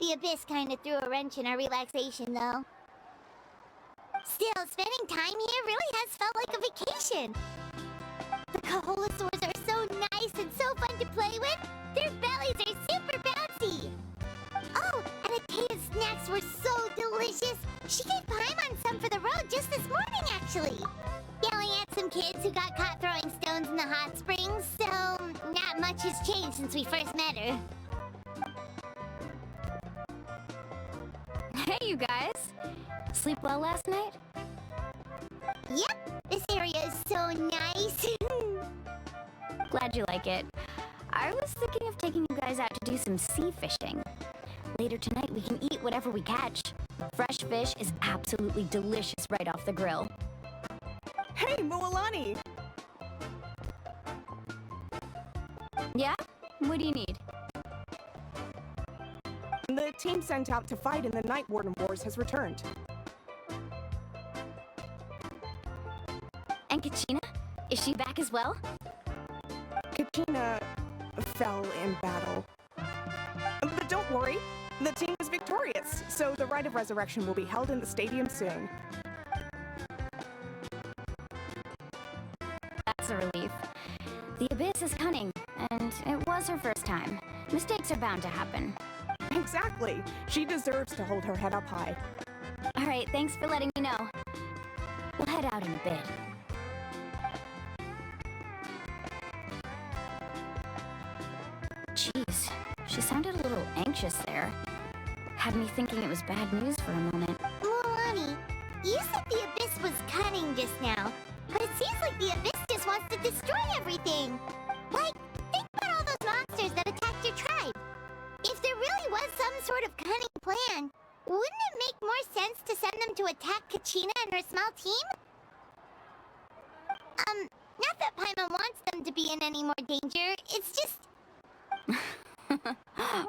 the Abyss kinda threw a wrench in our relaxation, though. Still, spending time here really has felt like a vacation. The Kaholosaurs are so nice and so fun to play with. Their bellies are super bouncy. Oh, and Atea's snacks were so delicious. She gave Paimon some for the road just this morning, actually. Yelling at some kids who got caught throwing stones in the hot springs, so not much has changed since we first met her. Hey, you guys! Sleep well last night? Yep, this area is so nice. Glad you like it. I was thinking of taking you guys out to do some sea fishing. Later tonight, we can eat whatever we catch. Fresh fish is absolutely delicious right off the grill. Hey, Moalani! Yeah? What do you need? The team sent out to fight in the Night Warden Wars has returned. And Kachina? Is she back as well? Kachina fell in battle. But don't worry, the team is victorious, so the Rite of Resurrection will be held in the stadium soon. That's a relief. The Abyss is cunning, and it was her first time. Mistakes are bound to happen. Exactly. She deserves to hold her head up high. Alright, thanks for letting me know. We'll head out in a bit. Jeez, she sounded a little anxious there. Had me thinking it was bad news for a moment. Moalani, you said the Abyss was cunning just now, but it seems like the Abyss just wants to destroy everything. Like, think about all those monsters that attacked your tribe. If there really was some sort of cunning plan, wouldn't it make more sense to send them to attack Kachina and her small team? Not that Paimon wants them to be in any more danger, it's just...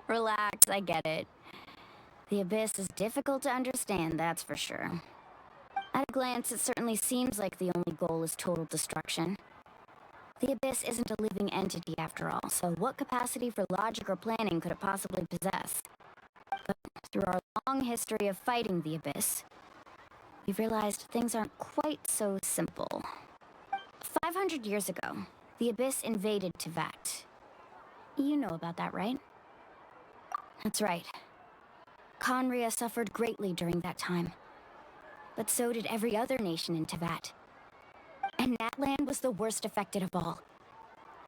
Relax, I get it. The Abyss is difficult to understand, that's for sure. At a glance, it certainly seems like the only goal is total destruction. The Abyss isn't a living entity after all, so what capacity for logic or planning could it possibly possess? But through our long history of fighting the Abyss, we've realized things aren't quite so simple. 500 years ago, the Abyss invaded Teyvat. You know about that, right? That's right. Khaenri'ah suffered greatly during that time. But so did every other nation in Teyvat. And Natlan was the worst affected of all.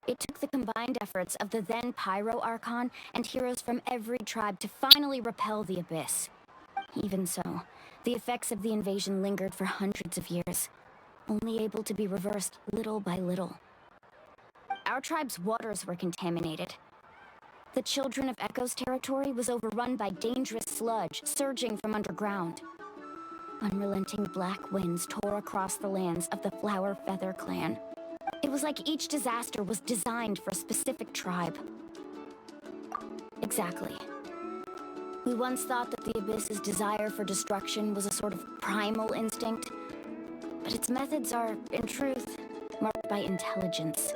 It took the combined efforts of the then Pyro Archon and heroes from every tribe to finally repel the Abyss. Even so, the effects of the invasion lingered for hundreds of years, only able to be reversed little by little. Our tribe's waters were contaminated. The Children of Echo's territory was overrun by dangerous sludge surging from underground. Unrelenting black winds tore across the lands of the Flower Feather clan. It was like each disaster was designed for a specific tribe. Exactly. We once thought that the Abyss's desire for destruction was a sort of primal instinct, but its methods are, in truth, marked by intelligence.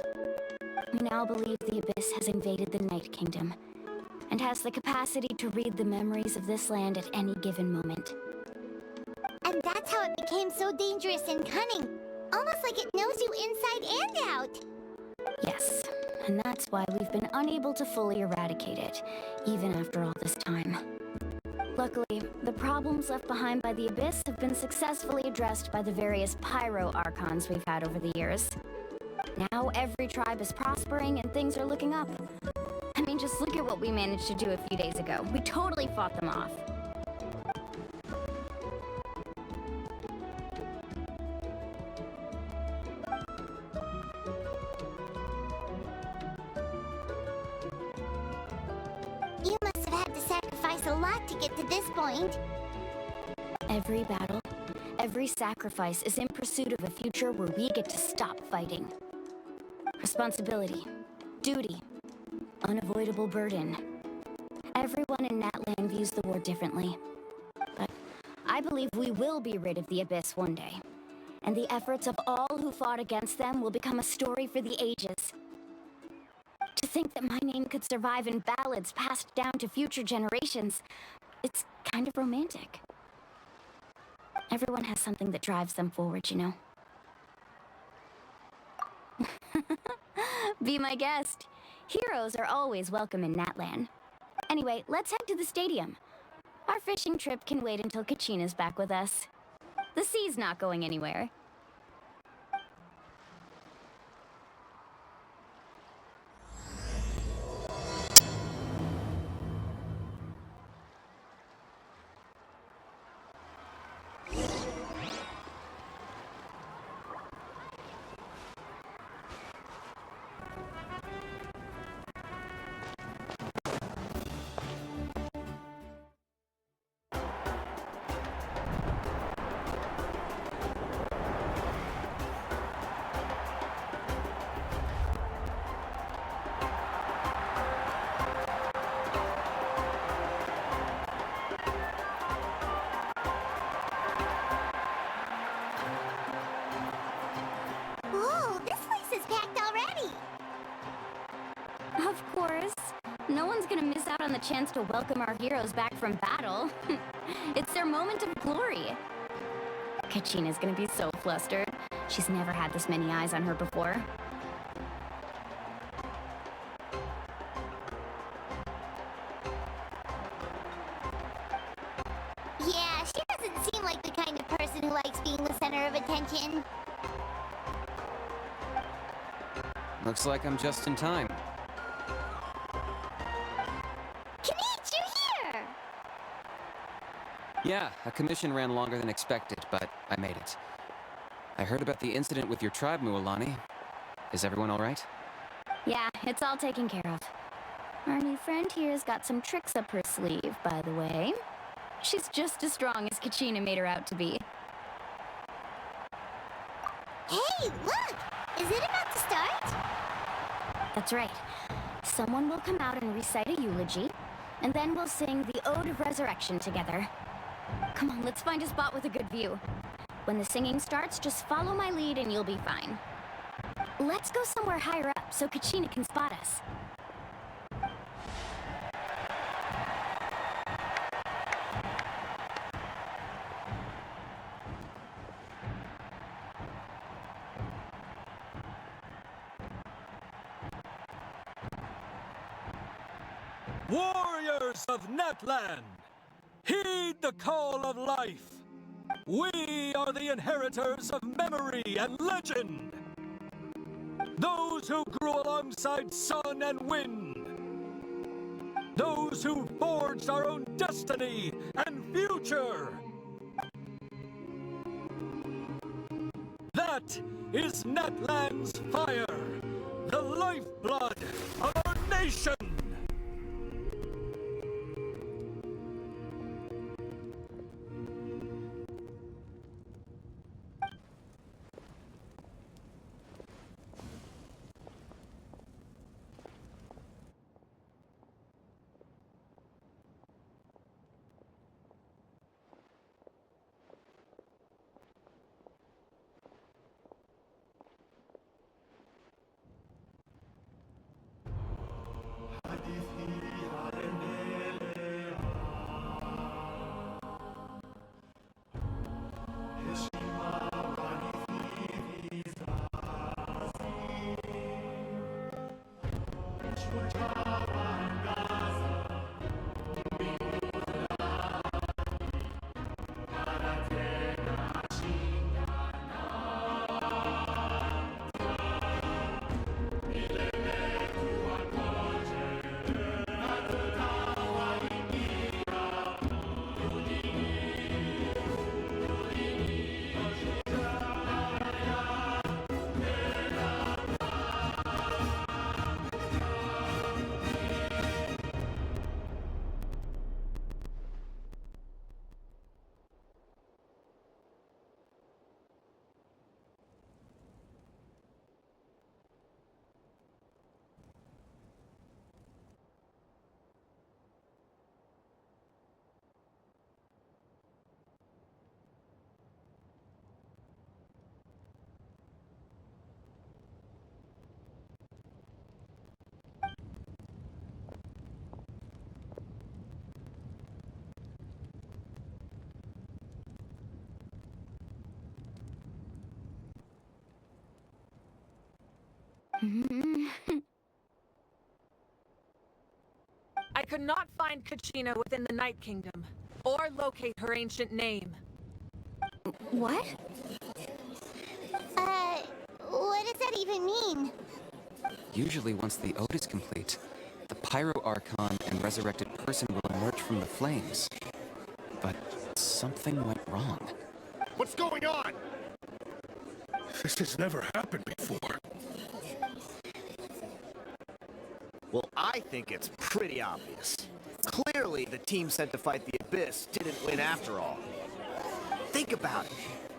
We now believe the Abyss has invaded the Night Kingdom, and has the capacity to read the memories of this land at any given moment. And that's how it became so dangerous and cunning. Almost like it knows you inside and out. Yes, and that's why we've been unable to fully eradicate it, even after all this time. Luckily, the problems left behind by the Abyss have been successfully addressed by the various Pyro Archons we've had over the years. Now every tribe is prospering and things are looking up. I mean, just look at what we managed to do a few days ago. We totally fought them off. You must have had to sacrifice a lot to get to this point. Every battle, every sacrifice is in pursuit of a future where we get to stop fighting. Responsibility, duty, unavoidable burden. Everyone in Natlan views the war differently. But I believe we will be rid of the Abyss one day. And the efforts of all who fought against them will become a story for the ages. To think that my name could survive in ballads passed down to future generations, It's kind of romantic. Everyone has something that drives them forward, you know? Be my guest. Heroes are always welcome in Natlan. Anyway, let's head to the stadium. Our fishing trip can wait until Kachina's back with us. The sea's not going anywhere. Ooh, this place is packed already. Of course. No one's gonna miss out on the chance to welcome our heroes back from battle. It's their moment of glory. Kachina's gonna be so flustered. She's never had this many eyes on her before. Yeah, she doesn't seem like the kind of person who likes being the center of attention. Looks like I'm just in time. Kenich, you're here! Yeah, a commission ran longer than expected, but I made it. I heard about the incident with your tribe, Mualani. Is everyone all right? Yeah, it's all taken care of. Our new friend here's got some tricks up her sleeve, by the way. She's just as strong as Kachina made her out to be. Hey, look! Is it about to start? That's right. Someone will come out and recite a eulogy, and then we'll sing the Ode of Resurrection together. Come on, let's find a spot with a good view. When the singing starts, just follow my lead and you'll be fine. Let's go somewhere higher up so Kachina can spot us. Warriors of Natlan, heed the call of life. We are the inheritors of memory and legend. Those who grew alongside sun and wind. Those who forged our own destiny and future. That is Natlan's fire, the lifeblood of our nation. I could not find Kachina within the Night Kingdom, or locate her ancient name. What? What does that even mean? Usually once the ode is complete, the Pyro Archon and resurrected person will emerge from the flames. But something went wrong. What's going on? This has never happened before. Well, I think it's pretty obvious. Clearly, the team sent to fight the Abyss didn't win after all. Think about it.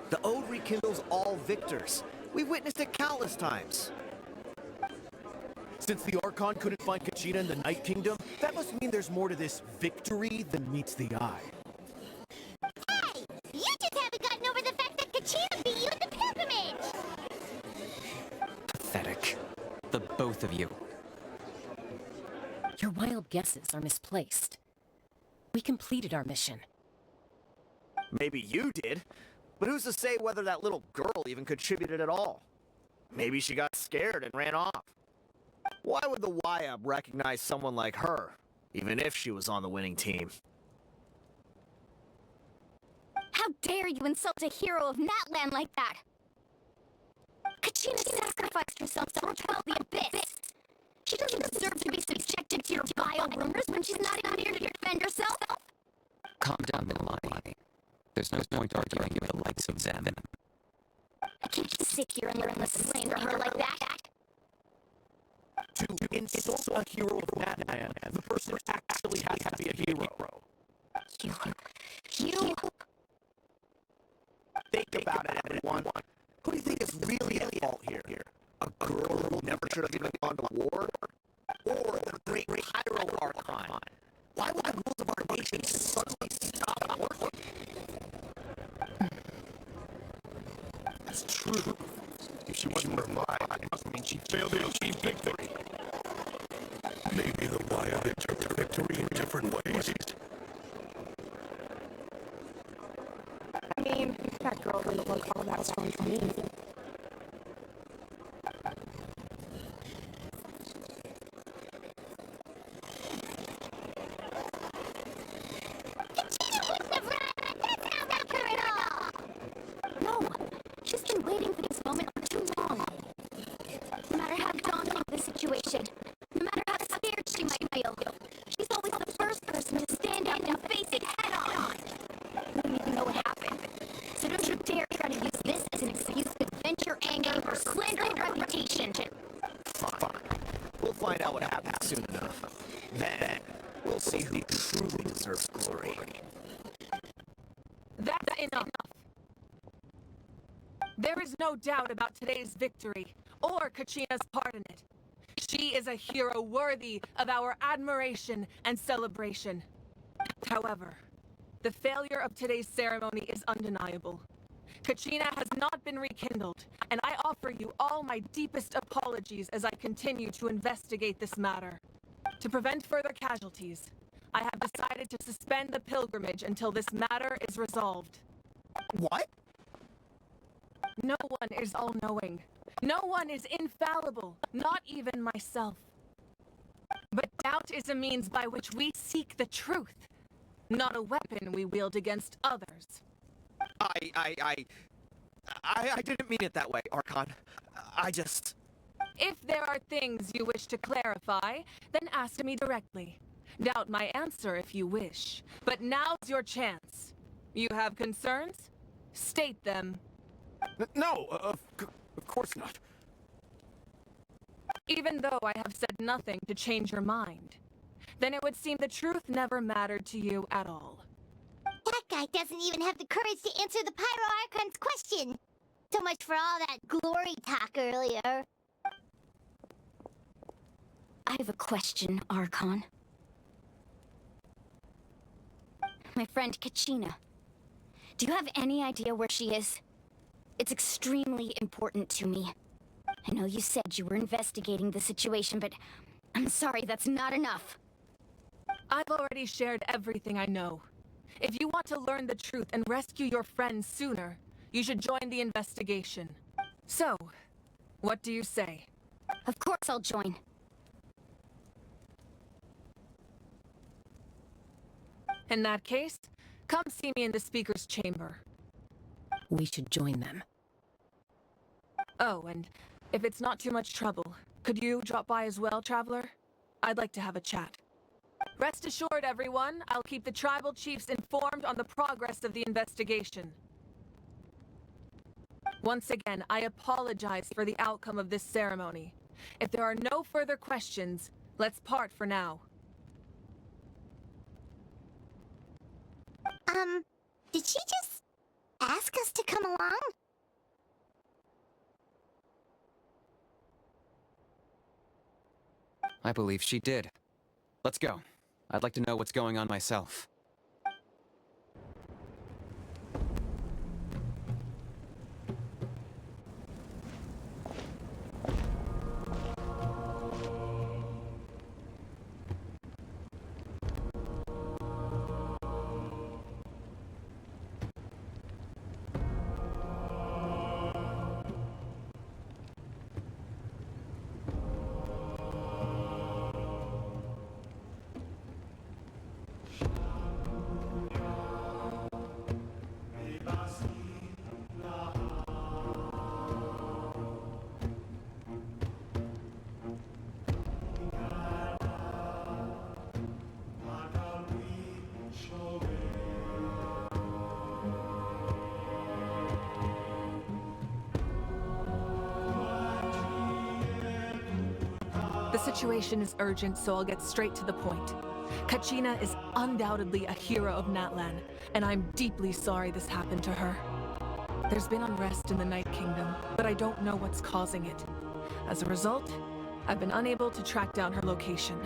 The Ode rekindles all victors. We've witnessed it countless times. Since the Archon couldn't find Kachina in the Night Kingdom, that must mean there's more to this victory than meets the eye. Hey! You just haven't gotten over the fact that Kachina beat you at the pilgrimage! Pathetic. The both of you. Your wild guesses are misplaced. We completed our mission. Maybe you did, but who's to say whether that little girl even contributed at all? Maybe she got scared and ran off. Why would the YUB recognize someone like her, even if she was on the winning team? How dare you insult a hero of Natlan like that? Kachina sacrificed herself to repel the Abyss. She doesn't deserve to be subjected to your vile rumors when she's not even here to defend herself. Calm down, Milani. There's no point arguing with the likes of them. I can't just sit here and learn the slander her like that. To insult a hero of Natlan, the person actually has to be a hero. You... Think about it, everyone. Who do you think is really at fault here? A girl who never should have even gone to war? Or the great Pyro Archon? Why would the rules of our nation suddenly stop working? That's true. If she wasn't revived, it must mean she failed to achieve victory. Maybe the YUB interpret victory in different ways. I mean, that girl didn't look all that strong to me. No, she's been waiting for this moment for too long. No matter how daunting the situation, no matter how scared she might feel, she's always the first person to stand up and face it head on. You don't even know what happened, so don't you dare try to use this as an excuse to vent your anger or slander her reputation. Fine. We'll find out what happens soon enough. Then, we'll see who truly deserves glory. That's enough. There is no doubt about today's victory, or Kachina's part in it. She is a hero worthy of our admiration and celebration. However, the failure of today's ceremony is undeniable. Kachina has not been rekindled, and I offer you all my deepest apologies as I continue to investigate this matter. To prevent further casualties, I have decided to suspend the pilgrimage until this matter is resolved. What? No one is all-knowing. No one is infallible, not even myself. But doubt is a means by which we seek the truth, not a weapon we wield against others. I didn't mean it that way, Archon. I just... If there are things you wish to clarify, then ask me directly. Doubt my answer if you wish, but now's your chance. You have concerns? State them. No, of course not. Even though I have said nothing to change your mind, then it would seem the truth never mattered to you at all. That guy doesn't even have the courage to answer the Pyro Archon's question. So much for all that glory talk earlier. I have a question, Archon. My friend Kachina. Do you have any idea where she is? It's extremely important to me. I know you said you were investigating the situation, but I'm sorry, that's not enough. I've already shared everything I know. If you want to learn the truth and rescue your friends sooner, you should join the investigation. So, what do you say? Of course I'll join. In that case, come see me in the speaker's chamber. We should join them. Oh, and if it's not too much trouble, could you drop by as well, Traveler? I'd like to have a chat. Rest assured, everyone, I'll keep the tribal chiefs informed on the progress of the investigation. Once again, I apologize for the outcome of this ceremony. If there are no further questions, let's part for now. Did she just ask us to come along? I believe she did. Let's go. I'd like to know what's going on myself. The situation is urgent, so I'll get straight to the point. Kachina is undoubtedly a hero of Natlan, and I'm deeply sorry this happened to her. There's been unrest in the Night Kingdom, but I don't know what's causing it. As a result, I've been unable to track down her location.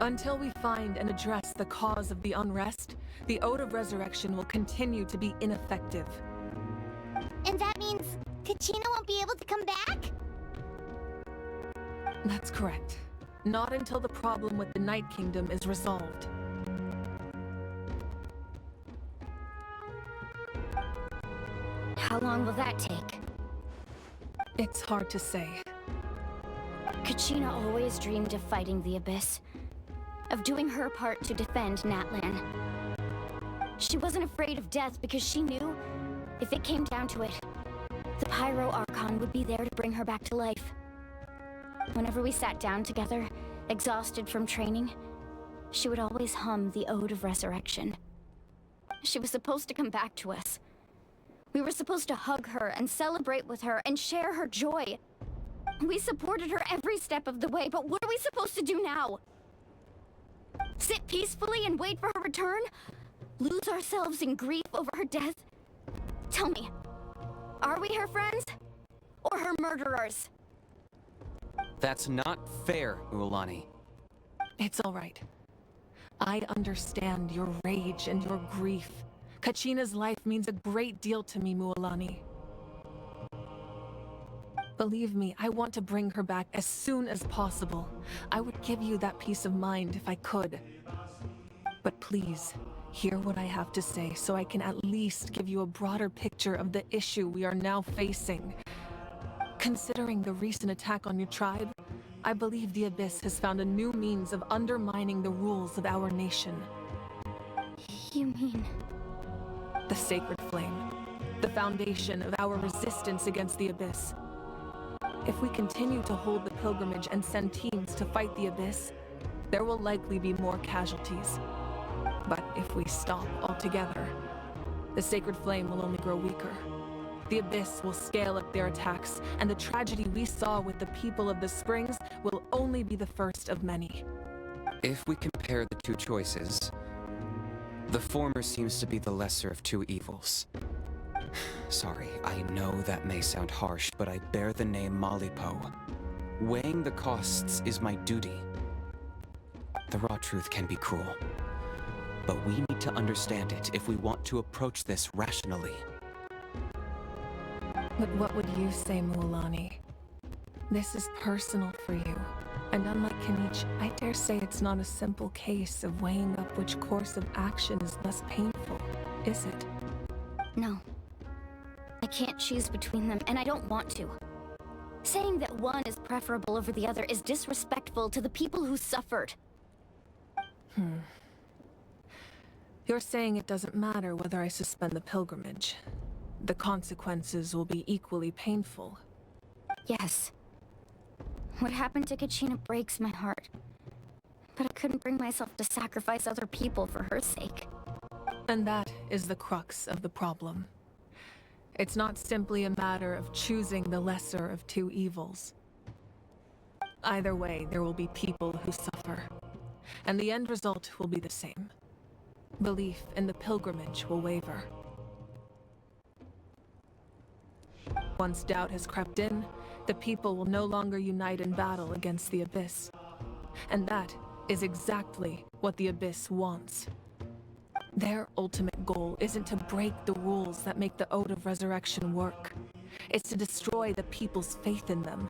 Until we find and address the cause of the unrest, the Ode of Resurrection will continue to be ineffective. And that means Kachina won't be able to come back? That's correct. Not until the problem with the Night Kingdom is resolved. How long will that take? It's hard to say. Kachina always dreamed of fighting the Abyss, of doing her part to defend Natlan. She wasn't afraid of death because she knew, if it came down to it, the Pyro Archon would be there to bring her back to life. Whenever we sat down together, exhausted from training, she would always hum the Ode of Resurrection. She was supposed to come back to us. We were supposed to hug her and celebrate with her and share her joy. We supported her every step of the way, but what are we supposed to do now? Sit peacefully and wait for her return? Lose ourselves in grief over her death? Tell me, are we her friends? Or her murderers? That's not fair, Uolani. It's all right. I understand your rage and your grief. Kachina's life means a great deal to me, Mualani. Believe me, I want to bring her back as soon as possible. I would give you that peace of mind if I could. But please, hear what I have to say so I can at least give you a broader picture of the issue we are now facing. Considering the recent attack on your tribe, I believe the Abyss has found a new means of undermining the rules of our nation. You mean... The Sacred Flame, the foundation of our resistance against the Abyss. If we continue to hold the pilgrimage and send teams to fight the Abyss, there will likely be more casualties. But if we stop altogether, the Sacred Flame will only grow weaker. The Abyss will scale up their attacks, and the tragedy we saw with the people of the Springs will only be the first of many. If we compare the two choices, the former seems to be the lesser of two evils. Sorry, I know that may sound harsh, but I bear the name Malipo. Weighing the costs is my duty. The raw truth can be cruel, but we need to understand it if we want to approach this rationally. But what would you say, Mualani? This is personal for you. And unlike Kinich, I dare say it's not a simple case of weighing up which course of action is less painful, is it? No. I can't choose between them, and I don't want to. Saying that one is preferable over the other is disrespectful to the people who suffered. You're saying it doesn't matter whether I suspend the pilgrimage. The consequences will be equally painful. Yes. What happened to Kachina breaks my heart. But I couldn't bring myself to sacrifice other people for her sake. And that is the crux of the problem. It's not simply a matter of choosing the lesser of two evils. Either way, there will be people who suffer. And the end result will be the same. Belief in the pilgrimage will waver. Once doubt has crept in, the people will no longer unite in battle against the Abyss. And that is exactly what the Abyss wants. Their ultimate goal isn't to break the rules that make the Ode of Resurrection work. It's to destroy the people's faith in them.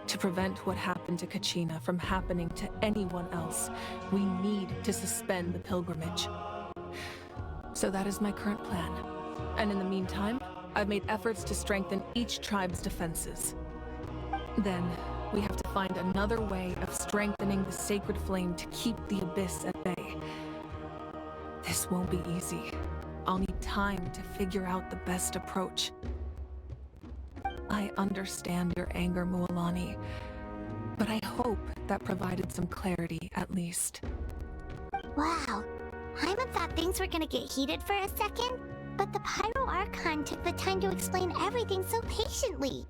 To prevent what happened to Kachina from happening to anyone else, we need to suspend the pilgrimage. So that is my current plan. And in the meantime, I've made efforts to strengthen each tribe's defenses. Then, we have to find another way of strengthening the sacred flame to keep the Abyss at bay. This won't be easy. I'll need time to figure out the best approach. I understand your anger, Mualani, but I hope that provided some clarity, at least. Wow. Hyman thought things were gonna get heated for a second, but the Pyro Archon took the time to explain everything so patiently.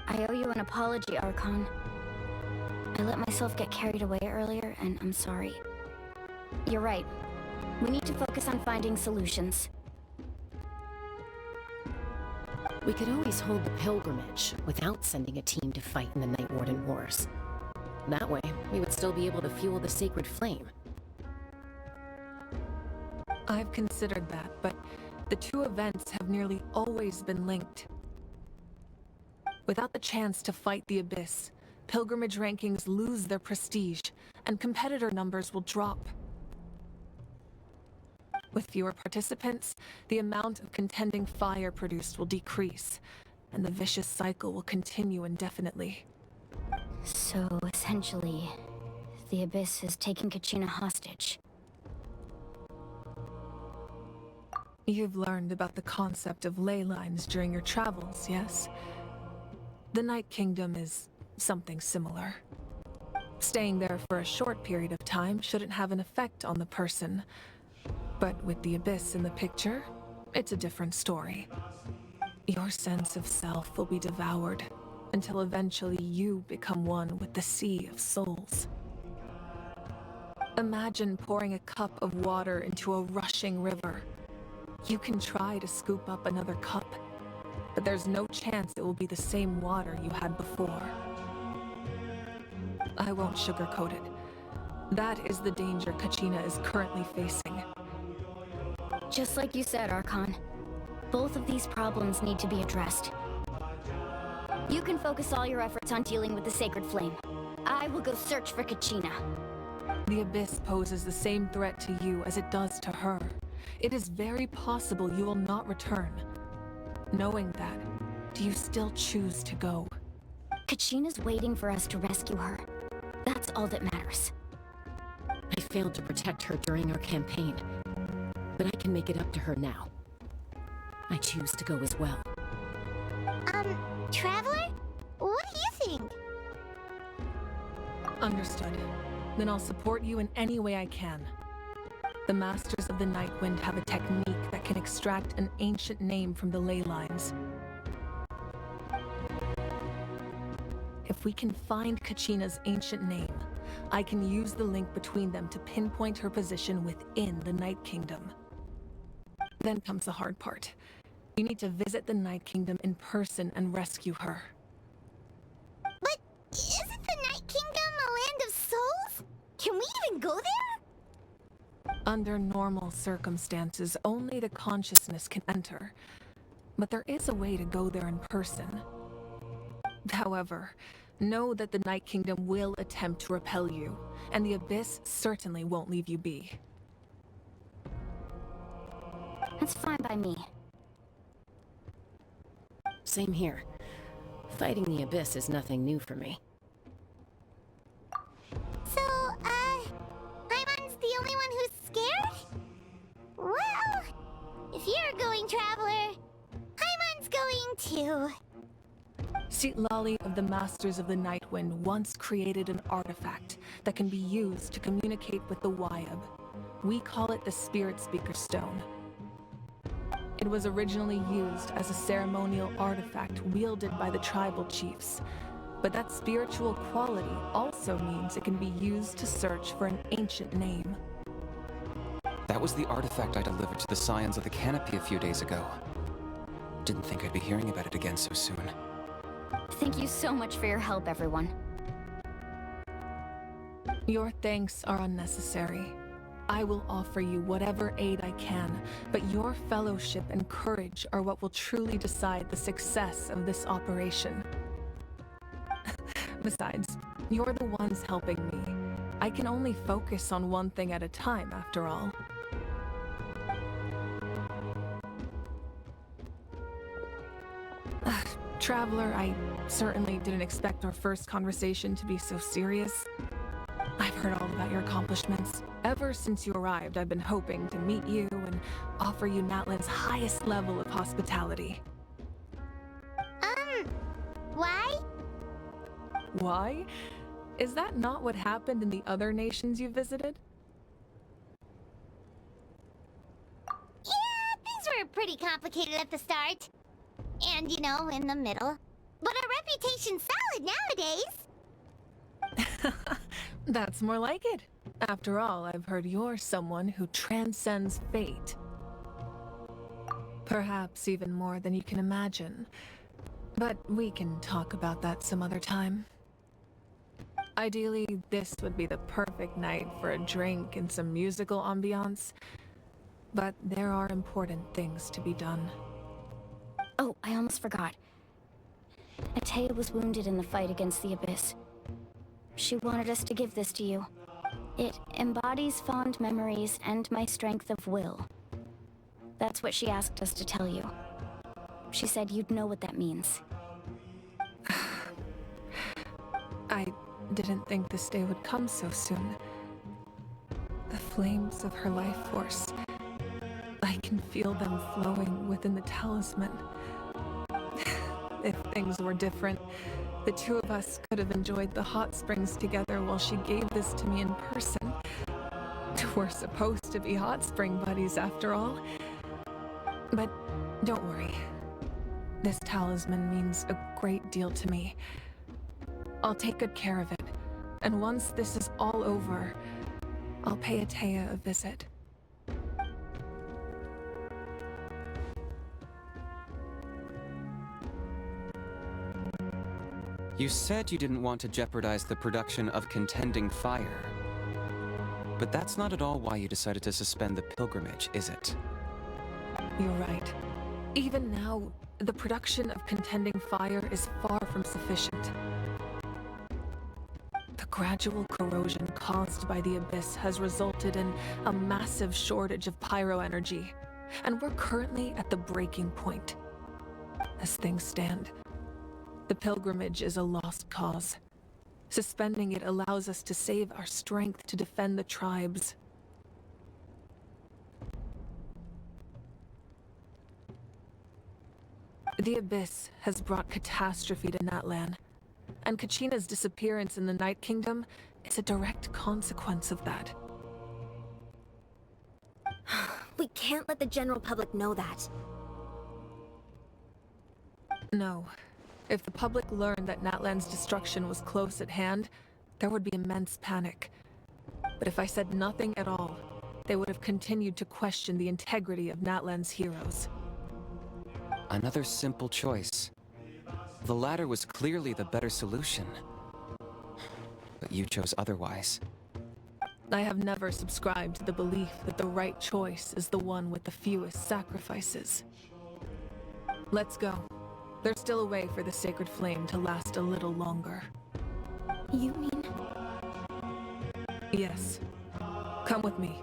I owe you an apology, Archon. I let myself get carried away earlier, and I'm sorry. You're right. We need to focus on finding solutions. We could always hold the pilgrimage without sending a team to fight in the Night Warden Wars. That way, we would still be able to fuel the sacred flame. I've considered that, but the two events have nearly always been linked. Without the chance to fight the Abyss, pilgrimage rankings lose their prestige, and competitor numbers will drop. With fewer participants, the amount of contending fire produced will decrease, and the vicious cycle will continue indefinitely. So, essentially, the Abyss is taking Kachina hostage. You've learned about the concept of ley lines during your travels, yes? The Night Kingdom is something similar. Staying there for a short period of time shouldn't have an effect on the person. But with the Abyss in the picture, it's a different story. Your sense of self will be devoured, until eventually you become one with the Sea of Souls. Imagine pouring a cup of water into a rushing river. You can try to scoop up another cup, but there's no chance it will be the same water you had before. I won't sugarcoat it. That is the danger Kachina is currently facing. Just like you said, Archon. Both of these problems need to be addressed. You can focus all your efforts on dealing with the Sacred Flame. I will go search for Kachina. The Abyss poses the same threat to you as it does to her. It is very possible you will not return. Knowing that, do you still choose to go? Kachina's waiting for us to rescue her. That's all that matters. I failed to protect her during our campaign, but I can make it up to her now. I choose to go as well. Traveler? What do you think? Understood. Then I'll support you in any way I can. The Masters of the Nightwind have a technique that can extract an ancient name from the ley lines. If we can find Kachina's ancient name, I can use the link between them to pinpoint her position within the Night Kingdom. Then comes the hard part. You need to visit the Night Kingdom in person and rescue her. But isn't the Night Kingdom a land of souls? Can we even go there? Under normal circumstances, only the consciousness can enter. But there is a way to go there in person. However, know that the Night Kingdom will attempt to repel you, and the Abyss certainly won't leave you be. That's fine by me. Same here. Fighting the Abyss is nothing new for me. So, Paimon's the only one who's scared? Well, if you're going, Traveler, Paimon's going too. Lali of the Masters of the Nightwind once created an artifact that can be used to communicate with the Wyab. We call it the Spirit Speaker Stone. It was originally used as a ceremonial artifact wielded by the tribal chiefs, but that spiritual quality also means it can be used to search for an ancient name. That was the artifact I delivered to the Scions of the Canopy a few days ago. Didn't think I'd be hearing about it again so soon. Thank you so much for your help, everyone. Your thanks are unnecessary. I will offer you whatever aid I can, but your fellowship and courage are what will truly decide the success of this operation. Besides, you're the ones helping me. I can only focus on one thing at a time, after all. Traveler, I certainly didn't expect our first conversation to be so serious. I've heard all about your accomplishments. Ever since you arrived, I've been hoping to meet you and offer you Natlan's highest level of hospitality. Why? Why? Is that not what happened in the other nations you visited? Yeah, things were pretty complicated at the start. And, you know, in the middle. But our reputation's solid nowadays. That's more like it. After all, I've heard you're someone who transcends fate. Perhaps even more than you can imagine. But we can talk about that some other time. Ideally, this would be the perfect night for a drink and some musical ambiance. But there are important things to be done. Oh, I almost forgot. Atea was wounded in the fight against the Abyss. She wanted us to give this to you. It embodies fond memories and my strength of will. That's what she asked us to tell you. She said you'd know what that means. I didn't think this day would come so soon. The flames of her life force. I can feel them flowing within the talisman. If things were different, the two of us could have enjoyed the hot springs together while she gave this to me in person. We're supposed to be hot spring buddies after all. But don't worry. This talisman means a great deal to me. I'll take good care of it, and once this is all over, I'll pay Atea a visit. You said you didn't want to jeopardize the production of Contending Fire. But that's not at all why you decided to suspend the pilgrimage, is it? You're right. Even now, the production of Contending Fire is far from sufficient. The gradual corrosion caused by the Abyss has resulted in a massive shortage of pyro energy, and we're currently at the breaking point. As things stand, the pilgrimage is a lost cause. Suspending it allows us to save our strength to defend the tribes. The Abyss has brought catastrophe to Natlan, and Kachina's disappearance in the Night Kingdom is a direct consequence of that. We can't let the general public know that. No. If the public learned that Natlan's destruction was close at hand, there would be immense panic. But if I said nothing at all, they would have continued to question the integrity of Natlan's heroes. Another simple choice. The latter was clearly the better solution. But you chose otherwise. I have never subscribed to the belief that the right choice is the one with the fewest sacrifices. Let's go. There's still a way for the sacred flame to last a little longer. You mean? Yes. Come with me.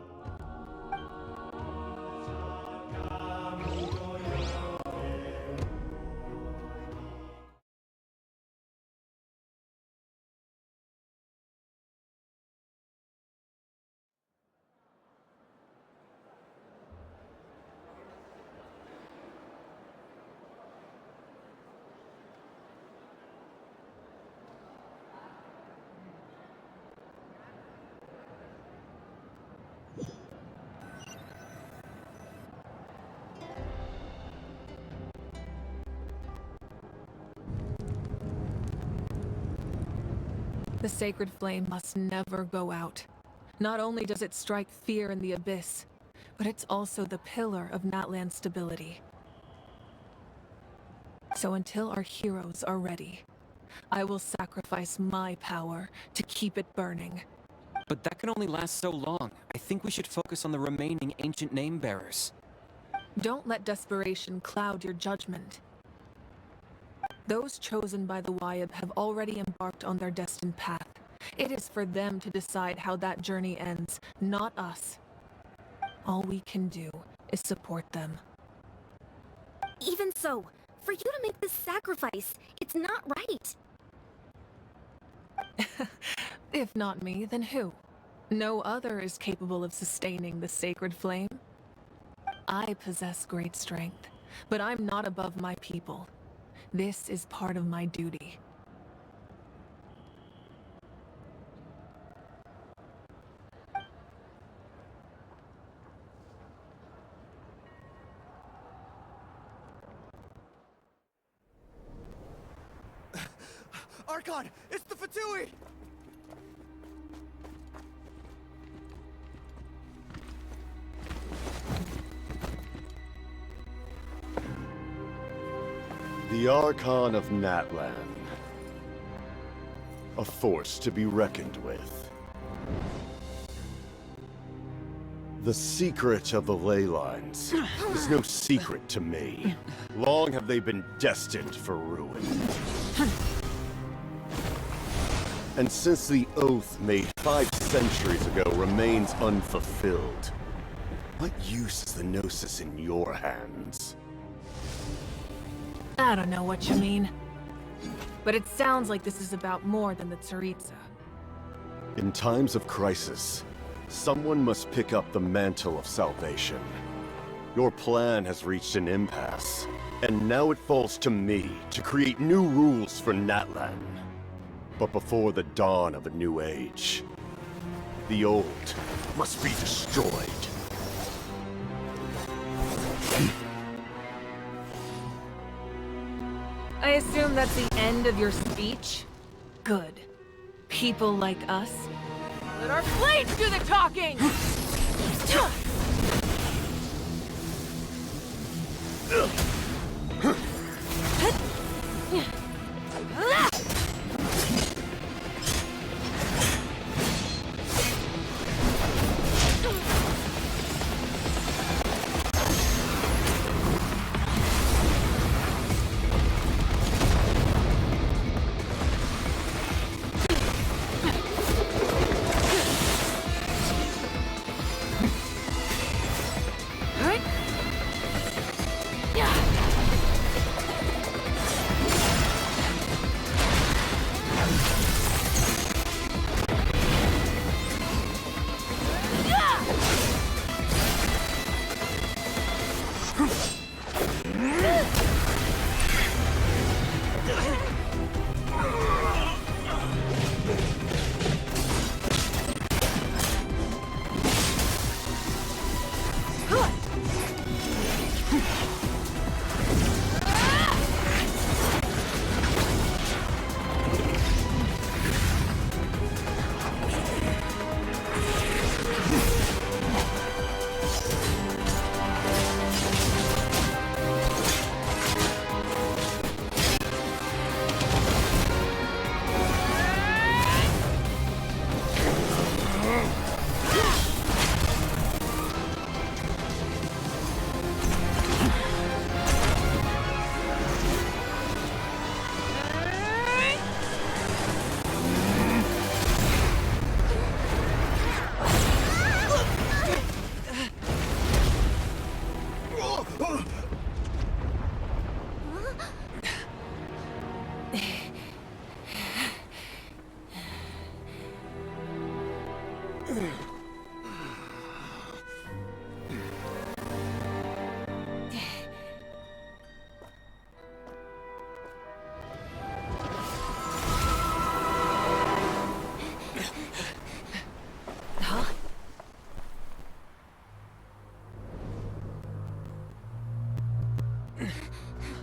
The sacred flame must never go out. Not only does it strike fear in the abyss, but it's also the pillar of Natlan's stability. So until our heroes are ready, I will sacrifice my power to keep it burning. But that can only last so long. I think we should focus on the remaining ancient name bearers. Don't let desperation cloud your judgment. Those chosen by the Wyab have already embarked on their destined path. It is for them to decide how that journey ends, not us. All we can do is support them. Even so, for you to make this sacrifice, it's not right. If not me, then who? No other is capable of sustaining the sacred flame. I possess great strength, but I'm not above my people. This is part of my duty. Archon! It's the Fatui! The Archon of Natlan. A force to be reckoned with. The secret of the ley lines is no secret to me. Long have they been destined for ruin. And since the oath made 5 centuries ago remains unfulfilled, what use is the Gnosis in your hands? I don't know what you mean. But it sounds like this is about more than the Tsaritsa. In times of crisis, someone must pick up the mantle of salvation. Your plan has reached an impasse, and now it falls to me to create new rules for Natlan. But before the dawn of a new age, the old must be destroyed. I assume that's the end of your speech? Good. People like us, let our blades do the talking!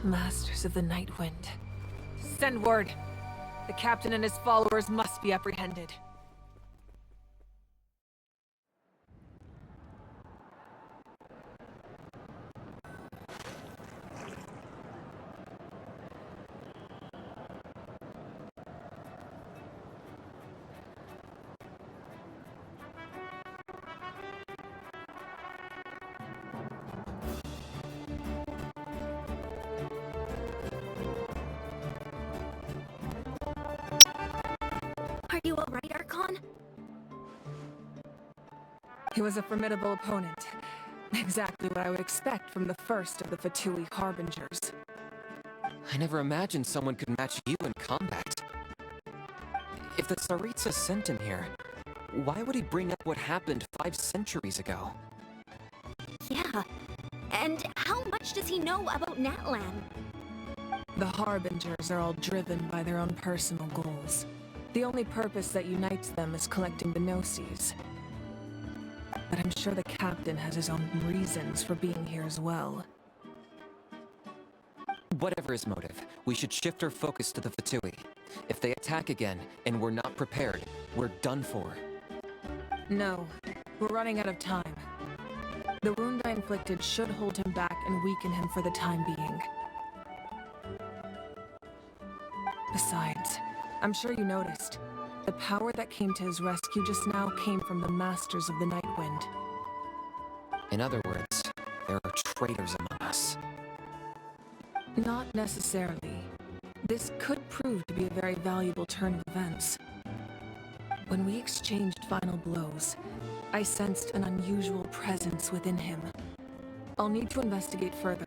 Masters of the Night Wind. Send word. The captain and his followers must be apprehended. Are you alright, Archon? He was a formidable opponent. Exactly what I would expect from the first of the Fatui Harbingers. I never imagined someone could match you in combat. If the Tsaritsa sent him here, why would he bring up what happened 5 centuries ago? Yeah. And how much does he know about Natlan? The Harbingers are all driven by their own personal goals. The only purpose that unites them is collecting the Gnosis. But I'm sure the captain has his own reasons for being here as well. Whatever his motive, we should shift our focus to the Fatui. If they attack again, and we're not prepared, we're done for. No, we're running out of time. The wound I inflicted should hold him back and weaken him for the time being. Besides, I'm sure you noticed. The power that came to his rescue just now came from the Masters of the Nightwind. In other words, there are traitors among us. Not necessarily. This could prove to be a very valuable turn of events. When we exchanged final blows, I sensed an unusual presence within him. I'll need to investigate further.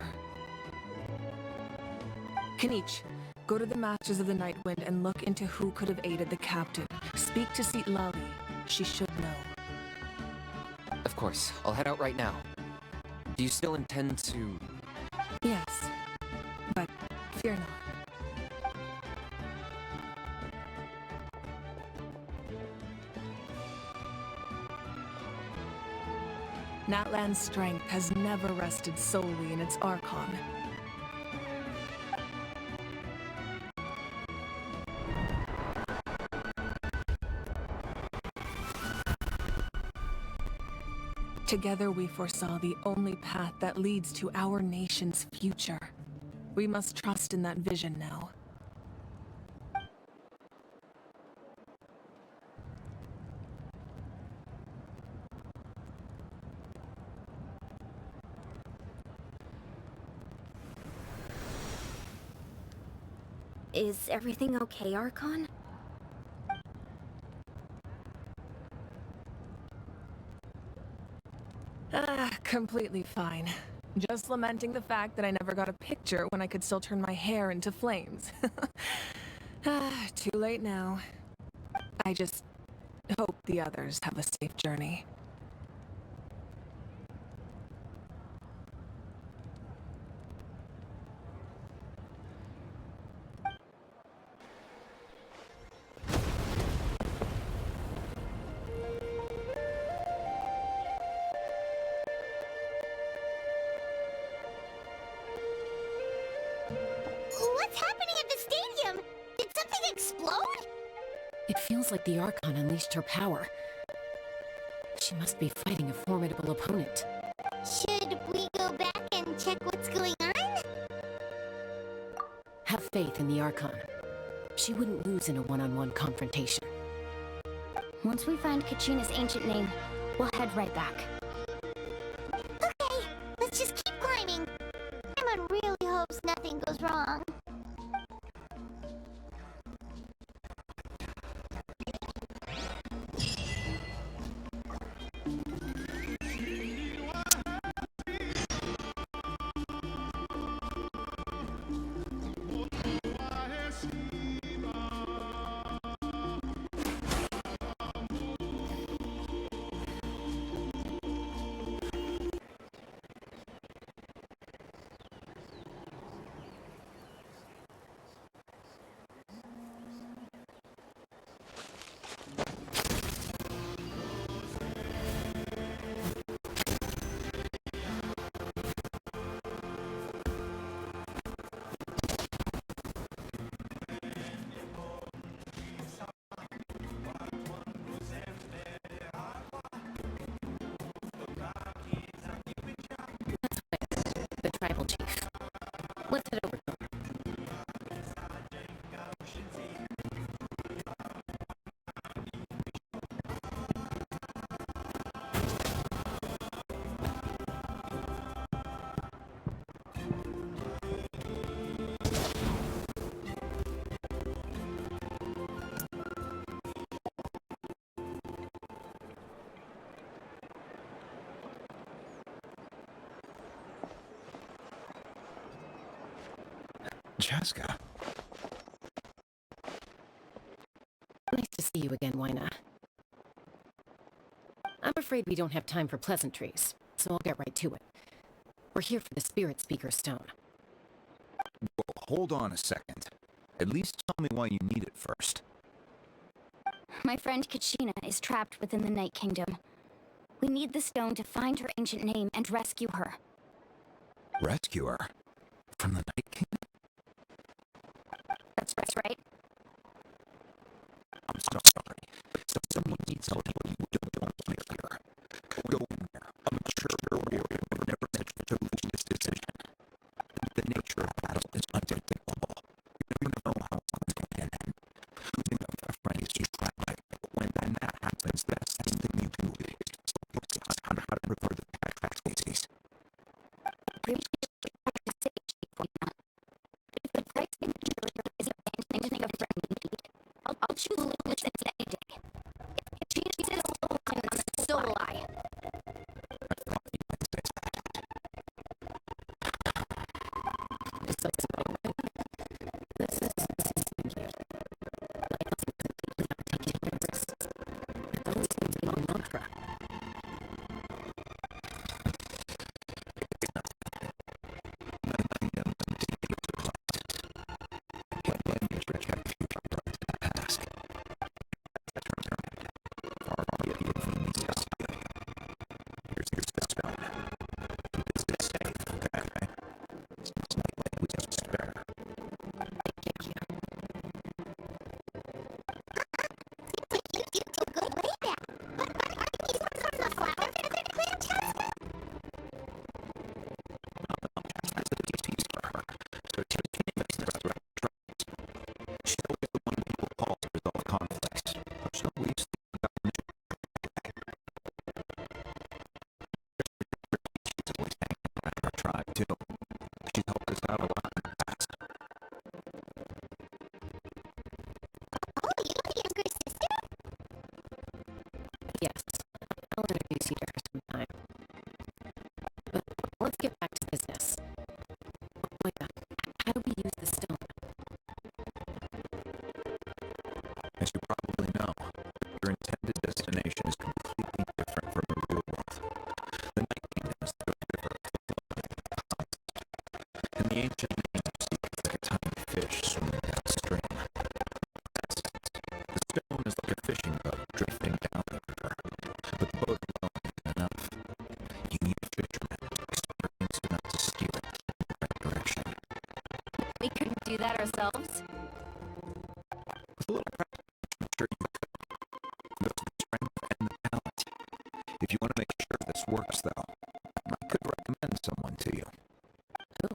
Kinich, go to the Masters of the Nightwind and look into who could have aided the captain. Speak to Seat Lali. She should know. Of course, I'll head out right now. Do you still intend to... Yes, but fear not. Natlan's strength has never rested solely in its archon. Together we foresaw the only path that leads to our nation's future. We must trust in that vision now. Is everything okay, Archon? Completely fine. Just lamenting the fact that I never got a picture when I could still turn my hair into flames. Too late now. I just hope the others have a safe journey. What's happening at the stadium? Did something explode? It feels like the Archon unleashed her power. She must be fighting a formidable opponent. Should we go back and check what's going on? Have faith in the Archon. She wouldn't lose in a one-on-one confrontation. Once we find Kachina's ancient name, we'll head right back. Okay, let's just keep climbing. Paimon really hopes nothing goes wrong. tribal chief. Let's head over to him. Jessica. Nice to see you again, Wyna. I'm afraid we don't have time for pleasantries, so I'll get right to it. We're here for the Spirit Speaker Stone. Well, hold on a second. At least tell me why you need it first. My friend Kachina is trapped within the Night Kingdom. We need the stone to find her ancient name and rescue her. Rescue her? From the Night Kingdom? That's right. I'm so sorry. Someone needs to tell you don't want to hear. Go in there. I'm sure your warrior would never make such a foolish decision. The nature of battle is unpredictable. You never know how someone's going to end. Losing a friend is just tragic. But when that happens, the best thing you do is to focus on how to prepare the backpack species. If the price is abandoning a friend we need, I'll choose Lewis instead any day. If she is so will I. I thought you might say that. This is thank you. I wasn't completely taking risks. It always seems to be on mantra. You took good way back. But aren't these ones from the flower feather clan, Chaska? Too. She's helped us out a lot in the past. Oh, you have a younger sister? Yes, I'll introduce you to her sometime. But let's get back to business. Wyna, how do we use the stone? As you probably know, your intended destination is completely different from the real world. The Night Kingdom is the river and the ancient name you see is like a tiny fish swimming downstream. The stone is like a fishing boat drifting down the river, but the boat alone isn't enough. You need a fisherman experienced enough to steer it in the right direction. We couldn't do that ourselves. With a little practice, I'm sure you could. You have the strength and the talent. If you want to make sure this works, though, I could recommend someone to you. Who?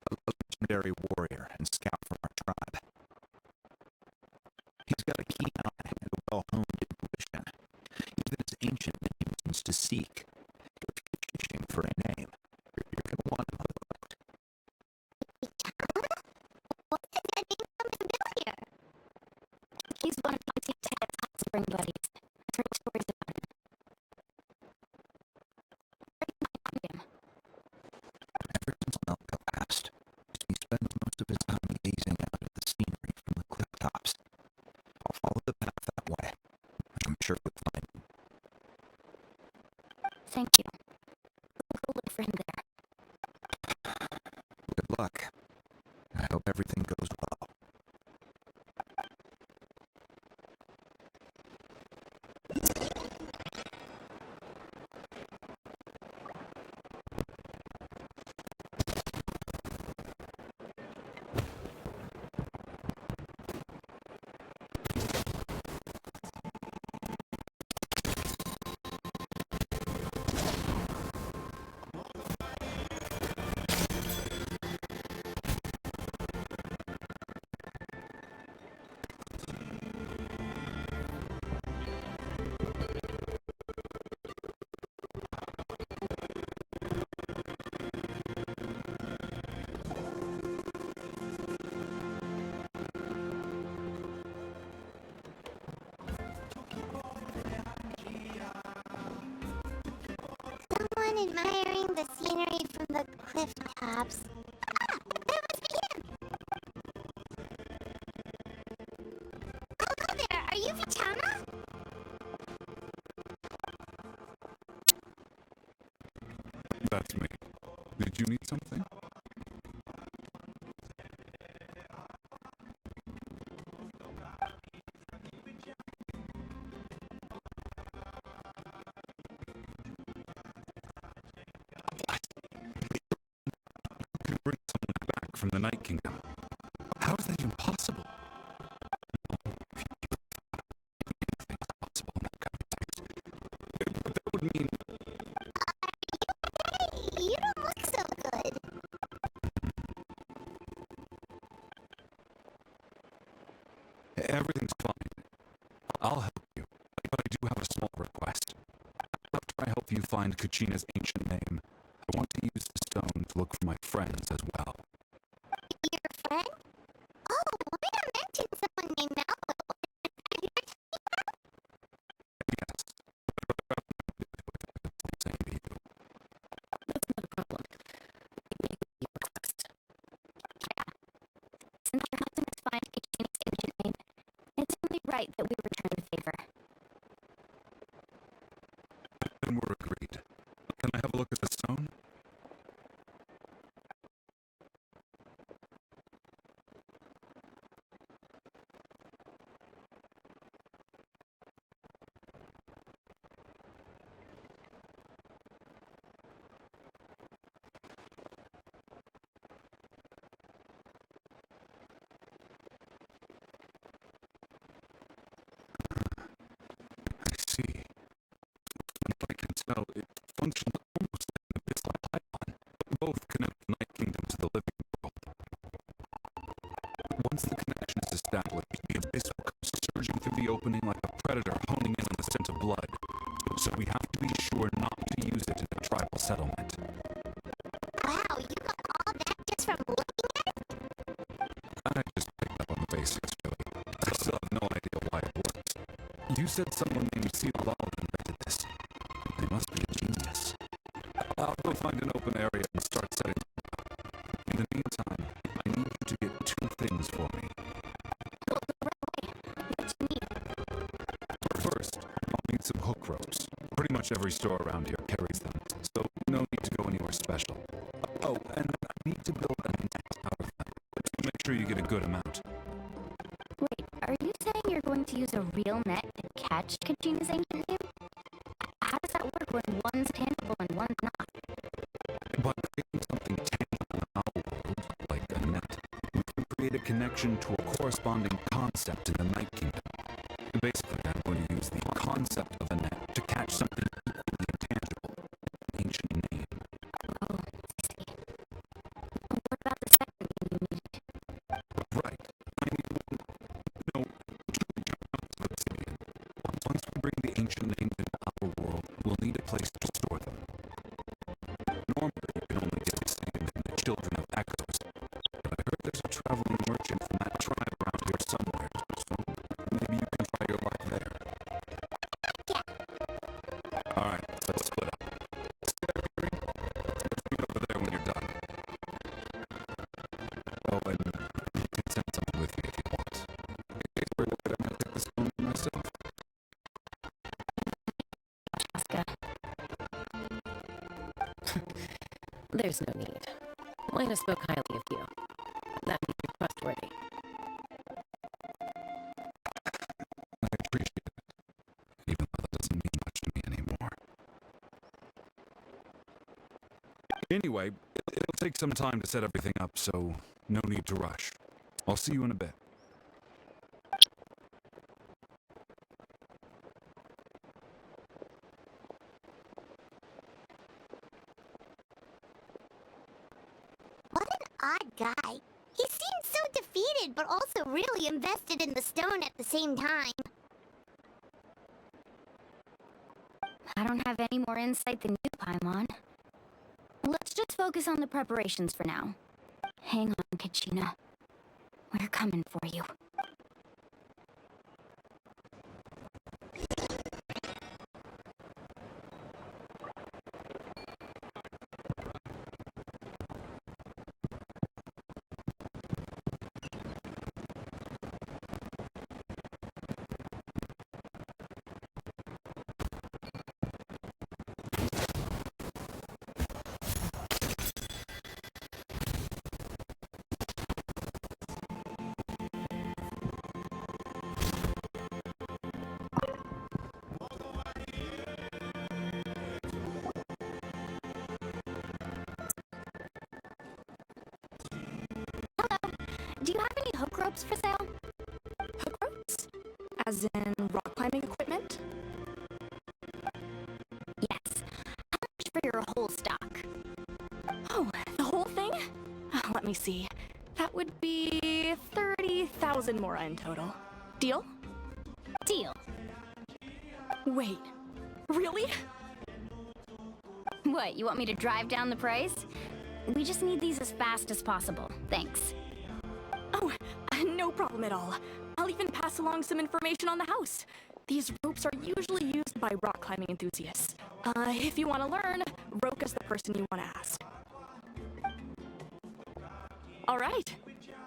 A legendary warrior and scout from our tribe. He's got a keen eye and a well-honed intuition. Even his ancient name seems to seek. If you're fishing for a name, you're going to want him on the boat. What does that name sound familiar? He's one of my team's hot spring buddies. I've heard stories about him. Where can I find him? Ever since Melka passed, he spends most of his time gazing out at the scenery from the cliff tops. I'll follow the path that way, which I'm sure would find him. Thank you. We'll go look for him there. Good luck. I hope everything goes well. scenery from the cliff tops. Ah! That must be him! Hello there, are you Vichama? That's me. Did you need something? To bring someone back from the Night Kingdom. How is that even possible? Anything's possible in that context. But that would mean Hey, you don't look so good. everything's fine. I'll help you, but I do have a small request. After I help you find Kachina's ancient name, I want to use the stone to look for my friends as well. Your friend? Oh, why not mention someone named Malcolm? Yes, but I'd rather not do it if it's the same to you. That's not a problem. We make your request. Since you're helping us find Kachina's ancient name, it's only right that we return the favor. Then we're agreed. Can I have a look at the stone? I see. From what I can tell, it functions almost like an abyssal pipeline. Both connect the Night Kingdom to the living world. Once the connection is established, the abyss will come surging through the opening like a predator honing in on the scent of blood. So we have to be sure not to use it in a tribal settlement. Wow, you got all that just from looking at it? I just picked up on the basics, really. I still have no idea why it works. You said someone named Cedarlal invented this. They must be a genius. I'll go find an open area and start setting them up. In the meantime, I need you to get two things for me. First, I'll need some hook ropes. Pretty much every store around here carries them, so no need to go anywhere special. Oh, and I need to build a net out of them. Make sure you get a good amount. Wait, are you saying you're going to use a real net to catch Kachina's ancient name? How does that work when one's tangible and one's not? By creating something tangible in our world, like a net, we can create a connection to a corresponding concept in the Night Kingdom. Basically, I'm going to use the concept of a net to catch something equally intangible, an ancient name. Oh, I see. What about the second thing you needed? Right. I need one, no, 2 chunks of obsidian. Once we bring the ancient names into our world, we'll need a place to store them. Normally, you can only get obsidian from the children of echoes, but I heard there's a traveling merchant from that tribe around here somewhere, so maybe you can try your luck there. Yeah. Alright, so let's split up. Scary. Let's meet over there when you're done. Oh, and you can send someone with me if you want. In case we're worried, I'm gonna take this phone myself. Oscar. There's no need. Lena spoke highly of you. That makes you trustworthy. I appreciate it, even though that doesn't mean much to me anymore. Anyway, it'll take some time to set everything up, so no need to rush. I'll see you in a bit. What an odd guy. He seemed so defeated, but also really invested in the stone at the same time. I don't have any more insight than you, Paimon. Let's just focus on the preparations for now. Hang on, Kachina. We're coming for you. ropes for sale? Hook ropes? As in rock climbing equipment? Yes. How much for your whole stock? Oh, the whole thing? Let me see. That would be 30,000 mora in total. Deal? Deal. Wait, really? What, you want me to drive down the price? We just need these as fast as possible. Thanks. Oh, no problem at all. I'll even pass along some information on the house. These ropes are usually used by rock climbing enthusiasts. If you want to learn, Roka's the person you want to ask. All right,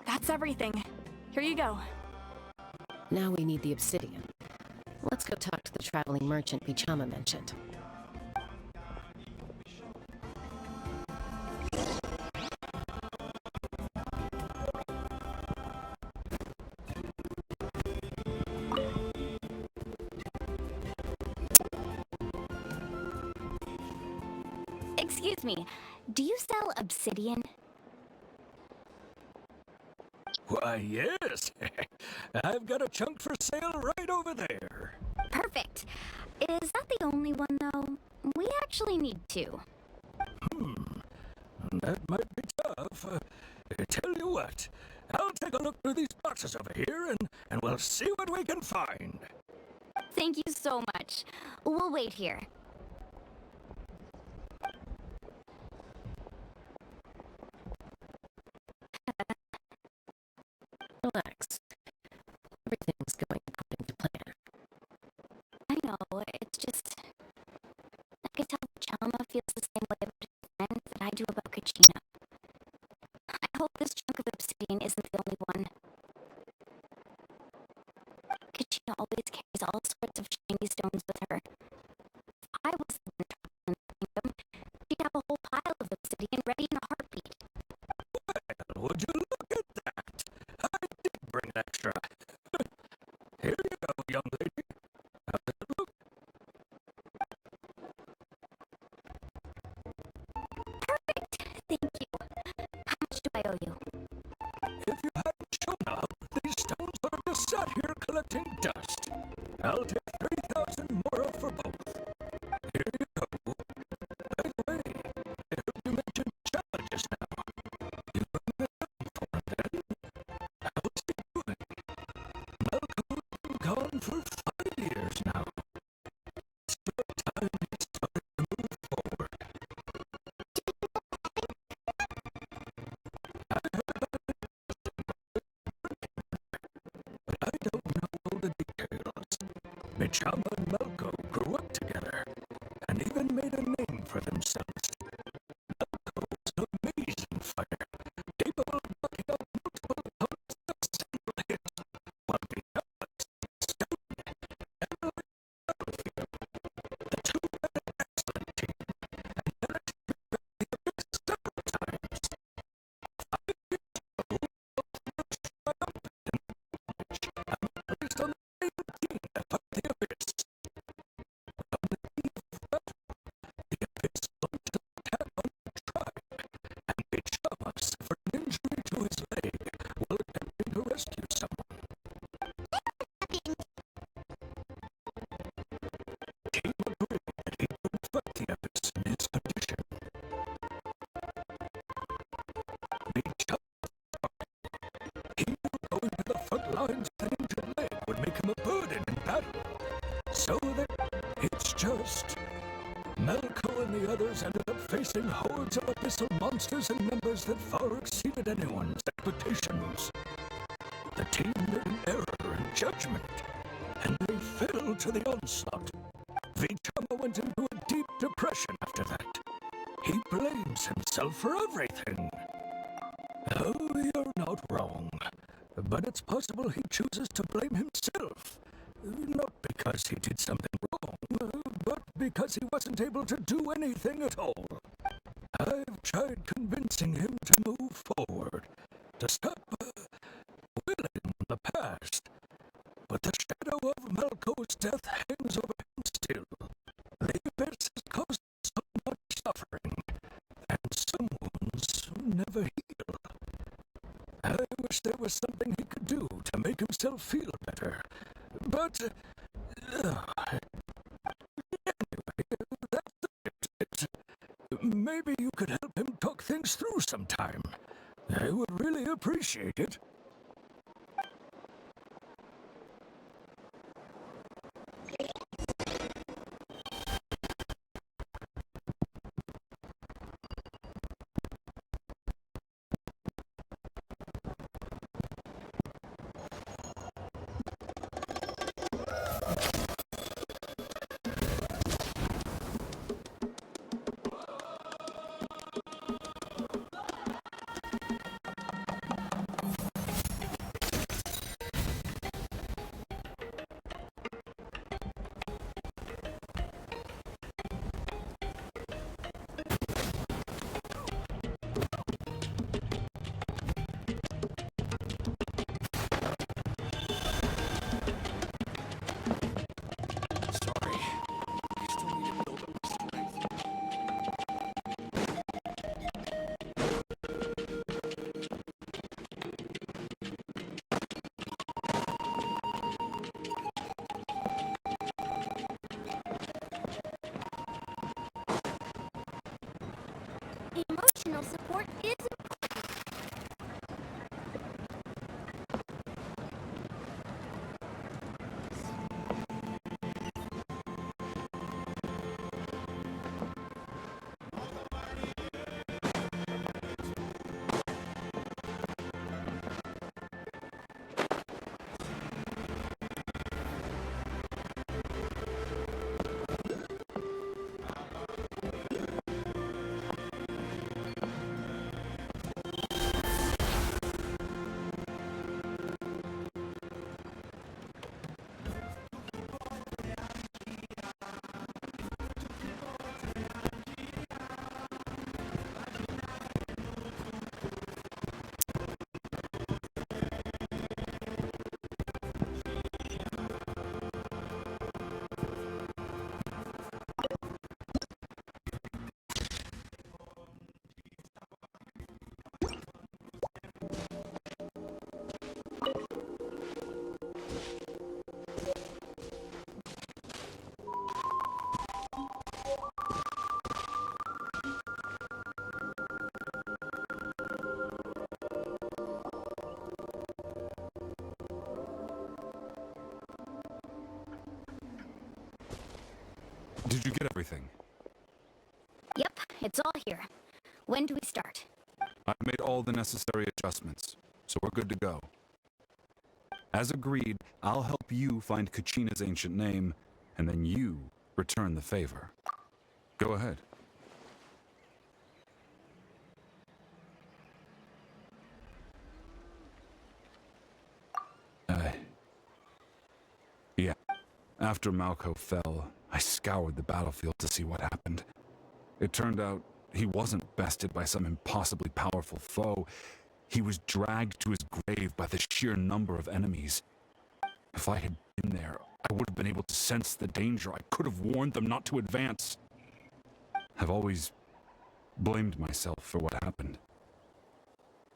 that's everything. Here you go. Now we need the obsidian. Let's go talk to the traveling merchant Vichama mentioned. Excuse me, do you sell obsidian? Why, yes. I've got a chunk for sale right over there. Perfect. Is that the only one, though? We actually need two. That might be tough. Tell you what, I'll take a look through these boxes over here, and we'll see what we can find. Thank you so much. We'll wait here. Relax. Everything's going according to plan. I know, it's just... I can tell Chama feels the same way about his friend that I do about Kachina. I hope this chunk of obsidian isn't the only one. Kachina always carries all sorts of shiny stones with her. If I was the one traveling the kingdom, she'd have a whole pile of obsidian ready in a heartbeat. Well, would you look at that? I did bring an extra. Here you go, young lady. How does it look? Perfect! Thank you. How much do I owe you? If you hadn't shown up, these stones would have just sat here collecting dust. I'll take 3,000 mora for both. Here you go. By the way, I heard you mention Chama just now. You bring it up for him then? How's he doing? Malcolm's been gone for 5 years now. It's about time he started to move forward. I heard about it, but I don't know all the details. Michama and Malco grew up together, and even made a name for themselves. Malco was an amazing fighter, capable of knocking out multiple opponents in a single hit, while Michama was stone and like battlefield. The two had an excellent team, and managed to beat the Abyss several times. 5 years ago, both were triumphant in the match, and were placed on the same team that fought the Abyss. On the eve of battle, the Abyss launched an attack on the tribe, and Michama suffered an injury to his leg while attempting to rescue someone. Team agreed that he couldn't fight the Abyss in his condition. Michama thought he knew going to the front lines with an injured leg would make him a burden in battle. So that it's just... Malco and the others ended up facing hordes of abyssal monsters in numbers that far exceeded anyone's expectations. The team made an error in judgment, and they fell to the onslaught. Vichama went into a deep depression after that. He blames himself for everything. Oh, you're not wrong. But it's possible he chooses to blame himself. Not because he did something wrong, but because he wasn't able to do anything at all. I've tried convincing him to move forward, to stop dwelling on the past. But the shadow of Malco's death hangs over him still. The Abyss has caused so much suffering, and some wounds never heal. I wish there was something he could do to make himself feel better. But, that's it. Maybe you could help him talk things through sometime. I would really appreciate it. Emotional support is Did you get everything? Yep, it's all here. When do we start? I've made all the necessary adjustments, so we're good to go. As agreed, I'll help you find Kachina's ancient name, and then you return the favor. Go ahead. Yeah. After Malco fell, I scoured the battlefield to see what happened. It turned out he wasn't bested by some impossibly powerful foe. He was dragged to his grave by the sheer number of enemies. If I had been there, I would have been able to sense the danger. I could have warned them not to advance. I've always blamed myself for what happened.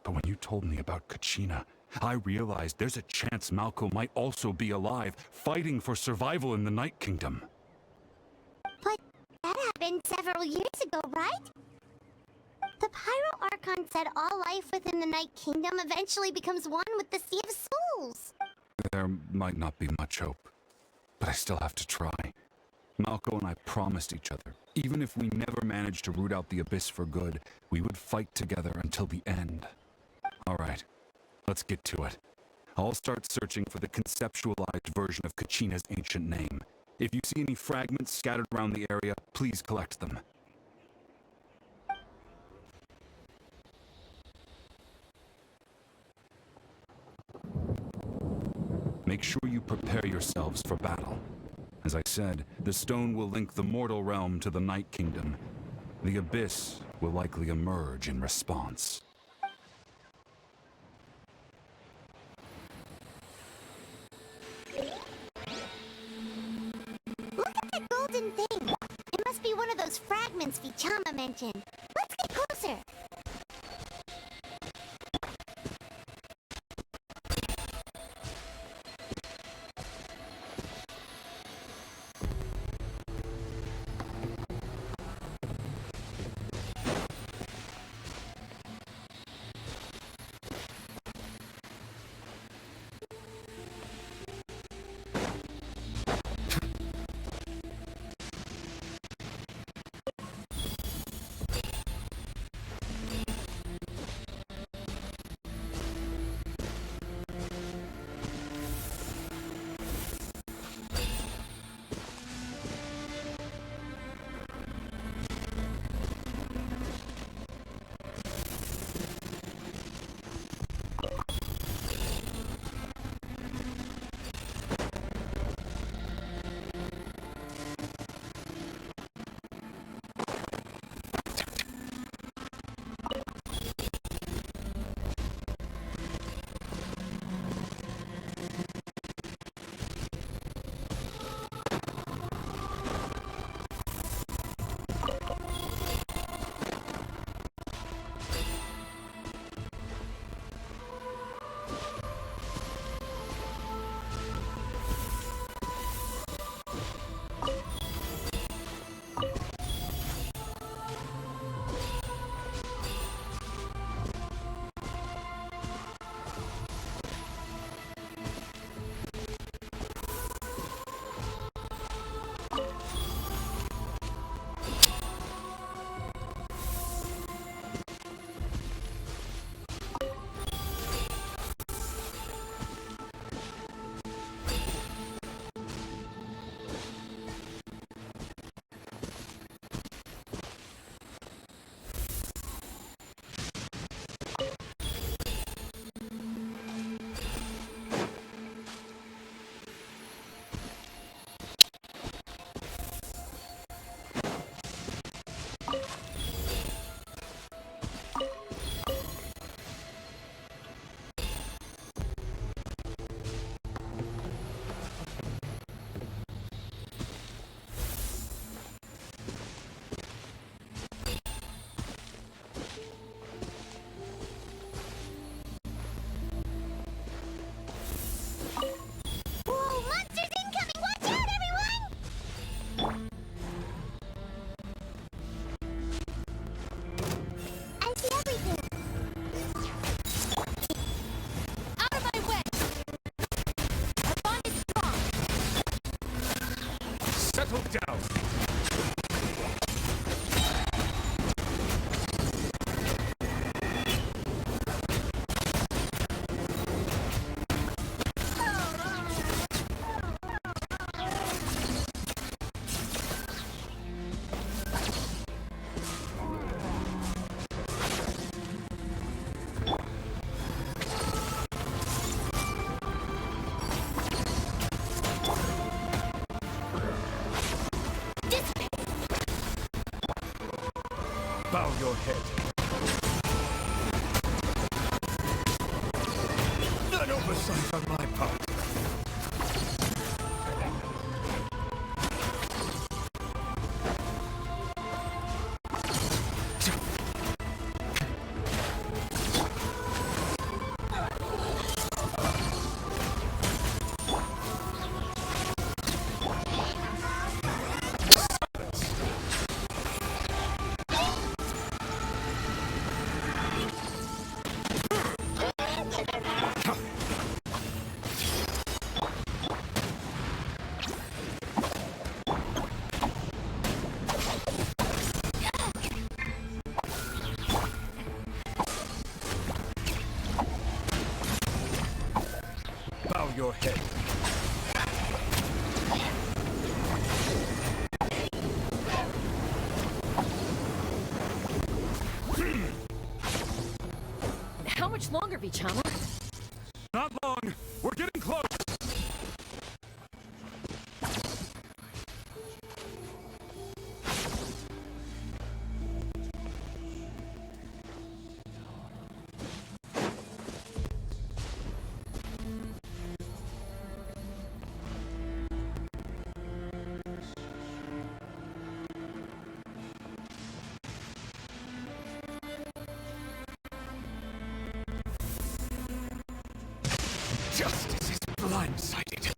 But when you told me about Kachina, I realized there's a chance Malco might also be alive, fighting for survival in the Night Kingdom. But that happened several years ago, right? The Pyro Archon said all life within the Night Kingdom eventually becomes one with the Sea of Souls. There might not be much hope, but I still have to try. Malco and I promised each other, even if we never managed to root out the Abyss for good, we would fight together until the end. All right, let's get to it. I'll start searching for the conceptualized version of Kachina's ancient name. If you see any fragments scattered around the area, please collect them. Make sure you prepare yourselves for battle. As I said, the stone will link the mortal realm to the Night Kingdom. The Abyss will likely emerge in response. Look at that golden thing. It must be one of those fragments Vichama mentioned. Let's get closer. Settle down. Bow your head. An oversight on my part. Bow your head. How much longer, Vichama? Not long. We're getting close. Justice is blindsided.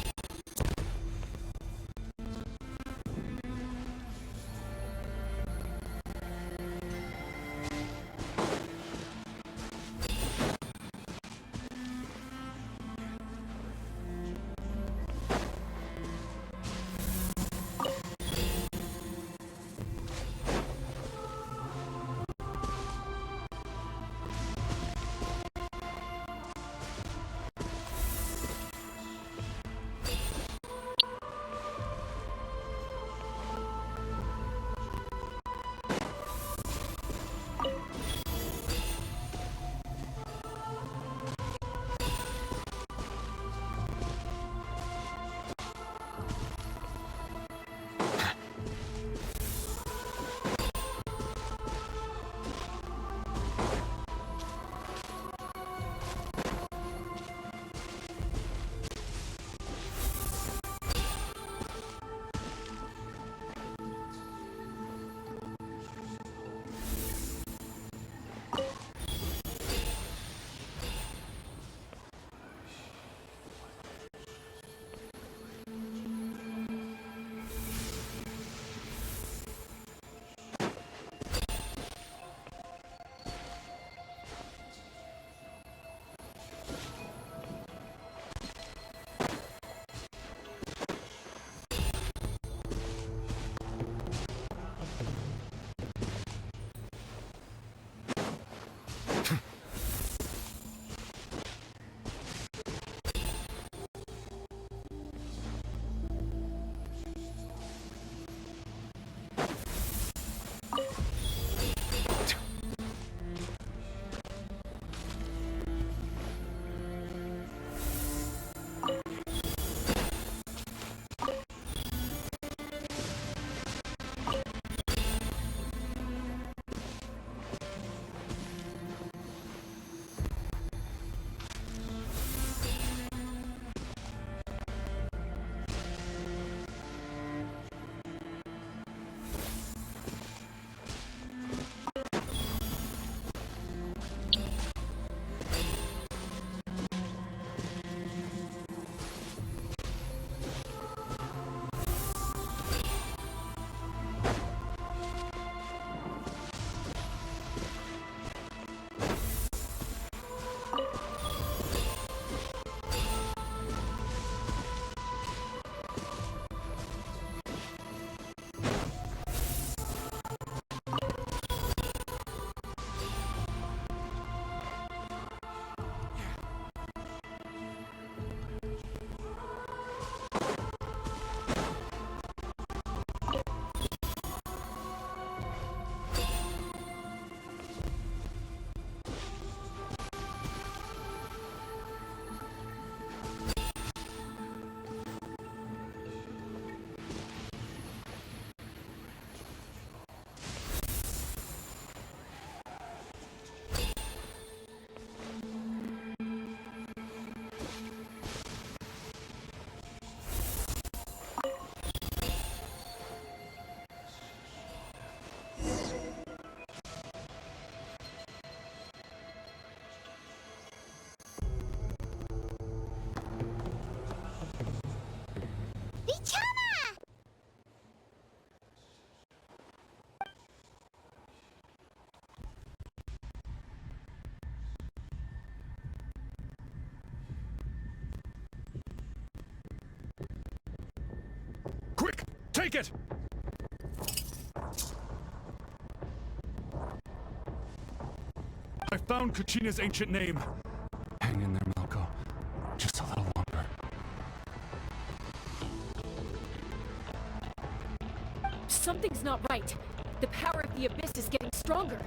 Take it! I found Kachina's ancient name. Hang in there, Malco. Just a little longer. Something's not right. The power of the Abyss is getting stronger.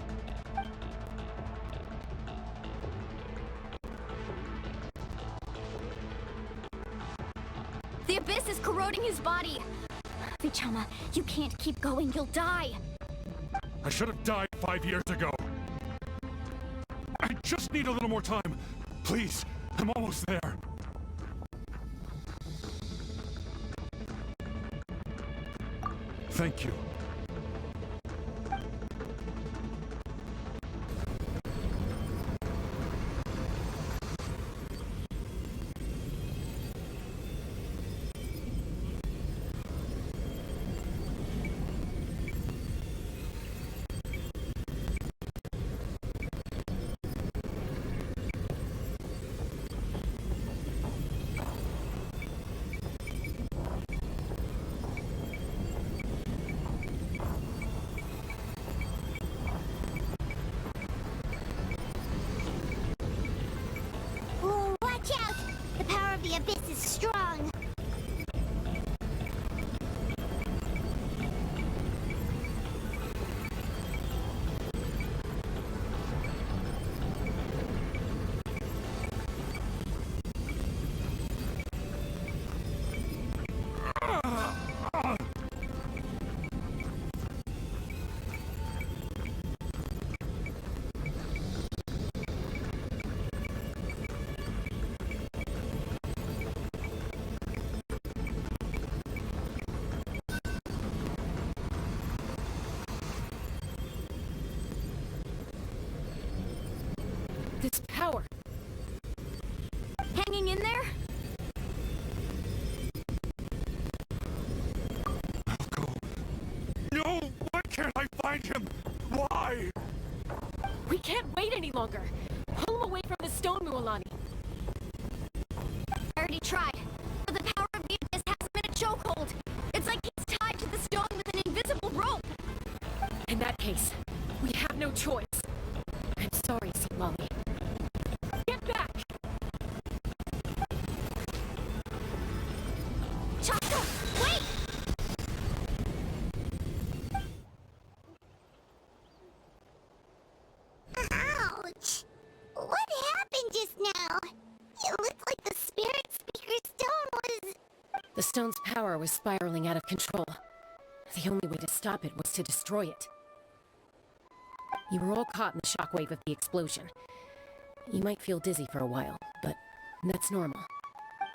The Abyss is corroding his body. Vichama, you can't keep going. You'll die. I should have died 5 years ago. I just need a little more time. Please, I'm almost there. Thank you. Ooh, watch out! The power of the Abyss is strong. This power. Hanging in there? Malco. No! Why can't I find him? Why? We can't wait any longer. Pull him away from the stone, Mualani. I already tried. But the power of the Abyss has him in a chokehold. It's like he's tied to the stone with an invisible rope. In that case, we have no choice. I'm sorry, Simali. Get back! Chaska, wait! Ouch! What happened just now? It looked like the Spirit Speaker Stone was... The stone's power was spiraling out of control. The only way to stop it was to destroy it. You were all caught in the shockwave of the explosion. You might feel dizzy for a while, but that's normal.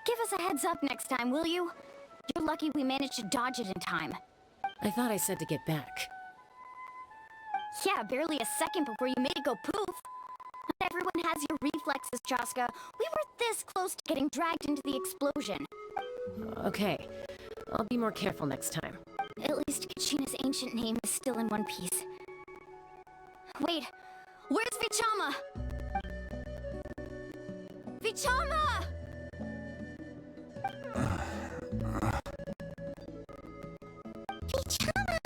Give us a heads up next time, will you? You're lucky we managed to dodge it in time. I thought I said to get back. Yeah, barely a second before you made it go poof. Not everyone has your reflexes, Chaska. We were this close to getting dragged into the explosion. Okay, I'll be more careful next time. At least Kachina's ancient name is still in one piece. Wait, where's Vichama? Vichama! Vichama!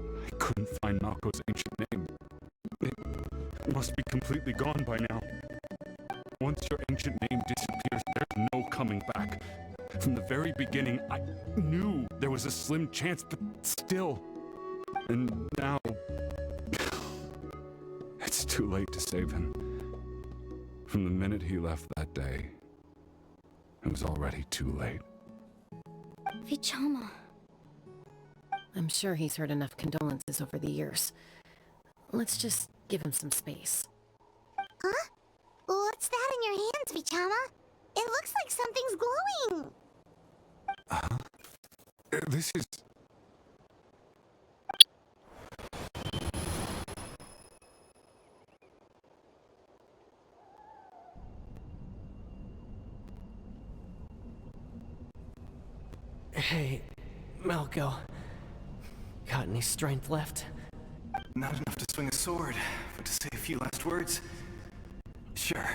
I couldn't find Malco's ancient name. It must be completely gone by now. Once your ancient name disappears, there's no coming back. From the very beginning, I knew there was a slim chance, but still. And now... it's too late to save him. From the minute he left that day, it was already too late. Vichama. I'm sure he's heard enough condolences over the years. Let's just give him some space. Huh? What's that in your hands, Vichama? It looks like something's glowing. This is... Hey, Malco. Got any strength left? Not enough to swing a sword, but to say a few last words? Sure.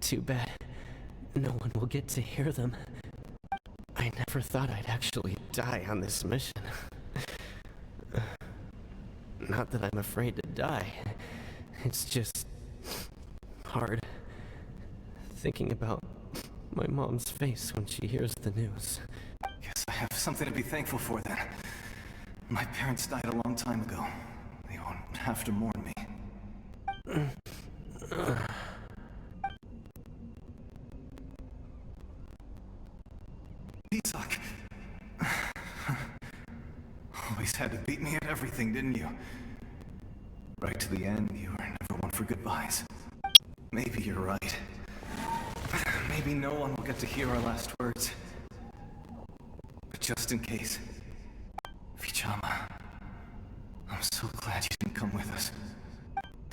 Too bad. No one will get to hear them. I never thought I'd actually die on this mission. Not that I'm afraid to die. It's just hard thinking about my mom's face when she hears the news. Guess I have something to be thankful for then. My parents died a long time ago. They won't have to mourn me. Isak. Always had to beat me at everything, didn't you? Right to the end, you were never one for goodbyes. Maybe you're right. Maybe no one will get to hear our last words. But just in case, Vichama, I'm so glad you didn't come with us.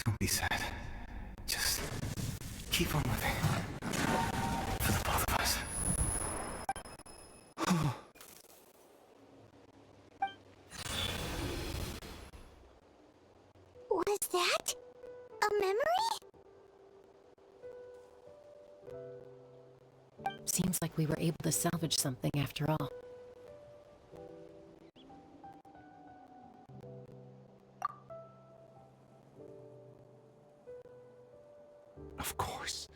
Don't be sad. Just keep on living. For the both of us. Was that a memory? Seems like we were able to salvage something after all. Of course.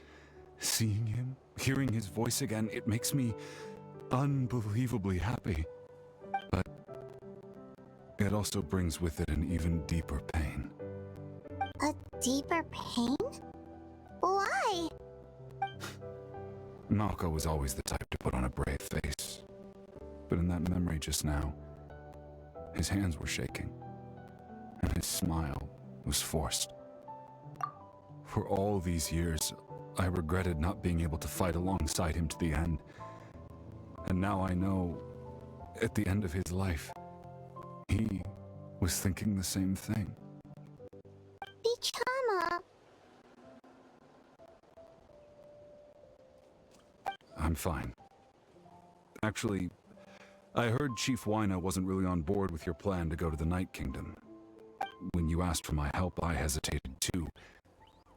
Seeing him, hearing his voice again, it makes me unbelievably happy. But it also brings with it an even deeper pain. A deeper pain? Why? Malco was always the type to put on a brave face. But in that memory just now, his hands were shaking, and his smile was forced. For all these years, I regretted not being able to fight alongside him to the end. And now I know, at the end of his life, he was thinking the same thing. Vichama. I'm fine. Actually, I heard Chief Wyna wasn't really on board with your plan to go to the Night Kingdom. When you asked for my help, I hesitated too.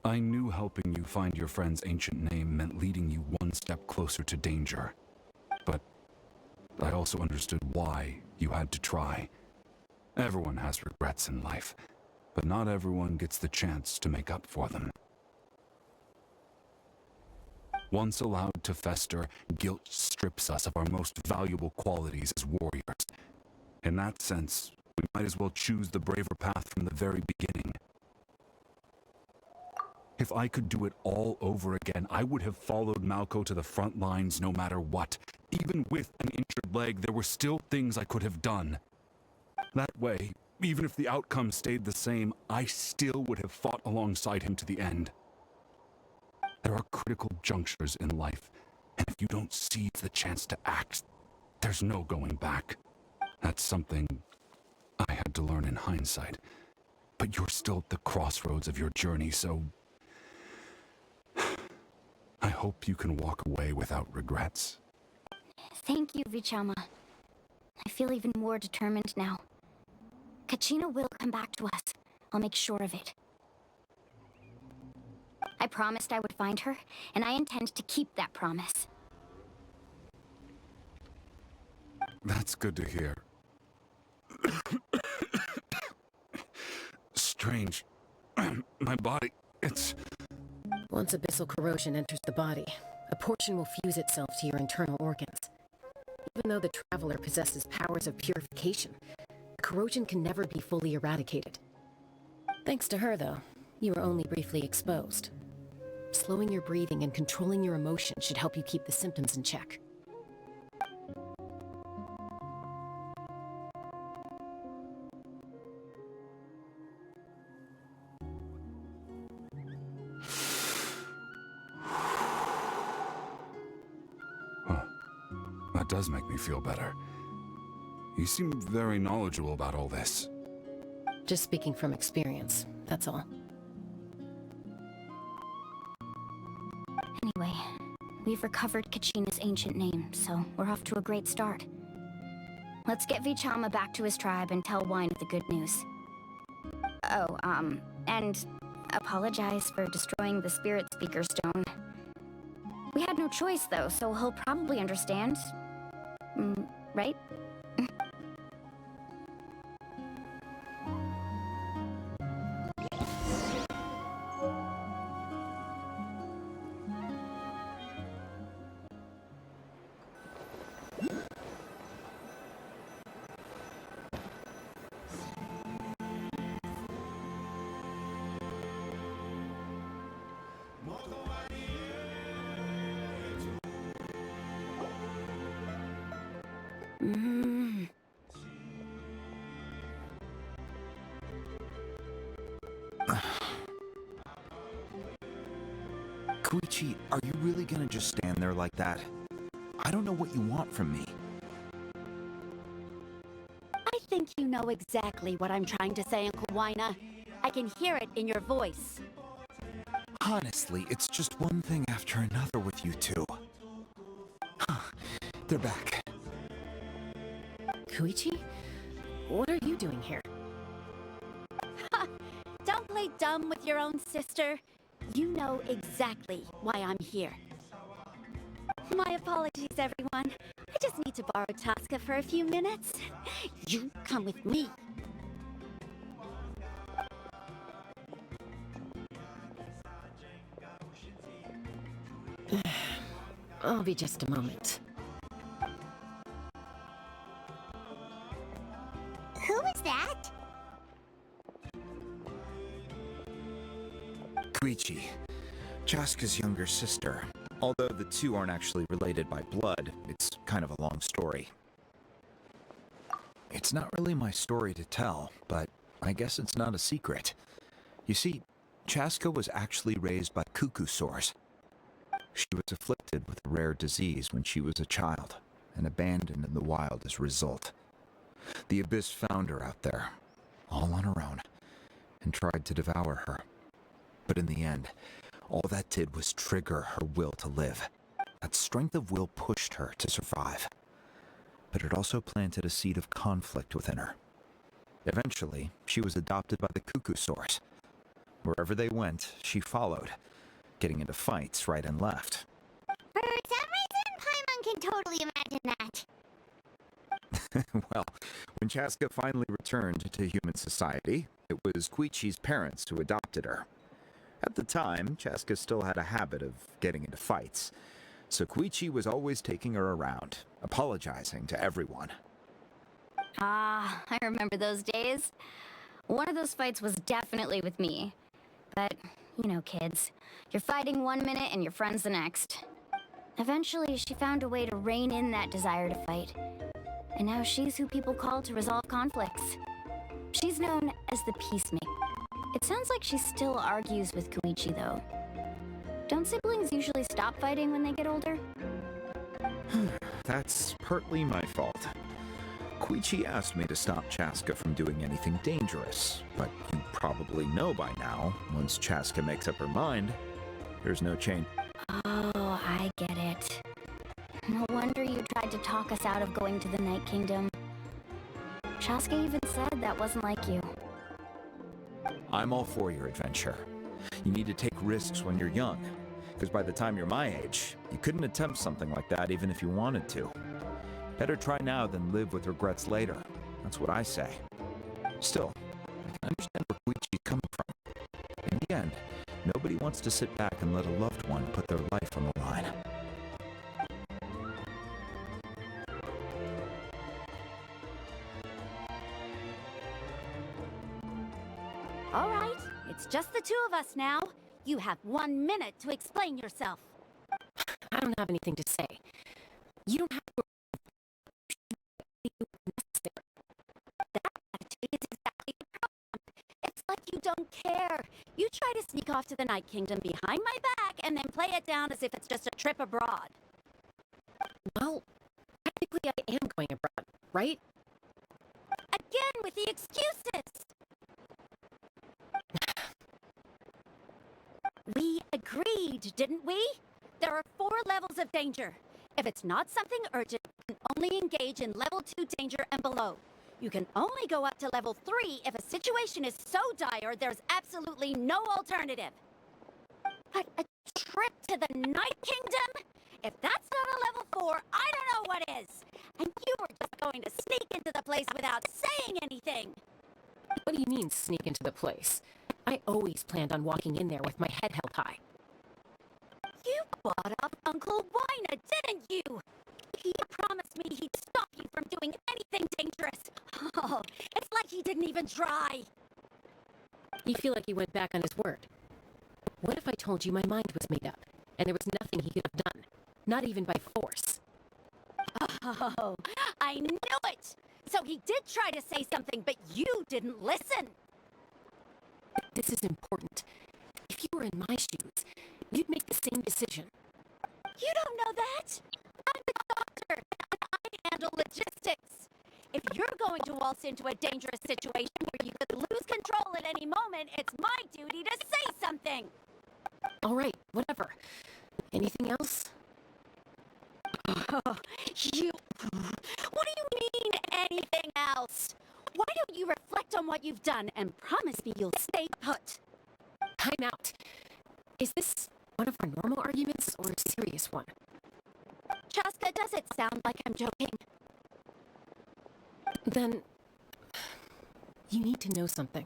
I knew helping you find your friend's ancient name meant leading you one step closer to danger. But I also understood why you had to try. Everyone has regrets in life, but not everyone gets the chance to make up for them. Once allowed to fester, guilt strips us of our most valuable qualities as warriors. In that sense, we might as well choose the braver path from the very beginning. If I could do it all over again, I would have followed Malco to the front lines no matter what. Even with an injured leg, there were still things I could have done. That way, even if the outcome stayed the same, I still would have fought alongside him to the end. There are critical junctures in life, and if you don't seize the chance to act, there's no going back. That's something I had to learn in hindsight. But you're still at the crossroads of your journey, so I hope you can walk away without regrets. Thank you, Vichama. I feel even more determined now. Kachina will come back to us. I'll make sure of it. I promised I would find her, and I intend to keep that promise. That's good to hear. Strange. My body, it's... Once abyssal corrosion enters the body, a portion will fuse itself to your internal organs. Even though the Traveler possesses powers of purification, corrosion can never be fully eradicated. Thanks to her, though, you were only briefly exposed. Slowing your breathing and controlling your emotions should help you keep the symptoms in check. That does make me feel better. You seem very knowledgeable about all this. Just speaking from experience, that's all. Anyway, we've recovered Kachina's ancient name, so we're off to a great start. Let's get Vichama back to his tribe and tell Wyna the good news. Oh, and apologize for destroying the Spirit Speaker Stone. We had no choice, though, so he'll probably understand. right? Koichi, are you really gonna just stand there like that? I don't know what you want from me. I think you know exactly what I'm trying to say, Uncle Wina. I can hear it in your voice. Honestly, it's just one thing after another with you two. They're back. Koichi? What are you doing here? Ha! Don't play dumb with your own sister. You know exactly why I'm here. My apologies, everyone. I just need to borrow Tosca for a few minutes. You come with me. I'll be just a moment. Who is that? Koichi, Chaska's younger sister. Although the two aren't actually related by blood, it's kind of a long story. It's not really my story to tell, but I guess it's not a secret. You see, Chaska was actually raised by cuckoo sores. She was afflicted with a rare disease when she was a child, and abandoned in the wild as a result. The Abyss found her out there, all on her own, and tried to devour her. But in the end, all that did was trigger her will to live. That strength of will pushed her to survive. But it also planted a seed of conflict within her. Eventually, she was adopted by the cuckoo sores. Wherever they went, she followed, getting into fights right and left. For some reason, Paimon can totally imagine that. Well, when Chaska finally returned to human society, it was Koichi's parents who adopted her. At the time, Chaska still had a habit of getting into fights, so Koichi was always taking her around, apologizing to everyone. Ah, I remember those days. One of those fights was definitely with me. But, you know, kids. You're fighting one minute and your friend's the next. Eventually, she found a way to rein in that desire to fight. And now she's who people call to resolve conflicts. She's known as the Peacemaker. It sounds like she still argues with Koichi, though. Don't siblings usually stop fighting when they get older? That's partly my fault. Koichi asked me to stop Chaska from doing anything dangerous, but you probably know by now, once Chaska makes up her mind, there's no change. Oh, I get it. No wonder you tried to talk us out of going to the Night Kingdom. Chaska even said that wasn't like you. I'm all for your adventure. You need to take risks when you're young, because by the time you're my age, you couldn't attempt something like that even if you wanted to. Better try now than live with regrets later. That's what I say. Still, I can understand where Koichi's coming from. In the end, nobody wants to sit back and let a loved one put their life on the line. All right, it's just the two of us now. You have 1 minute to explain yourself. I don't have anything to say. You don't have to. That attitude is exactly the problem. It's like you don't care. You try to sneak off to the Night Kingdom behind my back and then play it down as if it's just a trip abroad. Well, technically I am going abroad, right? Again with the excuses. We agreed, didn't we? There are 4 levels of danger. If it's not something urgent, you can only engage in level 2 danger and below. You can only go up to level 3 if a situation is so dire there's absolutely no alternative. But a trip to the Night Kingdom? If that's not a level 4, I don't know what is. And you were just place without saying anything. What do you mean, sneak into the place? I always planned on walking in there with my head held high. You bought up Uncle Wina, didn't you? He promised me he'd stop you from doing anything dangerous. Oh, it's like he didn't even try. You feel like he went back on his word. What if I told you my mind was made up, and there was nothing he could have done? Not even by force. Oh, I knew it! So he did try to say something, but you didn't listen. This is important. If you were in my shoes, you'd make the same decision. You don't know that? I'm the doctor, and I handle logistics. If you're going to waltz into a dangerous situation where you could lose control at any moment, it's my duty to say something. All right, whatever. Anything else? Oh, you... What do you mean, anything else? Why don't you reflect on what you've done and promise me you'll stay put? Time out. Is this one of our normal arguments or a serious one? Chaska, does it sound like I'm joking? Then... you need to know something.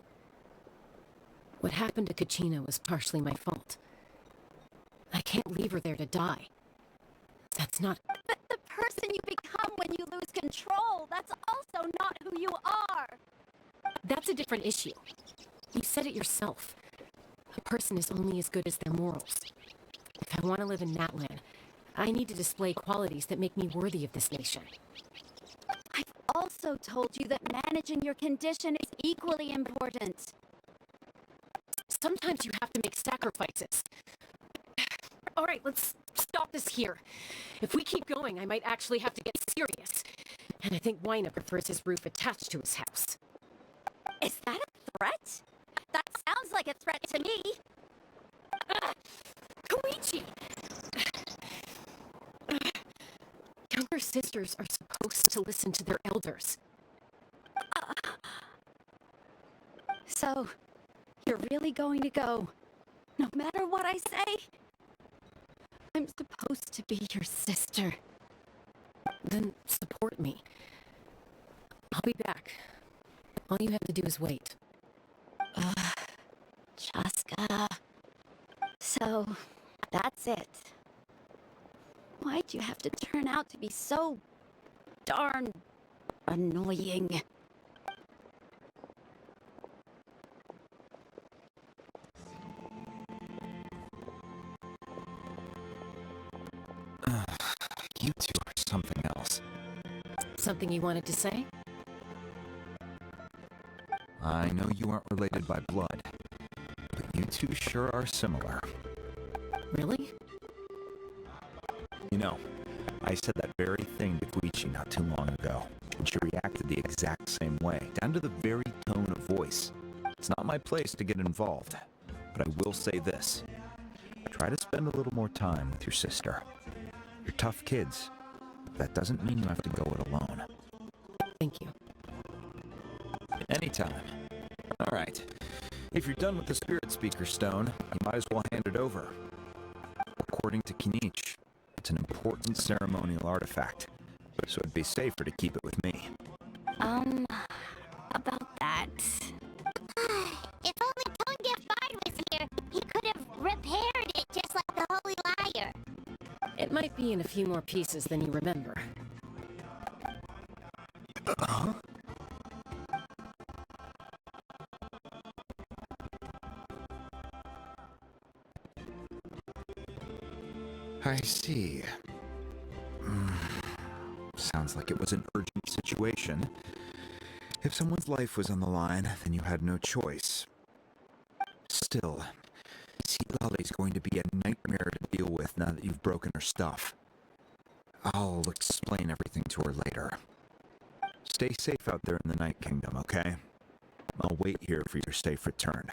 What happened to Kachina was partially my fault. I can't leave her there to die. That's not... But the person you become when you lose control, that's also not who you are. That's a different issue. You said it yourself. A person is only as good as their morals. If I want to live in Natlan, I need to display qualities that make me worthy of this nation. I've also told you that managing your condition is equally important. Sometimes you have to make sacrifices. All right, let's stop this here. If we keep going, I might actually have to get serious. And I think Wina prefers his roof attached to his house. Is that a threat? That sounds like a threat to me. Koichi! Younger sisters are supposed to listen to their elders. So, you're really going to go, no matter what I say? I'm supposed to be your sister. Then support me. I'll be back. All you have to do is wait. Chaska. So, that's it. Why'd you have to turn out to be so darn annoying? You two are something else. Something you wanted to say? I know you aren't related by blood, but you two sure are similar. Really? You know, I said that very thing to Koichi not too long ago, and she reacted the exact same way, down to the very tone of voice. It's not my place to get involved, but I will say this. Try to spend a little more time with your sister. You're tough kids. That doesn't mean you have to go it alone. Thank you. Anytime. All right. If you're done with the Spirit Speaker Stone, you might as well hand it over. According to Kinich, it's an important ceremonial artifact, so it'd be safer to keep it with me. About that. If only Tonegafard was here, he could have repaired it just like the Holy Liar. It might be in a few more pieces than you remember. Huh? I see. Sounds like it was an urgent situation. If someone's life was on the line, then you had no choice. Still, Lale's going to be a nightmare to deal with now that you've broken her stuff. I'll explain everything to her later. Stay safe out there in the Night Kingdom, okay? I'll wait here for your safe return.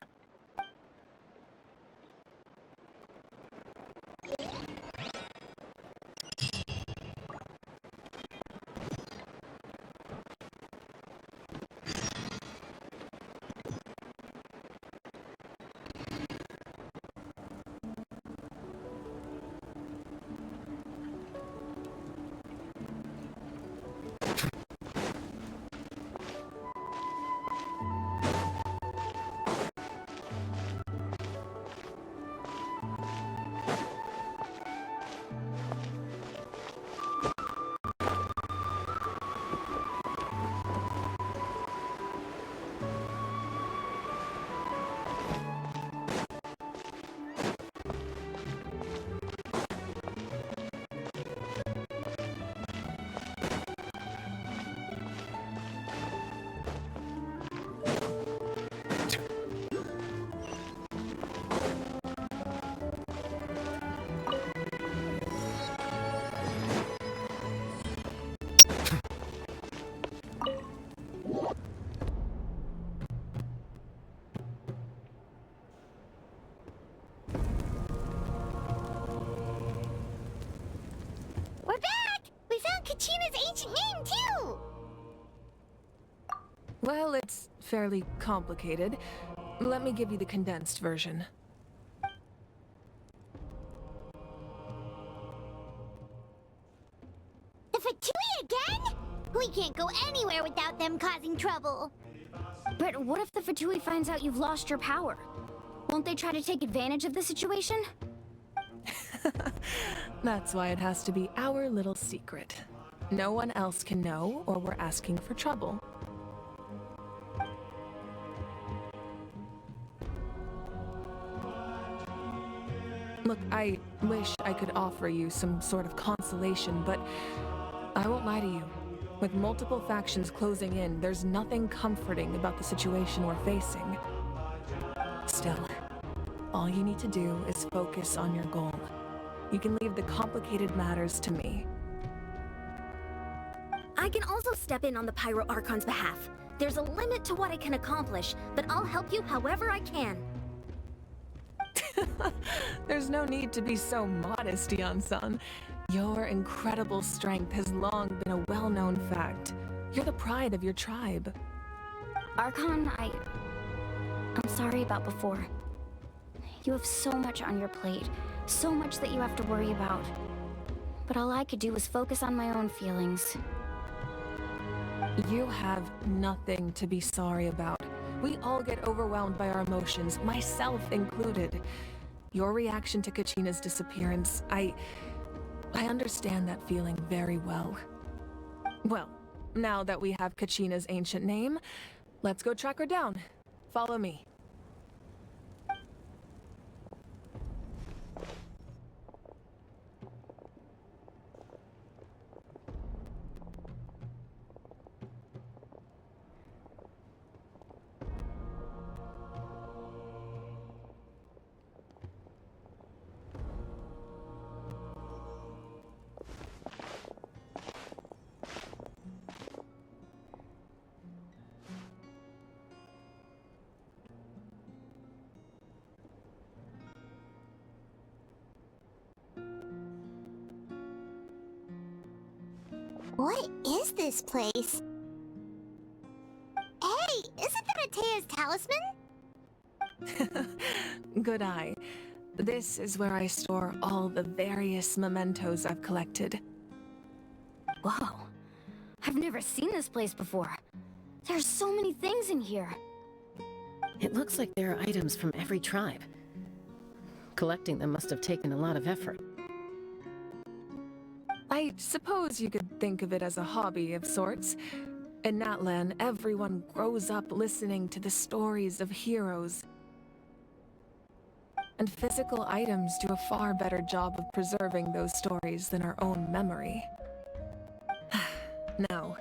ancient name, too! Well, it's fairly complicated. Let me give you the condensed version. The Fatui again? We can't go anywhere without them causing trouble. But what if the Fatui finds out you've lost your power? Won't they try to take advantage of the situation? That's why it has to be our little secret. No one else can know, or we're asking for trouble. Look, I wish I could offer you some sort of consolation, but I won't lie to you. With multiple factions closing in, there's nothing comforting about the situation we're facing. Still, all you need to do is focus on your goal. You can leave the complicated matters to me. I can also step in on the Pyro Archon's behalf. There's a limit to what I can accomplish, but I'll help you however I can. There's no need to be so modest, Yan-san. Your incredible strength has long been a well-known fact. You're the pride of your tribe. Archon, I'm sorry about before. You have so much on your plate, so much that you have to worry about. But all I could do was focus on my own feelings. You have nothing to be sorry about. We all get overwhelmed by our emotions, myself included. Your reaction to Kachina's disappearance, I understand that feeling very well. Well, now that we have Kachina's ancient name, let's go track her down. Follow me. What is this place? Hey, isn't that Atea's talisman? Good eye. This is where I store all the various mementos I've collected. Whoa. I've never seen this place before. There's so many things in here. It looks like there are items from every tribe. Collecting them must have taken a lot of effort. I suppose you could think of it as a hobby of sorts. In Natlan, everyone grows up listening to the stories of heroes. And physical items do a far better job of preserving those stories than our own memory. Now,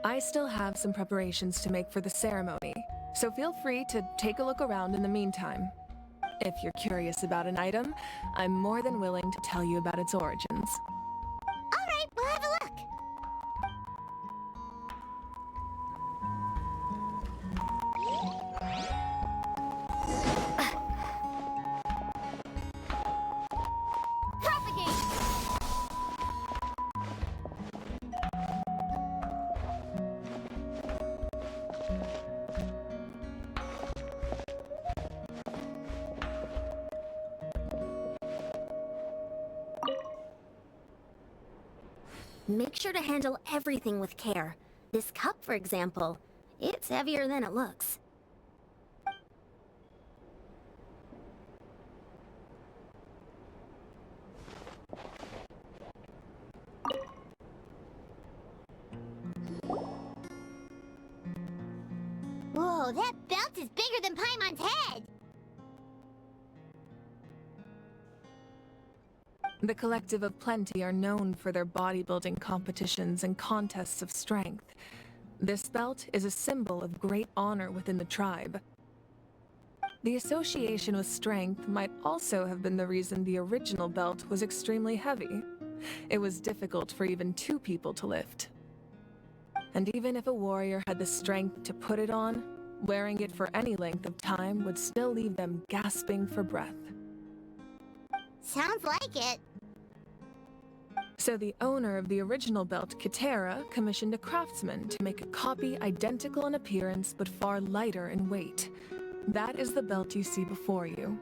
I still have some preparations to make for the ceremony, so feel free to take a look around in the meantime. If you're curious about an item, I'm more than willing to tell you about its origins. Alright, we'll have a look. Make sure to handle everything with care. This cup, for example, it's heavier than it looks. Whoa, that belt is bigger than Paimon's head! The Collective of Plenty are known for their bodybuilding competitions and contests of strength. This belt is a symbol of great honor within the tribe. The association with strength might also have been the reason the original belt was extremely heavy. It was difficult for even two people to lift. And even if a warrior had the strength to put it on, wearing it for any length of time would still leave them gasping for breath. Sounds like it. So the owner of the original belt, Kitera, commissioned a craftsman to make a copy identical in appearance but far lighter in weight. That is the belt you see before you.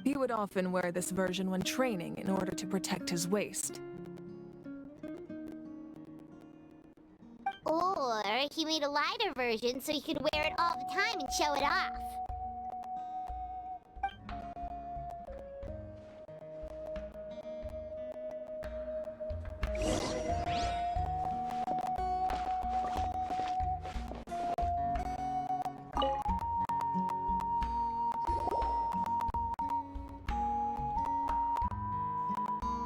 He would often wear this version when training in order to protect his waist. Or he made a lighter version so he could wear it all the time and show it off.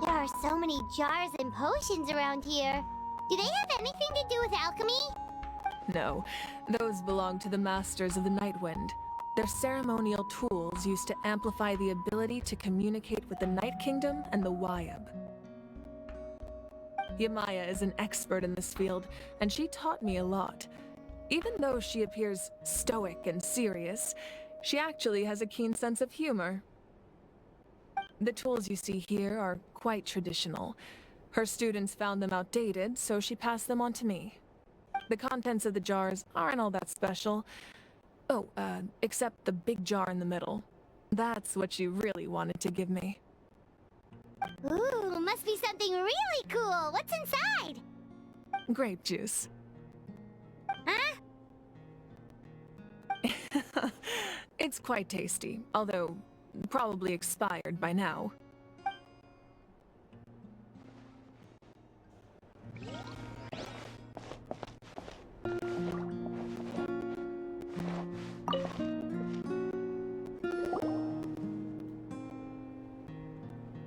There are so many jars and potions around here. Do they have anything to do with alchemy? No, those belong to the Masters of the Nightwind. They're ceremonial tools used to amplify the ability to communicate with the Night Kingdom and the Wyab. Yamaya is an expert in this field, and she taught me a lot. Even though she appears stoic and serious, she actually has a keen sense of humor. The tools you see here are quite traditional. Her students found them outdated, so she passed them on to me. The contents of the jars aren't all that special. Oh, except the big jar in the middle. That's what she really wanted to give me. Ooh, must be something really cool. What's inside? Grape juice. Huh? It's quite tasty, although probably expired by now.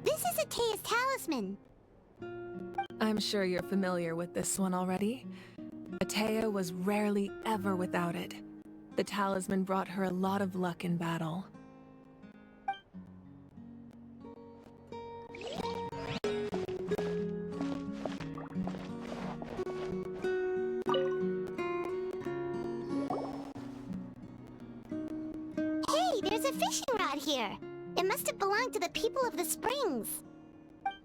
This is Atea's talisman. I'm sure you're familiar with this one already. Atea was rarely ever without it. The talisman brought her a lot of luck in battle. Hey, there's a fishing rod here. It must have belonged to the people of the springs.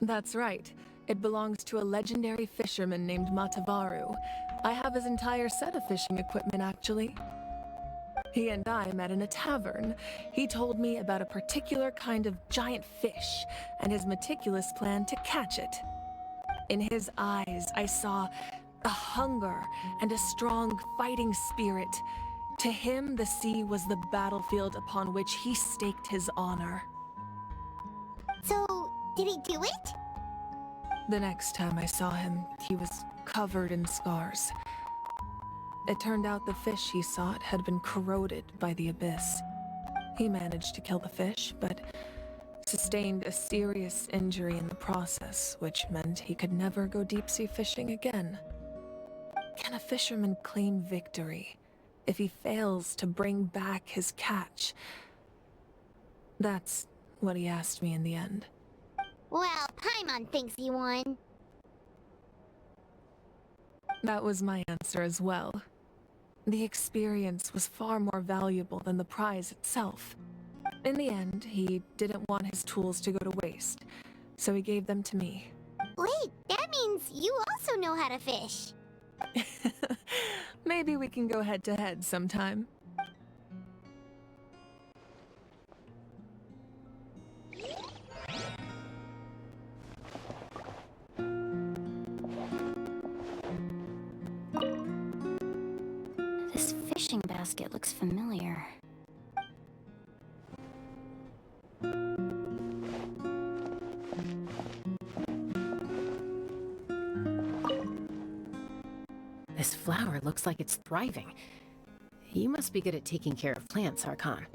That's right. It belongs to a legendary fisherman named Matavaru. I have his entire set of fishing equipment, actually. He and I met in a tavern. He told me about a particular kind of giant fish and his meticulous plan to catch it. In his eyes, I saw a hunger and a strong fighting spirit. To him, the sea was the battlefield upon which he staked his honor. So, did he do it? The next time I saw him, he was covered in scars. It turned out the fish he sought had been corroded by the abyss. He managed to kill the fish, but sustained a serious injury in the process, which meant he could never go deep-sea fishing again. Can a fisherman claim victory if he fails to bring back his catch? That's what he asked me in the end. Well, Paimon thinks he won. That was my answer as well. The experience was far more valuable than the prize itself. In the end, he didn't want his tools to go to waste, so he gave them to me. Wait, that means you also know how to fish. Maybe we can go head-to-head sometime. This fishing basket looks familiar. This flower looks like it's thriving. You must be good at taking care of plants, Archon.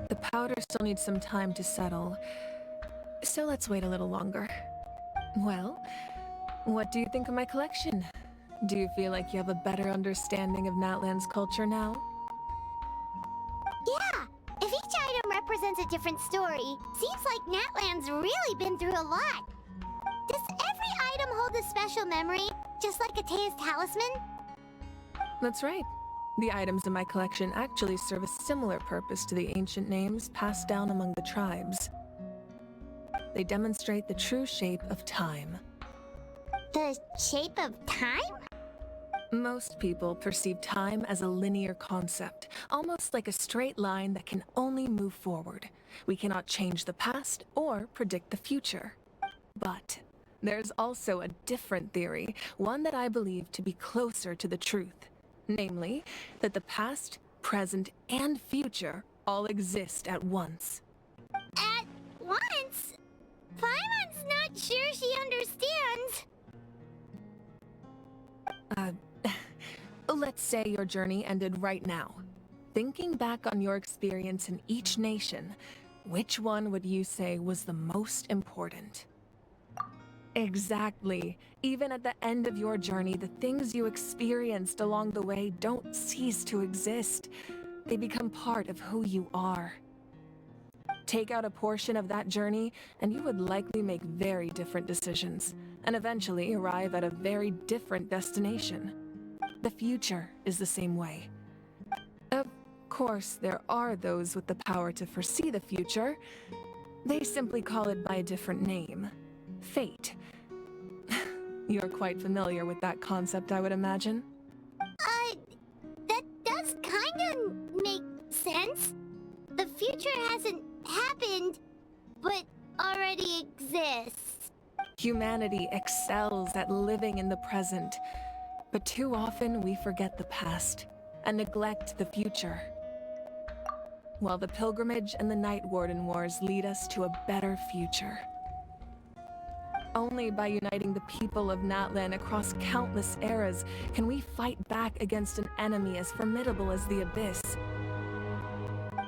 The powder still needs some time to settle, so let's wait a little longer. Well, what do you think of my collection? Do you feel like you have a better understanding of Natlan's culture now? Yeah, if each item represents a different story, seems like Natlan's really been through a lot. Does every item hold a special memory, just like Atea's talisman? That's right. The items in my collection actually serve a similar purpose to the ancient names passed down among the tribes. They demonstrate the true shape of time. The shape of time? Most people perceive time as a linear concept, almost like a straight line that can only move forward. We cannot change the past or predict the future. But there's also a different theory, one that I believe to be closer to the truth. Namely, that the past, present, and future all exist at once. At once? Paimon's not sure she understands. Let's say your journey ended right now. Thinking back on your experience in each nation, which one would you say was the most important? Exactly. Even at the end of your journey, the things you experienced along the way don't cease to exist. They become part of who you are. Take out a portion of that journey, and you would likely make very different decisions, and eventually arrive at a very different destination. The future is the same way. Of course, there are those with the power to foresee the future. They simply call it by a different name. Fate. You're quite familiar with that concept, I would imagine. That does kinda make sense. The future hasn't happened, but already exists. Humanity excels at living in the present, but too often we forget the past and neglect the future. While the pilgrimage and the Night Warden Wars lead us to a better future. Only by uniting the people of Natlan across countless eras can we fight back against an enemy as formidable as the Abyss.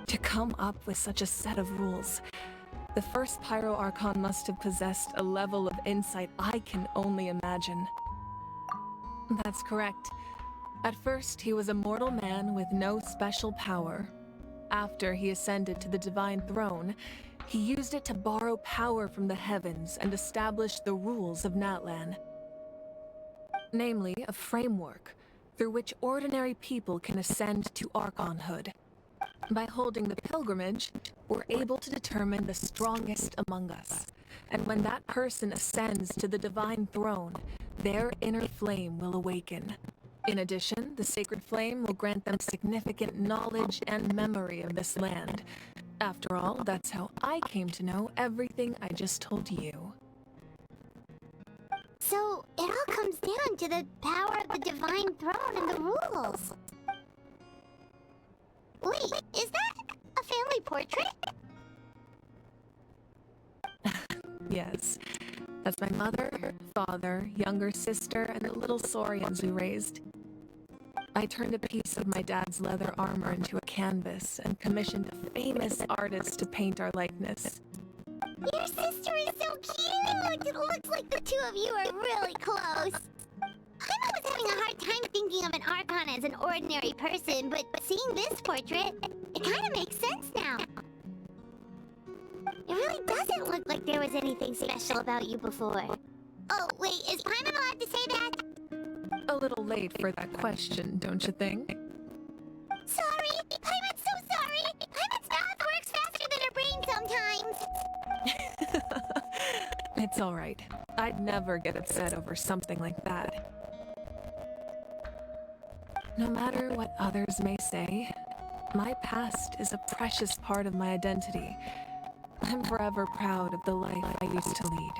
To come up with such a set of rules, the first Pyro Archon must have possessed a level of insight I can only imagine. That's correct. At first, he was a mortal man with no special power. After he ascended to the Divine Throne, he used it to borrow power from the heavens and establish the rules of Natlan. Namely, a framework through which ordinary people can ascend to Archonhood. By holding the pilgrimage, we're able to determine the strongest among us. And when that person ascends to the Divine Throne, their inner flame will awaken. In addition, the sacred flame will grant them significant knowledge and memory of this land. After all, that's how I came to know everything I just told you. So, it all comes down to the power of the Divine Throne and the rules. Wait, is that a family portrait? Yes. That's my mother, father, younger sister, and the little Saurians we raised. I turned a piece of my dad's leather armor into a canvas and commissioned a famous artist to paint our likeness. Your sister is so cute! It looks like the two of you are really close. I was having a hard time thinking of an Archon as an ordinary person, but seeing this portrait, it kind of makes sense now. It really doesn't look like there was anything special about you before. Oh, wait, is Paimon allowed to say that? A little late for that question, don't you think? Sorry! Paimon's so sorry! Paimon's mouth works faster than her brain sometimes! It's alright. I'd never get upset over something like that. No matter what others may say, my past is a precious part of my identity. I'm forever proud of the life I used to lead.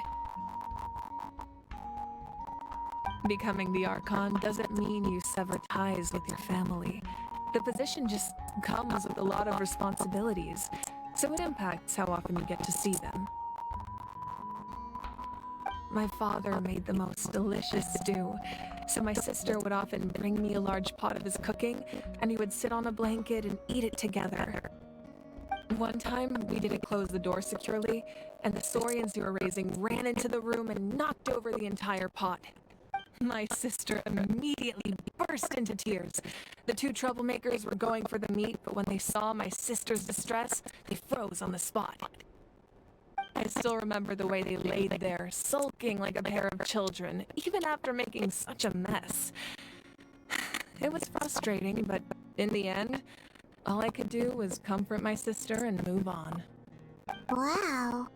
Becoming the Archon doesn't mean you sever ties with your family. The position just comes with a lot of responsibilities, so it impacts how often you get to see them. My father made the most delicious stew, so my sister would often bring me a large pot of his cooking, and we would sit on a blanket and eat it together. One time, we didn't close the door securely, and the Saurians we were raising ran into the room and knocked over the entire pot. My sister immediately burst into tears. The two troublemakers were going for the meat, but when they saw my sister's distress, they froze on the spot. I still remember the way they laid there, sulking like a pair of children, even after making such a mess. It was frustrating, but in the end, all I could do was comfort my sister and move on. Wow.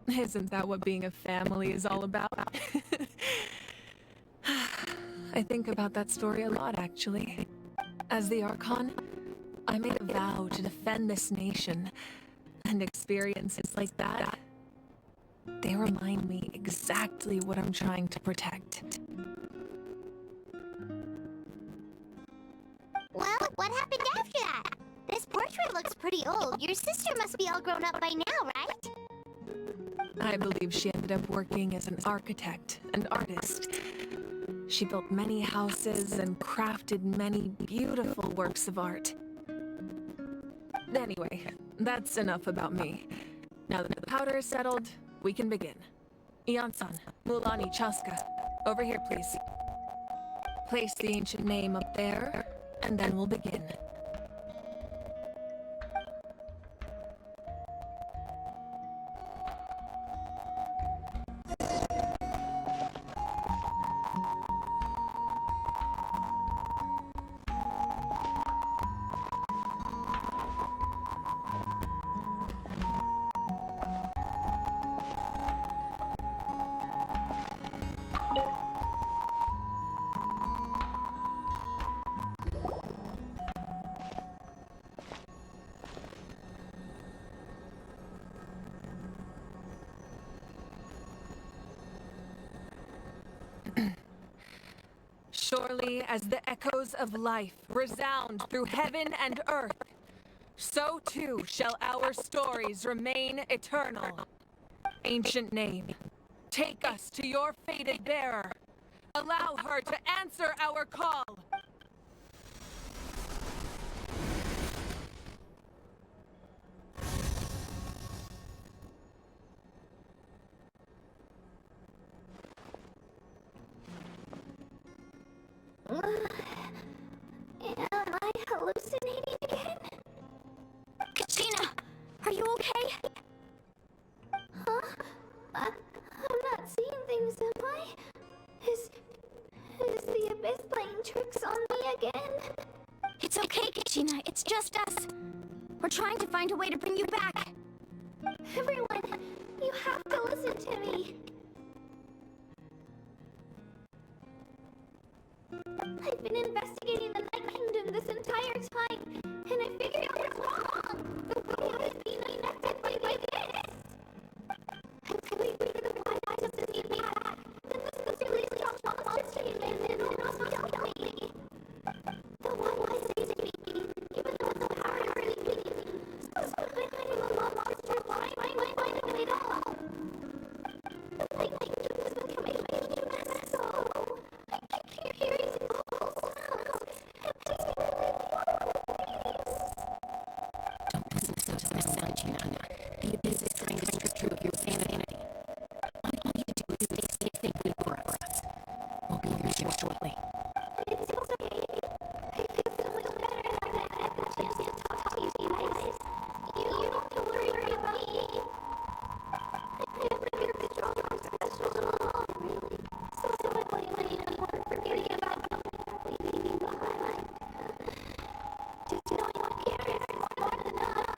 Isn't that what being a family is all about? I think about that story a lot, actually. As the Archon, I made a vow to defend this nation, and experiences like that, they remind me exactly what I'm trying to protect. Well, what happened after that? This portrait looks pretty old. Your sister must be all grown up by now, right? I believe she ended up working as an architect and artist. She built many houses and crafted many beautiful works of art. Anyway, that's enough about me. Now that the powder is settled, we can begin. Ian-san, Mulani, Chaska, over here, please. Place the ancient name up there, and then we'll begin. Surely as the echoes of life resound through heaven and earth, so too shall our stories remain eternal. Ancient name, take us to your fated bearer. Allow her to answer our call. Am I hallucinating again? Kachina, are you okay? Huh? I'm not seeing things, am I? Is the Abyss playing tricks on me again? It's okay, Kachina. It's just us. We're trying to find a way to bring you back. Everyone, you have to listen to me. I've been investigating the Night Kingdom this entire time, and I figured out what's wrong. The way I was being affected by this. Until we read the blind eyes of the sea back, and this really strong monster came in and almost killed me. The one was saving me, even though the power really beat me. So behind him a monster blind of it all. The Night Kingdom was becoming a huge mess, so I keep hearing The Abyss is trying to strip you of your sanity. All you need to do is make safe thing good for us. We'll be here shortly. It's okay. I feel so much better now that I had the chance to talk to you guys. You don't have to worry about me. I never heard the strong special at all, really. So when you were forgetting about me, leaving me behind. Just knowing my parents is more than enough.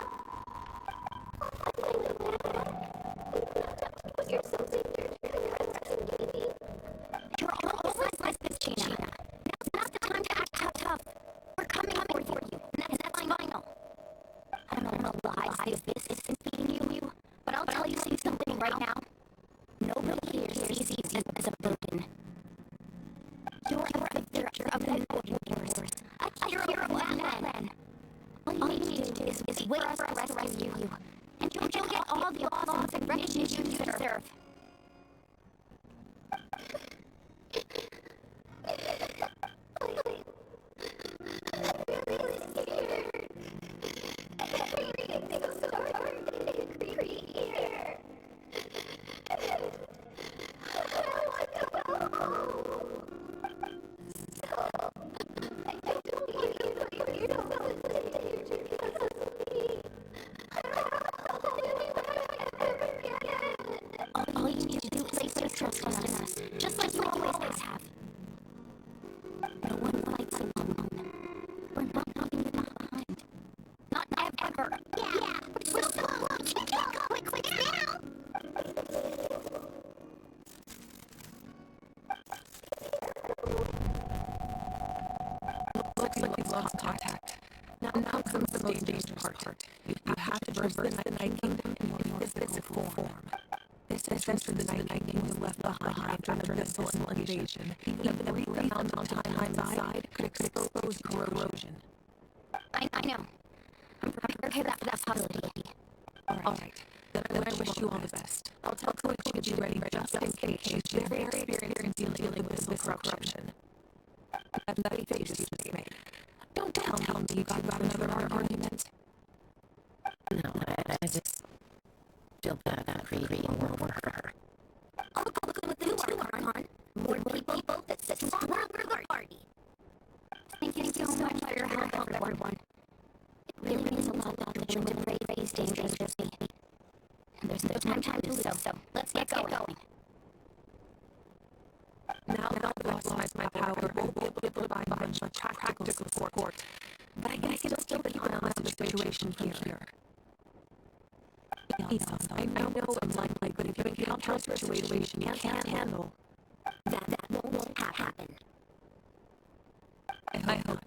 Put yourself in your You're always like this, Gina. Now's not the time to act tough. We're coming for you, and that's final. I don't know lies this is feeding you, but I'll tell you something right now. Nobody here sees you as a burden. You're a victor of the new universe, a hero of Natlan. All you need to do is wait for us to rescue you, and you'll get all the applause and recognition you deserve. Everything feels so hard and creepy. trust in us, just like you always have. No one fights alone. We're not leaving you behind. Not ever. Yeah. We're so close. Quick now. Looks like we've lost contact. Now comes the most dangerous part. You have to traverse the Night Kingdom in your physical form. This is the Night Kingdom was left behind after the missile invasion. Even a brief amount of time inside could expose corrosion. I know. I'm prepared for that possibility. Alright. Then I wish you all the best. I'll tell Coach to get you ready just in case. She's very experienced in dealing with this corruption. That face you just made. Don't tell me you got another argument. No, I just feel bad creating over her. I'll go with the two, Archon. More people that set stronger the party. Thank you so much for your help, everyone. It really means a lot that you would raise dangerously. And there's no time to lose, so let's get going. Now that I've lost my power, I won't be able to provide much practical support. But I can still keep an eye on the situation here. I know it's unlikely, but if you encounter a situation you can't handle, that won't happen. I hope not.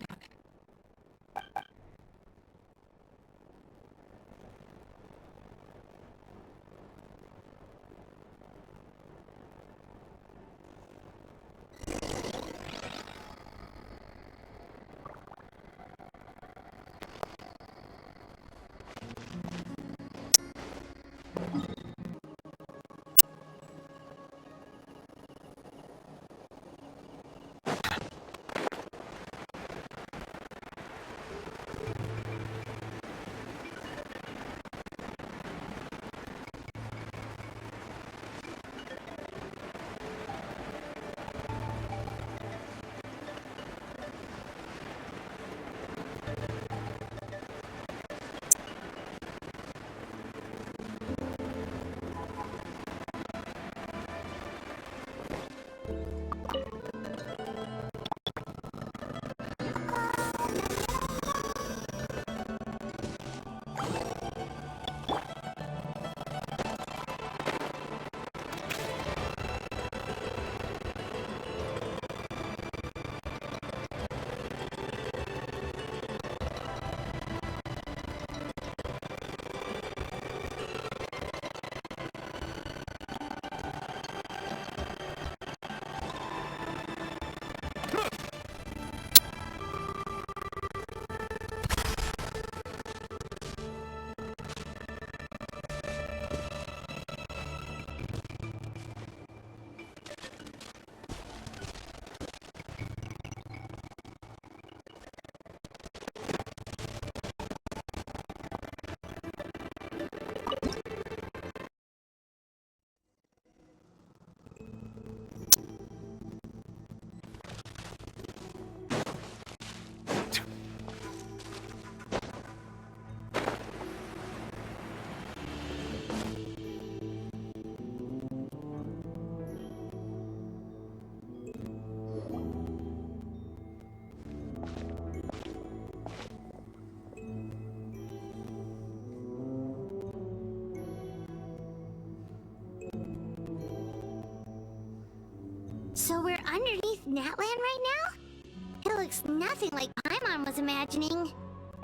So we're underneath Natlan right now? It looks nothing like Paimon was imagining.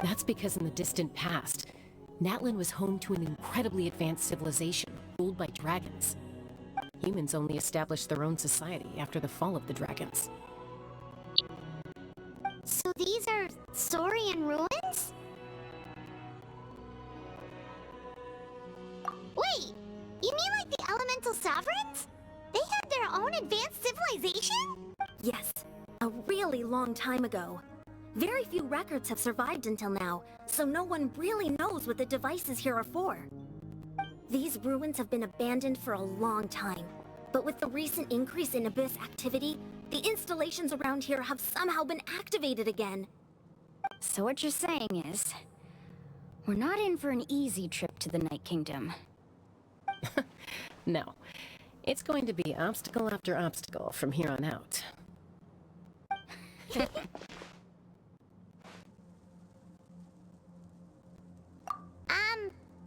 That's because in the distant past, Natlan was home to an incredibly advanced civilization ruled by dragons. Humans only established their own society after the fall of the dragons. So these are Saurian ruins? Wait, you mean like the elemental sovereigns? They had their own advanced civilization? Yes, a really long time ago. Very few records have survived until now, so no one really knows what the devices here are for. These ruins have been abandoned for a long time, but with the recent increase in Abyss activity, the installations around here have somehow been activated again. So what you're saying is, we're not in for an easy trip to the Night Kingdom. No. It's going to be obstacle after obstacle from here on out.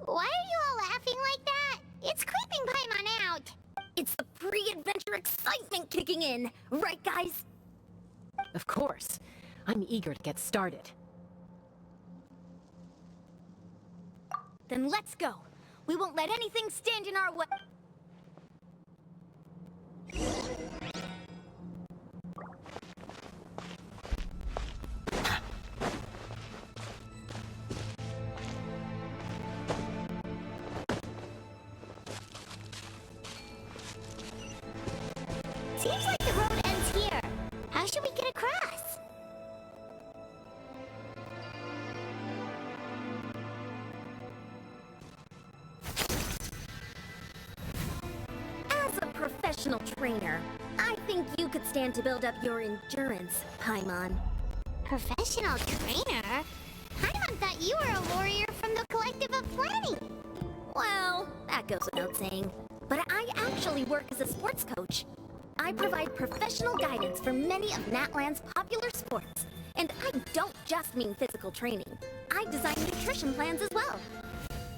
Why are you all laughing like that? It's creeping Paimon out. It's the pre-adventure excitement kicking in, right guys? Of course. I'm eager to get started. Then let's go. We won't let anything stand in our way. Seems like the road ends here. How should we get across? As a professional trainer, I think you could stand to build up your endurance, Paimon. Professional trainer? Paimon thought you were a warrior from the Collective of Planning. Well, that goes without saying. But I actually work as a sports coach. I provide professional guidance for many of Natlan's popular sports. And I don't just mean physical training. I design nutrition plans as well.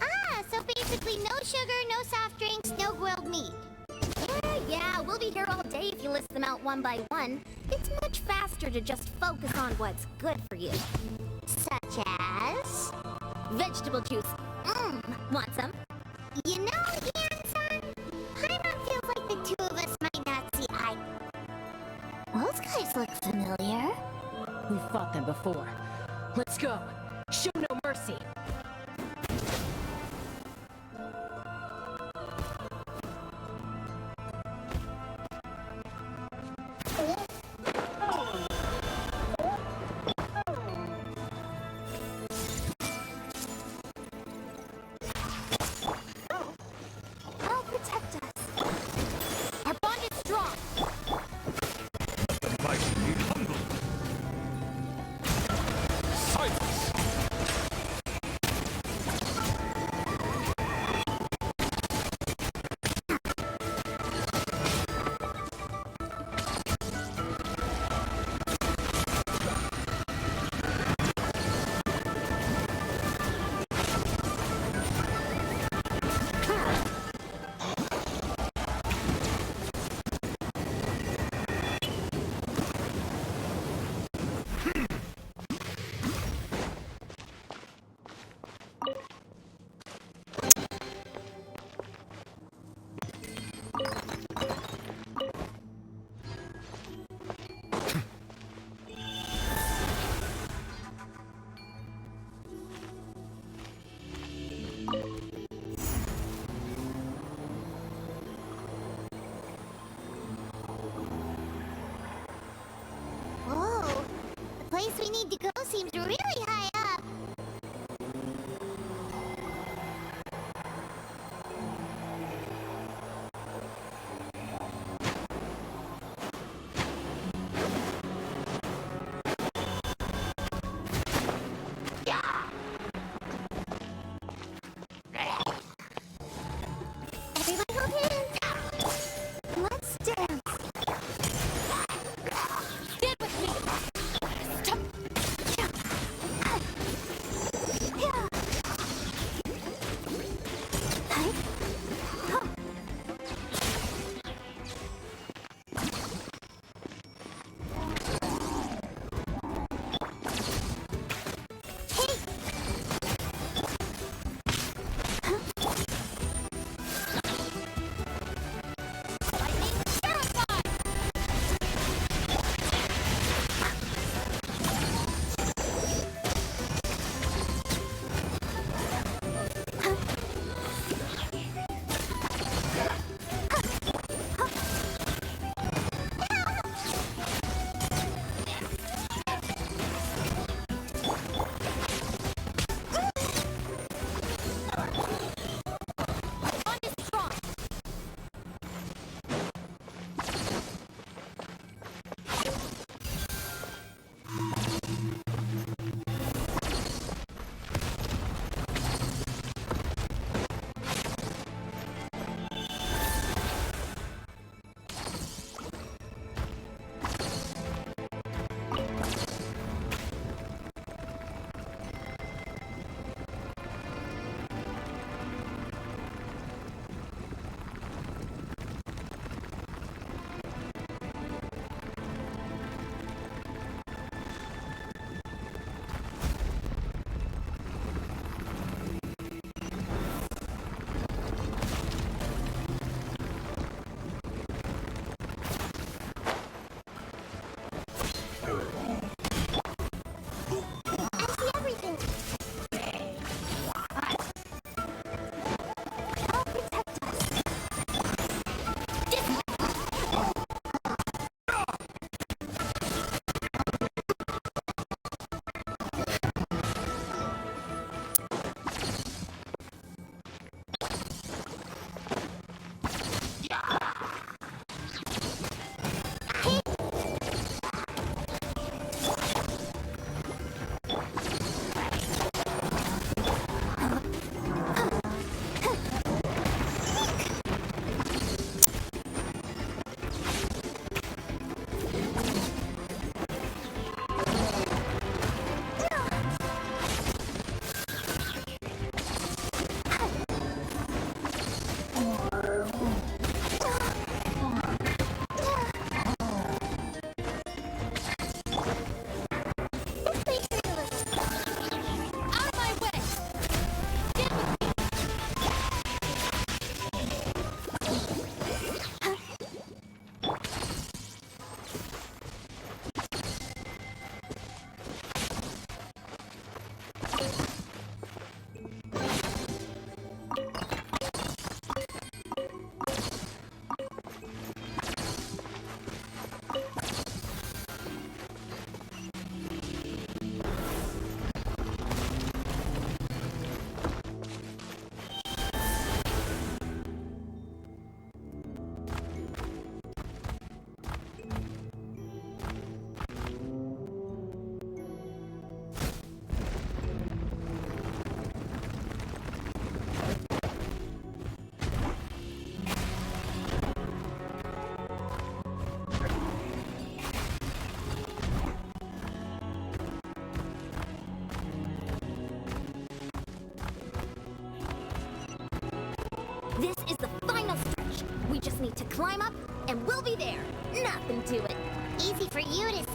Ah, so basically no sugar, no soft drinks, no grilled meat. Yeah, we'll be here all day if you list them out one by one. It's much faster to just focus on what's good for you. Such as? Vegetable juice. Want some? You know, Yan-san, Paimon feels like the two of us might not see eye. Those guys look familiar. We've fought them before. Let's go. Show no mercy. I'll protect us. Our bond is strong. The mighty need humble. Silence! Whoa, the place we need to go seems really high up. Everybody hold hands. Let's dance. Stand with me. This is the final stretch. We just need to climb up, and we'll be there. Nothing to it. Easy for you to say.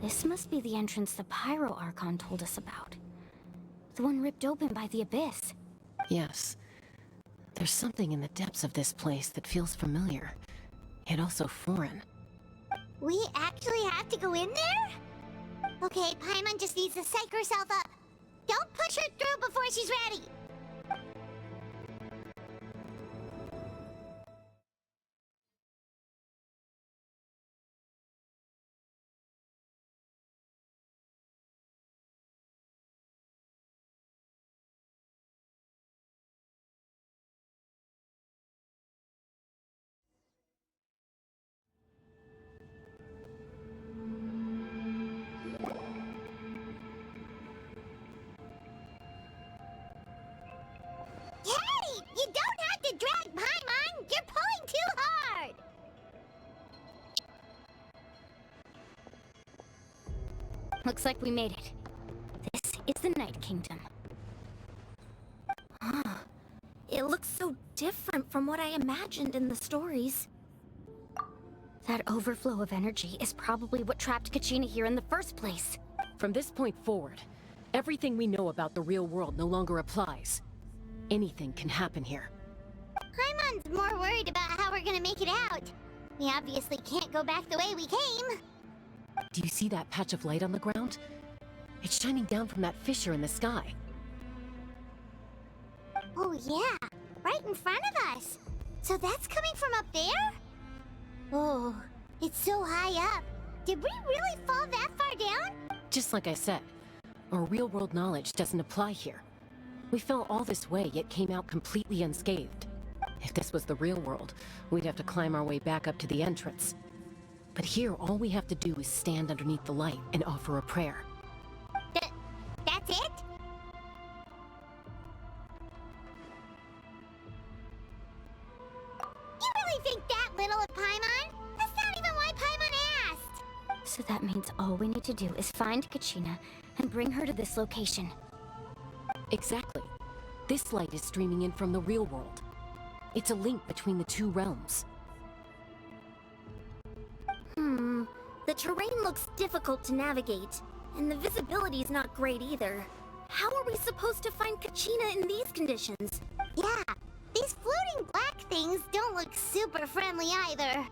This must be the entrance the Pyro Archon told us about. The one ripped open by the Abyss. Yes. There's something in the depths of this place that feels familiar, yet also foreign. We actually have to go in there? Okay, Paimon just needs to psych herself up. Don't push her through before she's ready. Hey! You don't have to drag Paimon! You're pulling too hard! Looks like we made it. This is the Night Kingdom. It looks so different from what I imagined in the stories. That overflow of energy is probably what trapped Kachina here in the first place. From this point forward, everything we know about the real world no longer applies. Anything can happen here. Paimon's more worried about how we're gonna make it out. We obviously can't go back the way we came. Do you see that patch of light on the ground? It's shining down from that fissure in the sky. Oh yeah, right in front of us. So that's coming from up there? Oh, it's so high up. Did we really fall that far down? Just like I said, our real-world knowledge doesn't apply here. We fell all this way, yet came out completely unscathed. If this was the real world, we'd have to climb our way back up to the entrance. But here, all we have to do is stand underneath the light and offer a prayer. That's it? You really think that little of Paimon? That's not even why Paimon asked! So that means all we need to do is find Kachina and bring her to this location. Exactly. This light is streaming in from the real world. It's a link between the two realms. The terrain looks difficult to navigate, and the visibility's not great either. How are we supposed to find Kachina in these conditions? Yeah, these floating black things don't look super friendly either.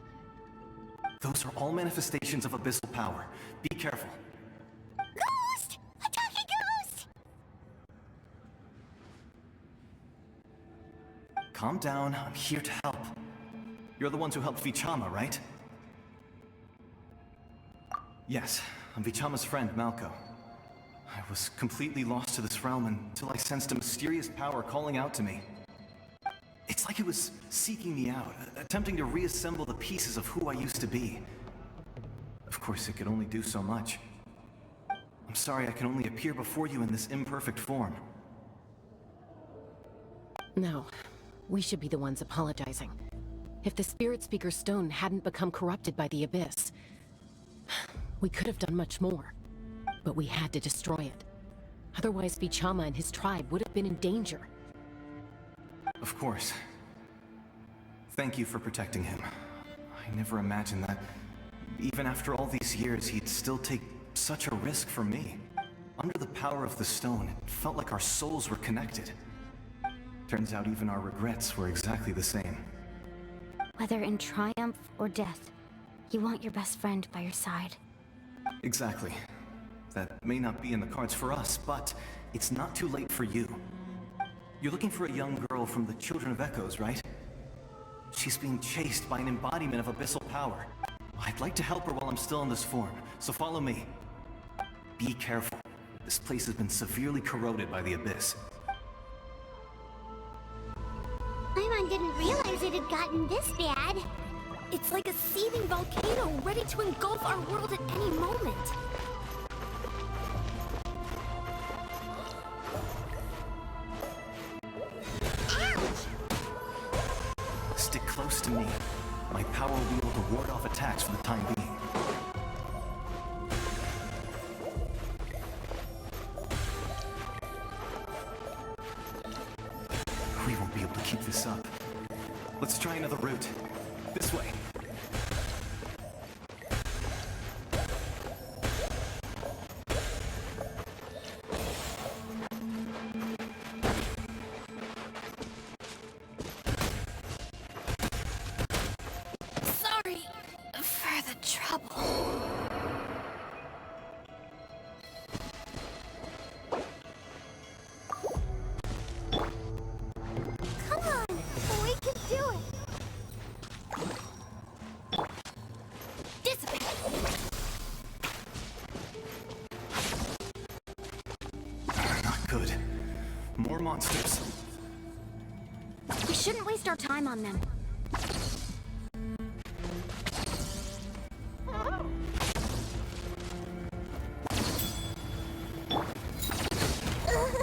Those are all manifestations of abyssal power. Be careful. Ghost! A talking ghost! Calm down, I'm here to help. You're the ones who helped Vichama, right? Yes, I'm Vichama's friend, Malko. I was completely lost to this realm until I sensed a mysterious power calling out to me. It's like it was seeking me out, attempting to reassemble the pieces of who I used to be. Of course, it could only do so much. I'm sorry I can only appear before you in this imperfect form. No, we should be the ones apologizing. If the Spirit Speaker's stone hadn't become corrupted by the Abyss, we could have done much more. But we had to destroy it. Otherwise, Vichama and his tribe would have been in danger. Of course. Thank you for protecting him. I never imagined that, even after all these years, he'd still take such a risk for me. Under the power of the stone, it felt like our souls were connected. Turns out even our regrets were exactly the same. Whether in triumph or death, you want your best friend by your side. Exactly. That may not be in the cards for us, but it's not too late for you. You're looking for a young girl from the Children of Echoes, right? She's being chased by an embodiment of abyssal power. I'd like to help her while I'm still in this form, so follow me. Be careful. This place has been severely corroded by the abyss. Paimon didn't realize it had gotten this bad. It's like a seething volcano ready to engulf our world at any moment. Stick close to me. My power will be able to ward off attacks for the time being. We won't be able to keep this up. Let's try another route. This way. Sorry for the trouble. Come on, we can do it. Not good. More monsters. We shouldn't waste our time on them.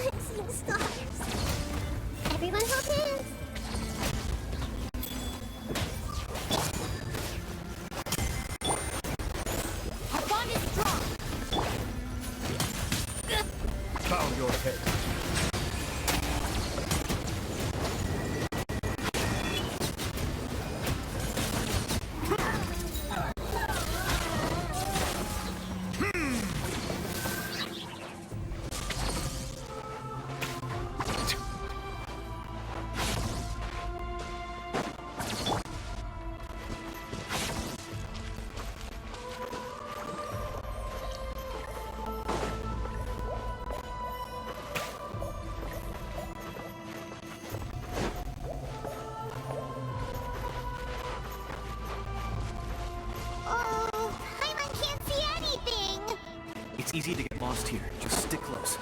I'm seeing stars. Everyone hold hands. Our bond is strong. Bow your head. Oh, Paimon can't see anything. It's easy to get lost here. Just stick close.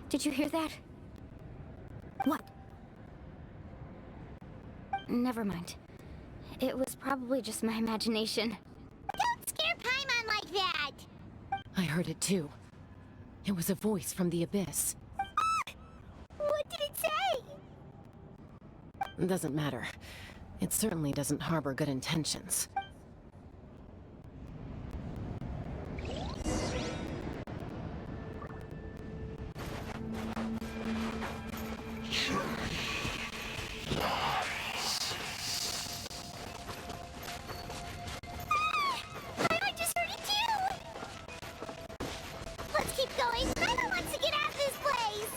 Did you hear that? What? Never mind. It was probably just my imagination. Don't scare Paimon like that. I heard it too. It was a voice from the abyss. What did it say? Doesn't matter. It certainly doesn't harbor good intentions. I just heard it too. Let's keep going. Paimon wants to get out of this place.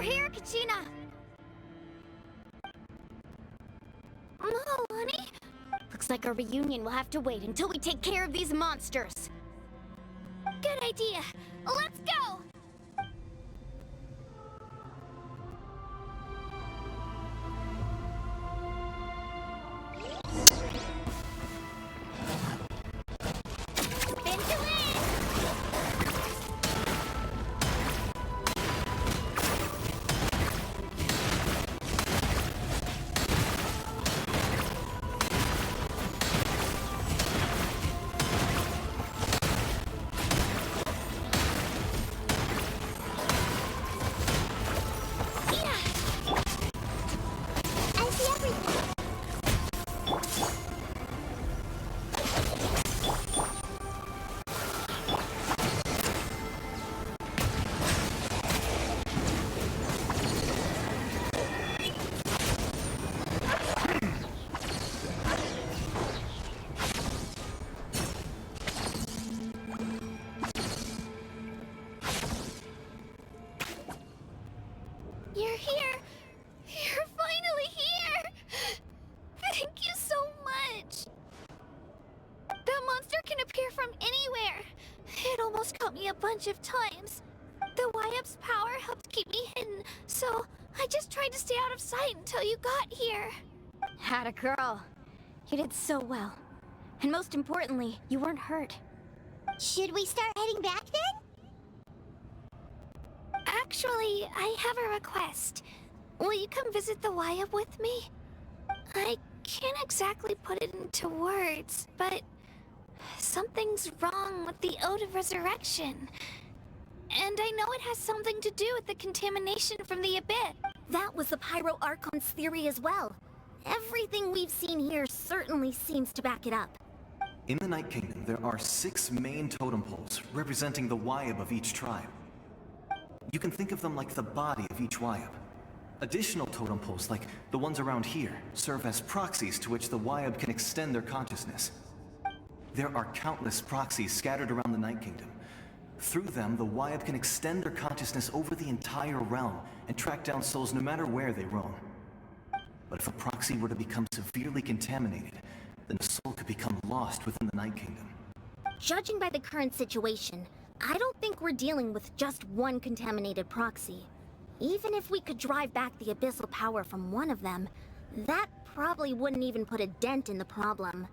here, Kachina! No, honey. Looks like our reunion will have to wait until we take care of these monsters. Good idea. Let's go! Spin to win! I see everything. You're here. You're finally here. Thank you so much. That monster can appear from anywhere. It almost caught me a bunch of times. The YUP's power helped keep me hidden, so I just tried to stay out of sight until you got here. Had a girl. You did so well. And most importantly, you weren't hurt. Should we start heading back then? Actually, I have a request. Will you come visit the YUP with me? I can't exactly put it into words, but something's wrong with the Ode of Resurrection. And I know it has something to do with the contamination from the Abyss. That was the Pyro Archon's theory as well. Everything we've seen here certainly seems to back it up. In the Night Kingdom, there are 6 main totem poles representing the YUP of each tribe. You can think of them like the body of each YUP. Additional totem poles, like the ones around here, serve as proxies to which the YUP can extend their consciousness. There are countless proxies scattered around the Night Kingdom. Through them, the YUP can extend their consciousness over the entire realm and track down souls no matter where they roam. But if a proxy were to become severely contaminated, then a soul could become lost within the Night Kingdom. Judging by the current situation, I don't think we're dealing with just one contaminated proxy. Even if we could drive back the abyssal power from one of them, that probably wouldn't even put a dent in the problem.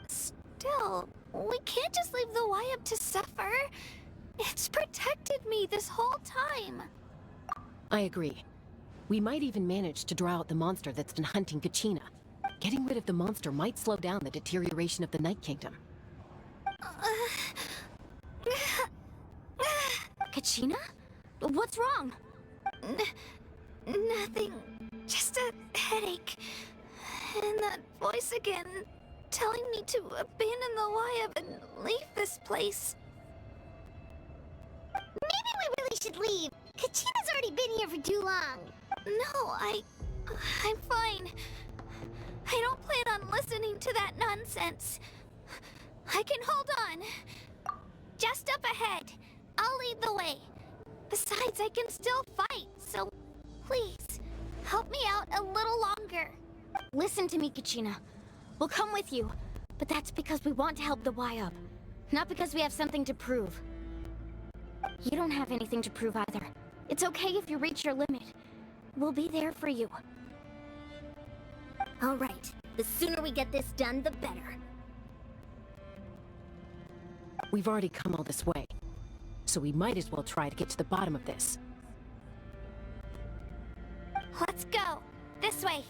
Still, we can't just leave the YUP to suffer. It's protected me this whole time. I agree. We might even manage to draw out the monster that's been hunting Kachina. Getting rid of the monster might slow down the deterioration of the Night Kingdom. Kachina? What's wrong? Nothing. Just a headache. And that voice again, telling me to abandon the YUP and leave this place. Maybe we really should leave. Kachina's already been here for too long. No, I'm fine. I don't plan on listening to that nonsense. I can hold on. Just up ahead. I'll lead the way. Besides, I can still fight, so please, help me out a little longer. Listen to me, Kachina. We'll come with you, but that's because we want to help the YUP, not because we have something to prove. You don't have anything to prove either. It's okay if you reach your limit. We'll be there for you. All right, the sooner we get this done, the better. We've already come all this way, so we might as well try to get to the bottom of this. Let's go. This way.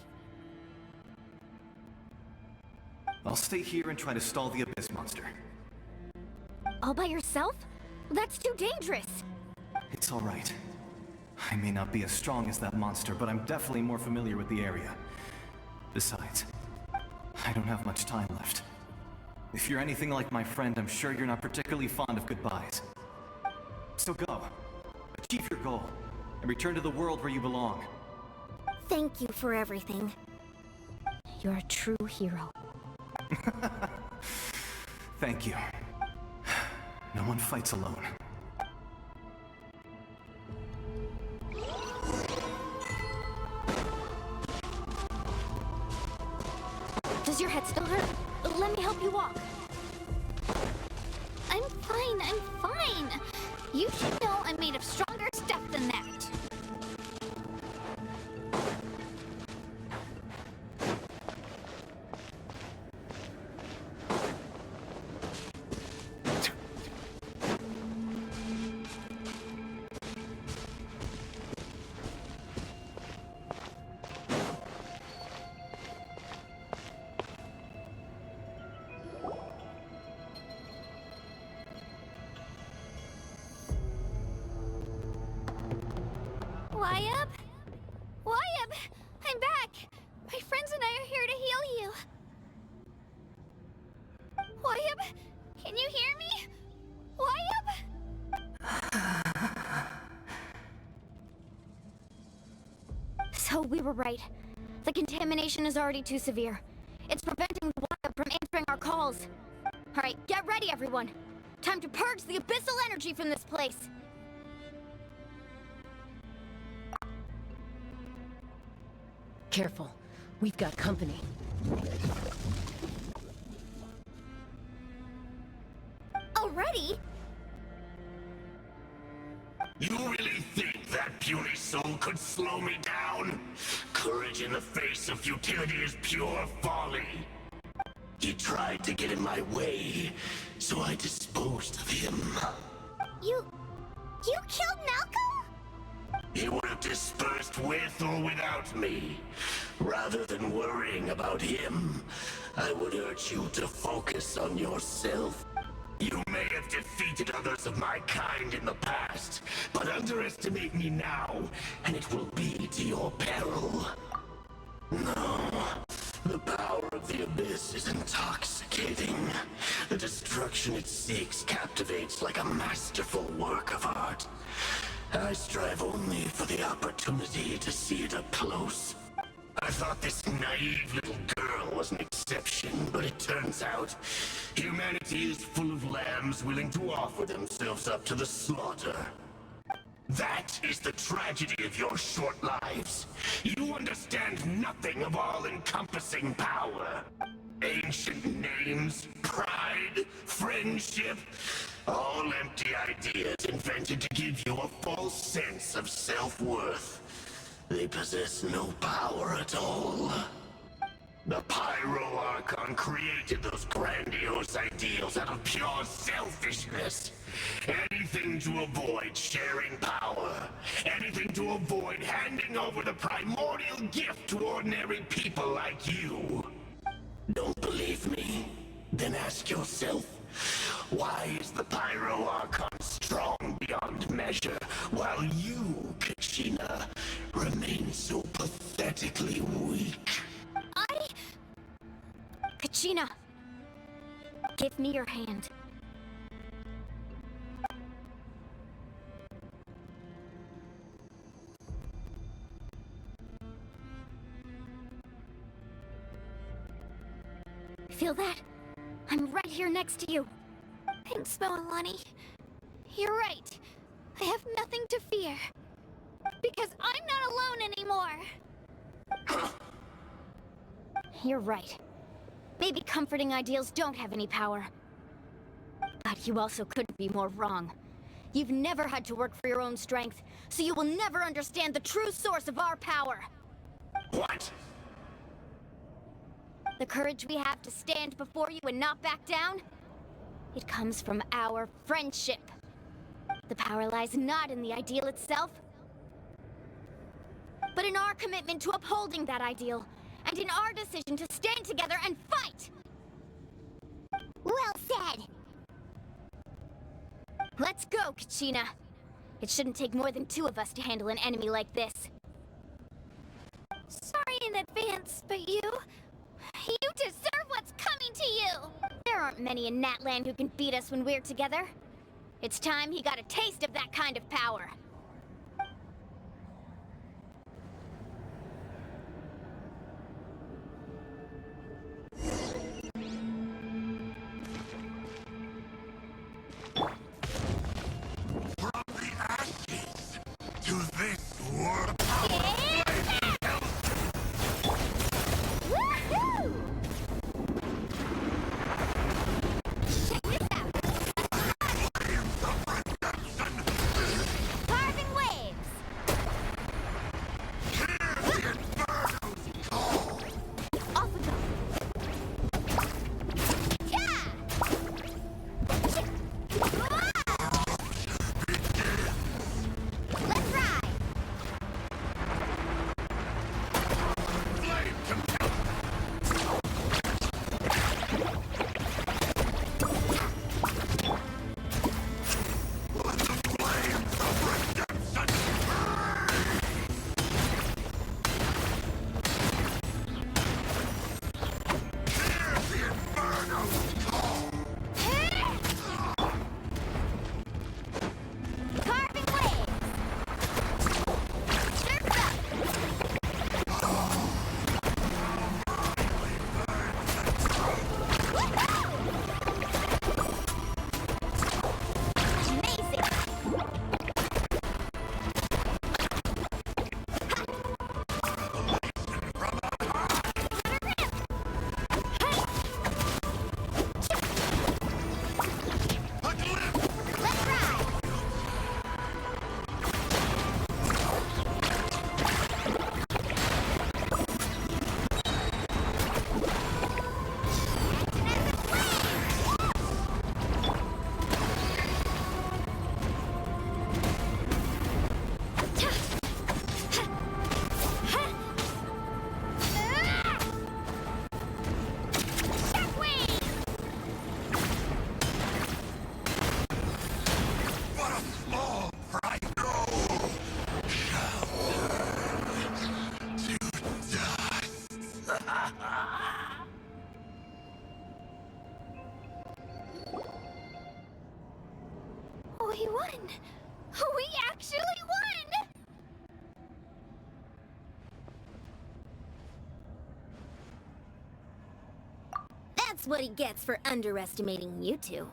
I'll stay here and try to stall the Abyss monster. All by yourself? That's too dangerous. It's all right. I may not be as strong as that monster, but I'm definitely more familiar with the area. Besides, I don't have much time left. If you're anything like my friend, I'm sure you're not particularly fond of goodbyes. So go. Achieve your goal, and return to the world where you belong. Thank you for everything. You're a true hero. Thank you. No one fights alone. Does your head still hurt? Let me help you walk. I'm fine. You should know I'm made of stronger stuff than that. Wyabb! I'm back! My friends and I are here to heal you. Wyabb, can you hear me? Wyabb? So we were right. The contamination is already too severe. It's preventing the Wyabb from answering our calls. Alright, get ready everyone! Time to purge the abyssal energy from this place! Careful. We've got company. Already? You really think that puny soul could slow me down? Courage in the face of futility is pure folly. He tried to get in my way, so I disposed of him. You killed Malcolm? He would have dispersed with or without me. Rather than worrying about him, I would urge you to focus on yourself. You may have defeated others of my kind in the past, but underestimate me now, and it will be to your peril. No, the power of the Abyss is intoxicating. The destruction it seeks captivates like a masterful work of art. I strive only for the opportunity to see it up close. I thought this naive little girl was an exception, but it turns out humanity is full of lambs willing to offer themselves up to the slaughter. That is the tragedy of your short lives. You understand nothing of all-encompassing power. Ancient names, pride, friendship, all empty ideas invented to give you a false sense of self-worth. They possess no power at all. The Pyro Archon created those grandiose ideals out of pure selfishness. Anything to avoid sharing power. Anything to avoid handing over the primordial gift to ordinary people like you. Don't believe me? Then ask yourself, why is the Pyro Archon strong beyond measure, while you, Kachina, remain so pathetically weak? Kachina! Give me your hand. Feel that? I'm right here next to you. Thanks, Moalani. You're right. I have nothing to fear. Because I'm not alone anymore. You're right. Maybe comforting ideals don't have any power. But you also couldn't be more wrong. You've never had to work for your own strength, so you will never understand the true source of our power. What? The courage we have to stand before you and not back down? It comes from our friendship. The power lies not in the ideal itself, but in our commitment to upholding that ideal, and in our decision to stand together and fight! Well said! Let's go, Kachina. It shouldn't take more than 2 of us to handle an enemy like this. Sorry in advance, but you deserve what's coming to you! There aren't many in Natlan who can beat us when we're together. It's time he got a taste of that kind of power. From the ashes to this world. Woohoo! We won! We actually won! That's what he gets for underestimating you two.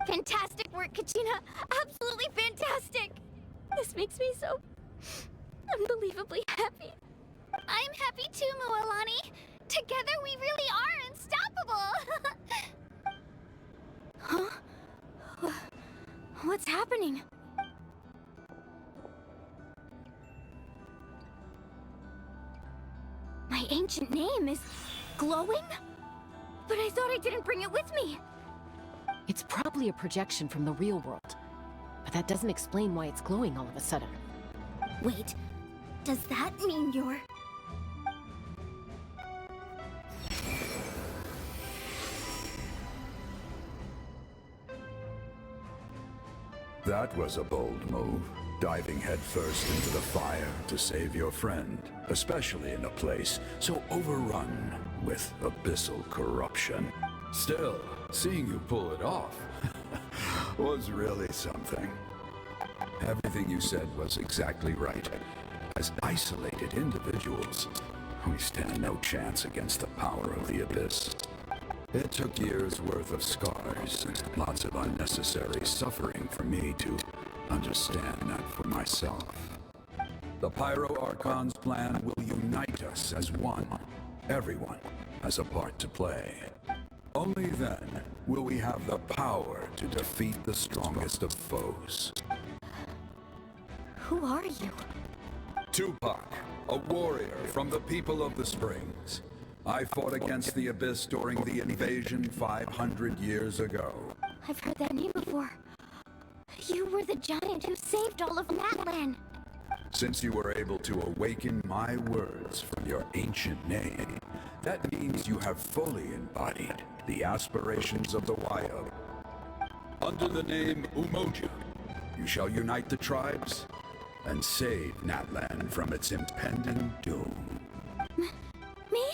Fantastic work, Kachina! Absolutely fantastic! This makes me so unbelievably happy. I'm happy too, Mualani. Together we really are unstoppable! Huh? What's happening? My ancient name is glowing? But I thought I didn't bring it with me. It's probably a projection from the real world. But that doesn't explain why it's glowing all of a sudden. Wait, does that mean you're... That was a bold move, diving headfirst into the fire to save your friend, especially in a place so overrun with abyssal corruption. Still, seeing you pull it off was really something. Everything you said was exactly right. As isolated individuals, we stand no chance against the power of the Abyss. It took years' worth of scars and lots of unnecessary suffering for me to understand that for myself. The Pyro Archon's plan will unite us as one. Everyone has a part to play. Only then will we have the power to defeat the strongest of foes. Who are you? Tupac, a warrior from the people of the Springs. I fought against the Abyss during the invasion 500 years ago. I've heard that name before. You were the giant who saved all of Natlan. Since you were able to awaken my words from your ancient name, that means you have fully embodied the aspirations of the Wayab. Under the name Umoja, you shall unite the tribes and save Natlan from its impending doom. Me?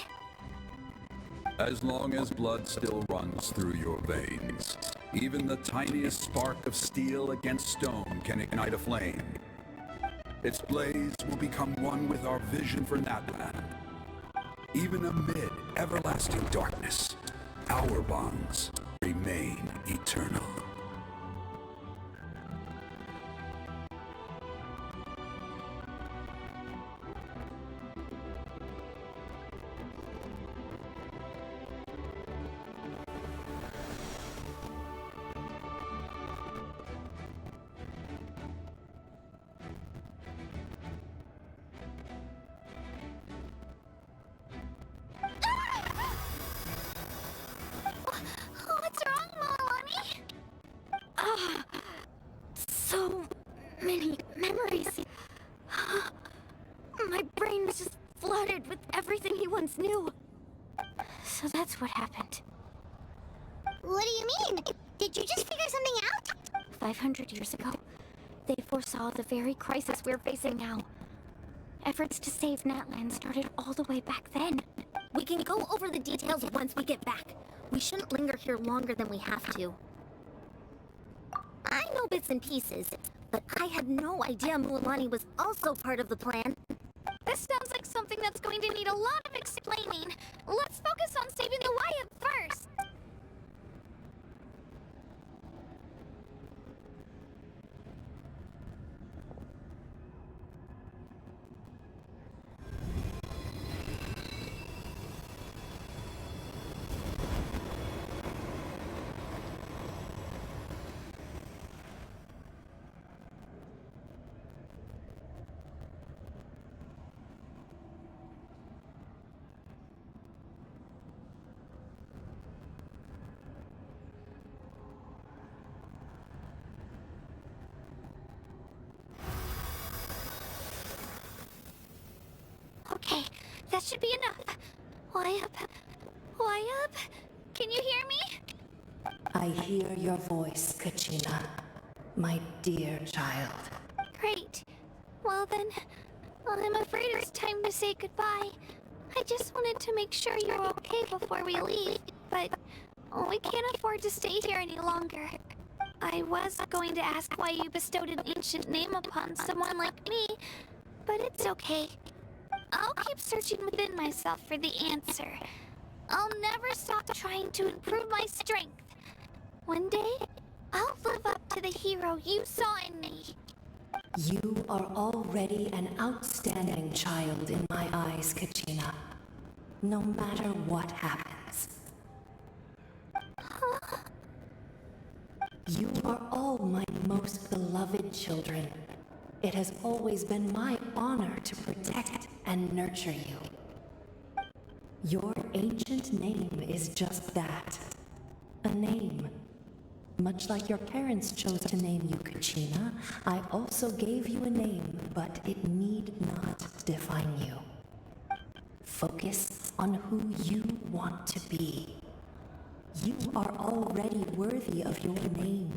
As long as blood still runs through your veins, even the tiniest spark of steel against stone can ignite a flame. Its blaze will become one with our vision for Natlan. Even amid everlasting darkness, our bonds remain eternal. What's wrong, Mualani? So many memories. My brain was just flooded with everything he once knew. So that's what happened. What do you mean? Did you just figure something out? 500 years ago, they foresaw the very crisis we're facing now. Efforts to save Natlan started all the way back then. We can go over the details once we get back. We shouldn't linger here longer than we have to. I know bits and pieces, but I had no idea Mualani was also part of the plan. This sounds like something that's going to need a lot of explaining. Let's focus on saving the Wyatt first. Okay, that should be enough. Wyatt? Wyatt? Can you hear me? I hear your voice, Kachina, my dear child. Great. Well then, I'm afraid it's time to say goodbye. I just wanted to make sure you're okay before we leave, but we can't afford to stay here any longer. I was going to ask why you bestowed an ancient name upon someone like me, but it's okay. I'll keep searching within myself for the answer. I'll never stop trying to improve my strength. One day, I'll live up to the hero you saw in me. You are already an outstanding child in my eyes, Kachina. No matter what happens. You are all my most beloved children. It has always been my honor to protect and nurture you. Your ancient name is just that. A name. Much like your parents chose to name you Kachina, I also gave you a name, but it need not define you. Focus on who you want to be. You are already worthy of your name.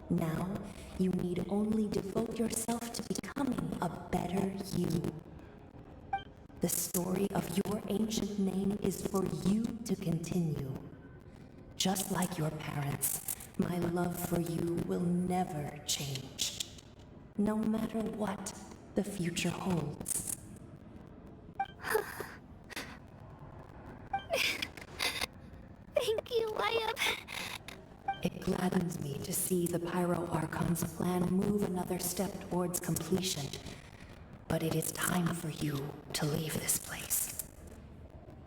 Now, you need only devote yourself to becoming a better you. The story of your ancient name is for you to continue. Just like your parents, my love for you will never change. No matter what the future holds. Thank you, Wyatt. It gladdens me to see the Pyro Archon's plan move another step towards completion. But it is time for you to leave this place.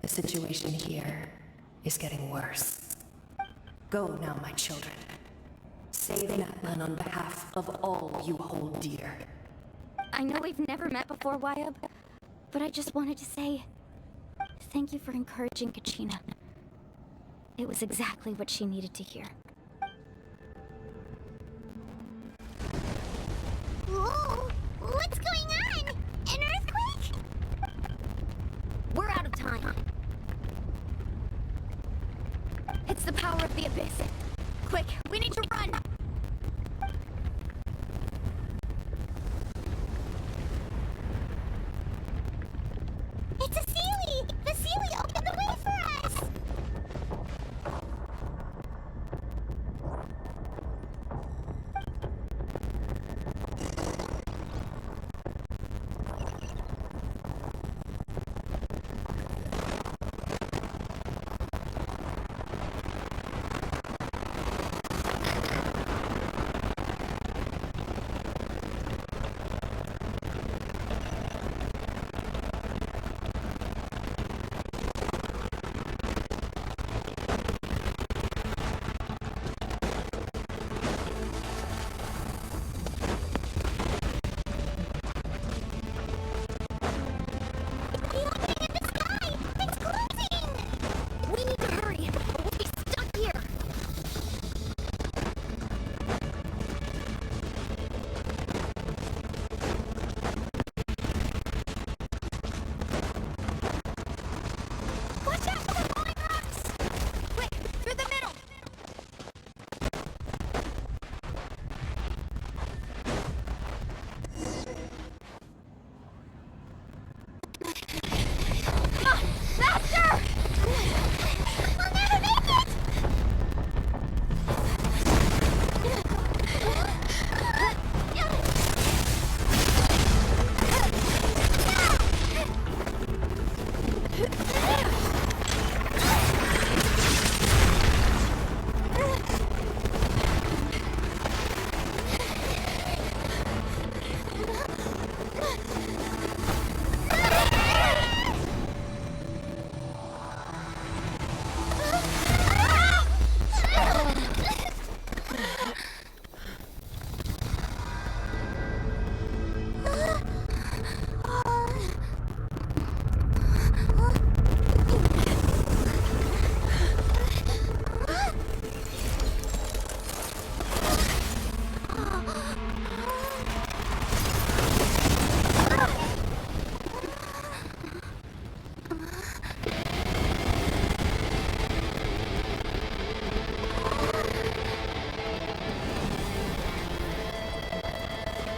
The situation here is getting worse. Go now, my children. Save Natlan on behalf of all you hold dear. I know we've never met before, Wyatt, but I just wanted to say thank you for encouraging Kachina. It was exactly what she needed to hear. Whoa! What's going on? An earthquake? We're out of time. It's the power of the Abyss. Quick, we need to run! It's a Sealy! The Sealy opened the way for us!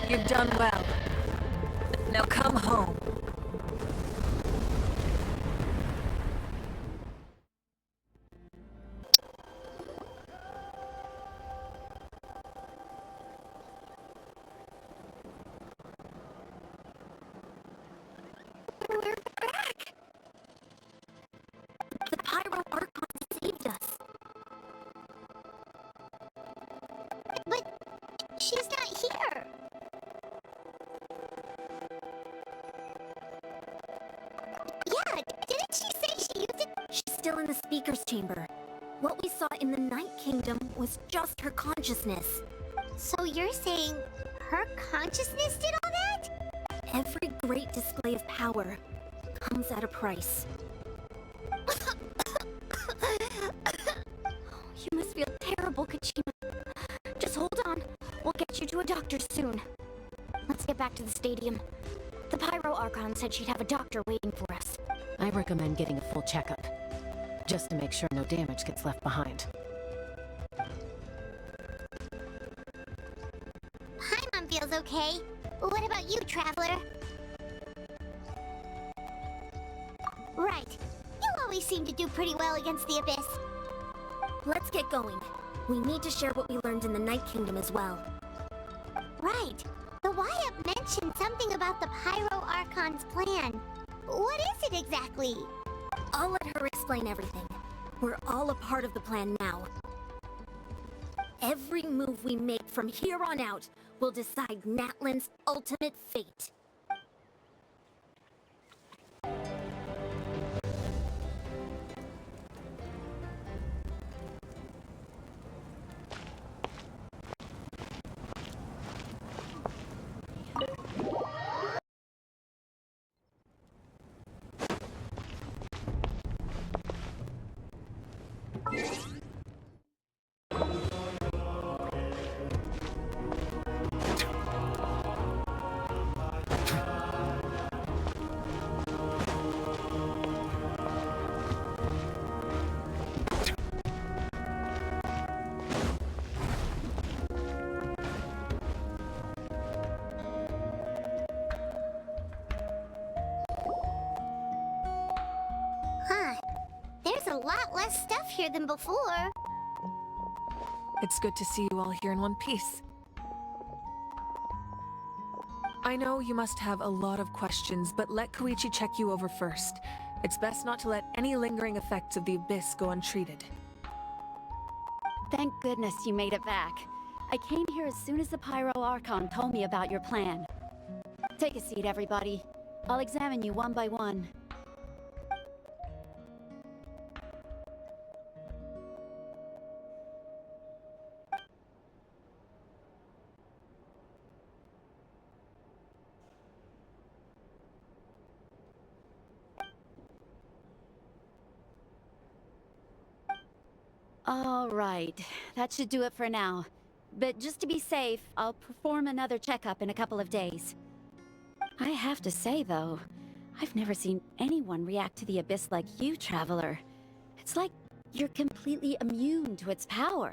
You've done well. Now come home. still in the Speaker's chamber. What we saw in the Night Kingdom was just her consciousness. So you're saying her consciousness did all that? Every great display of power comes at a price. You must feel terrible, Kachina. Just hold on. We'll get you to a doctor soon. Let's get back to the stadium. The Pyro Archon said she'd have a doctor waiting for us. I recommend getting a full checkup, just to make sure no damage gets left behind. Paimon feels okay. What about you, Traveler? Right. You always seem to do pretty well against the Abyss. Let's get going. We need to share what we learned in the Night Kingdom as well. Right. The Wyatt mentioned something about the Pyro Archon's plan. What is it exactly? I'll let her explain everything. We're all a part of the plan now. Every move we make from here on out will decide Natlan's ultimate fate. Huh. There's a lot less stuff here than before. It's good to see you all here in one piece. I know you must have a lot of questions, but let Koichi check you over first. It's best not to let any lingering effects of the Abyss go untreated. Thank goodness you made it back. I came here as soon as the Pyro Archon told me about your plan. Take a seat, everybody. I'll examine you one by one. All right, that should do it for now. But just to be safe, I'll perform another checkup in a couple of days. I have to say, though, I've never seen anyone react to the Abyss like you, Traveler. It's like you're completely immune to its power.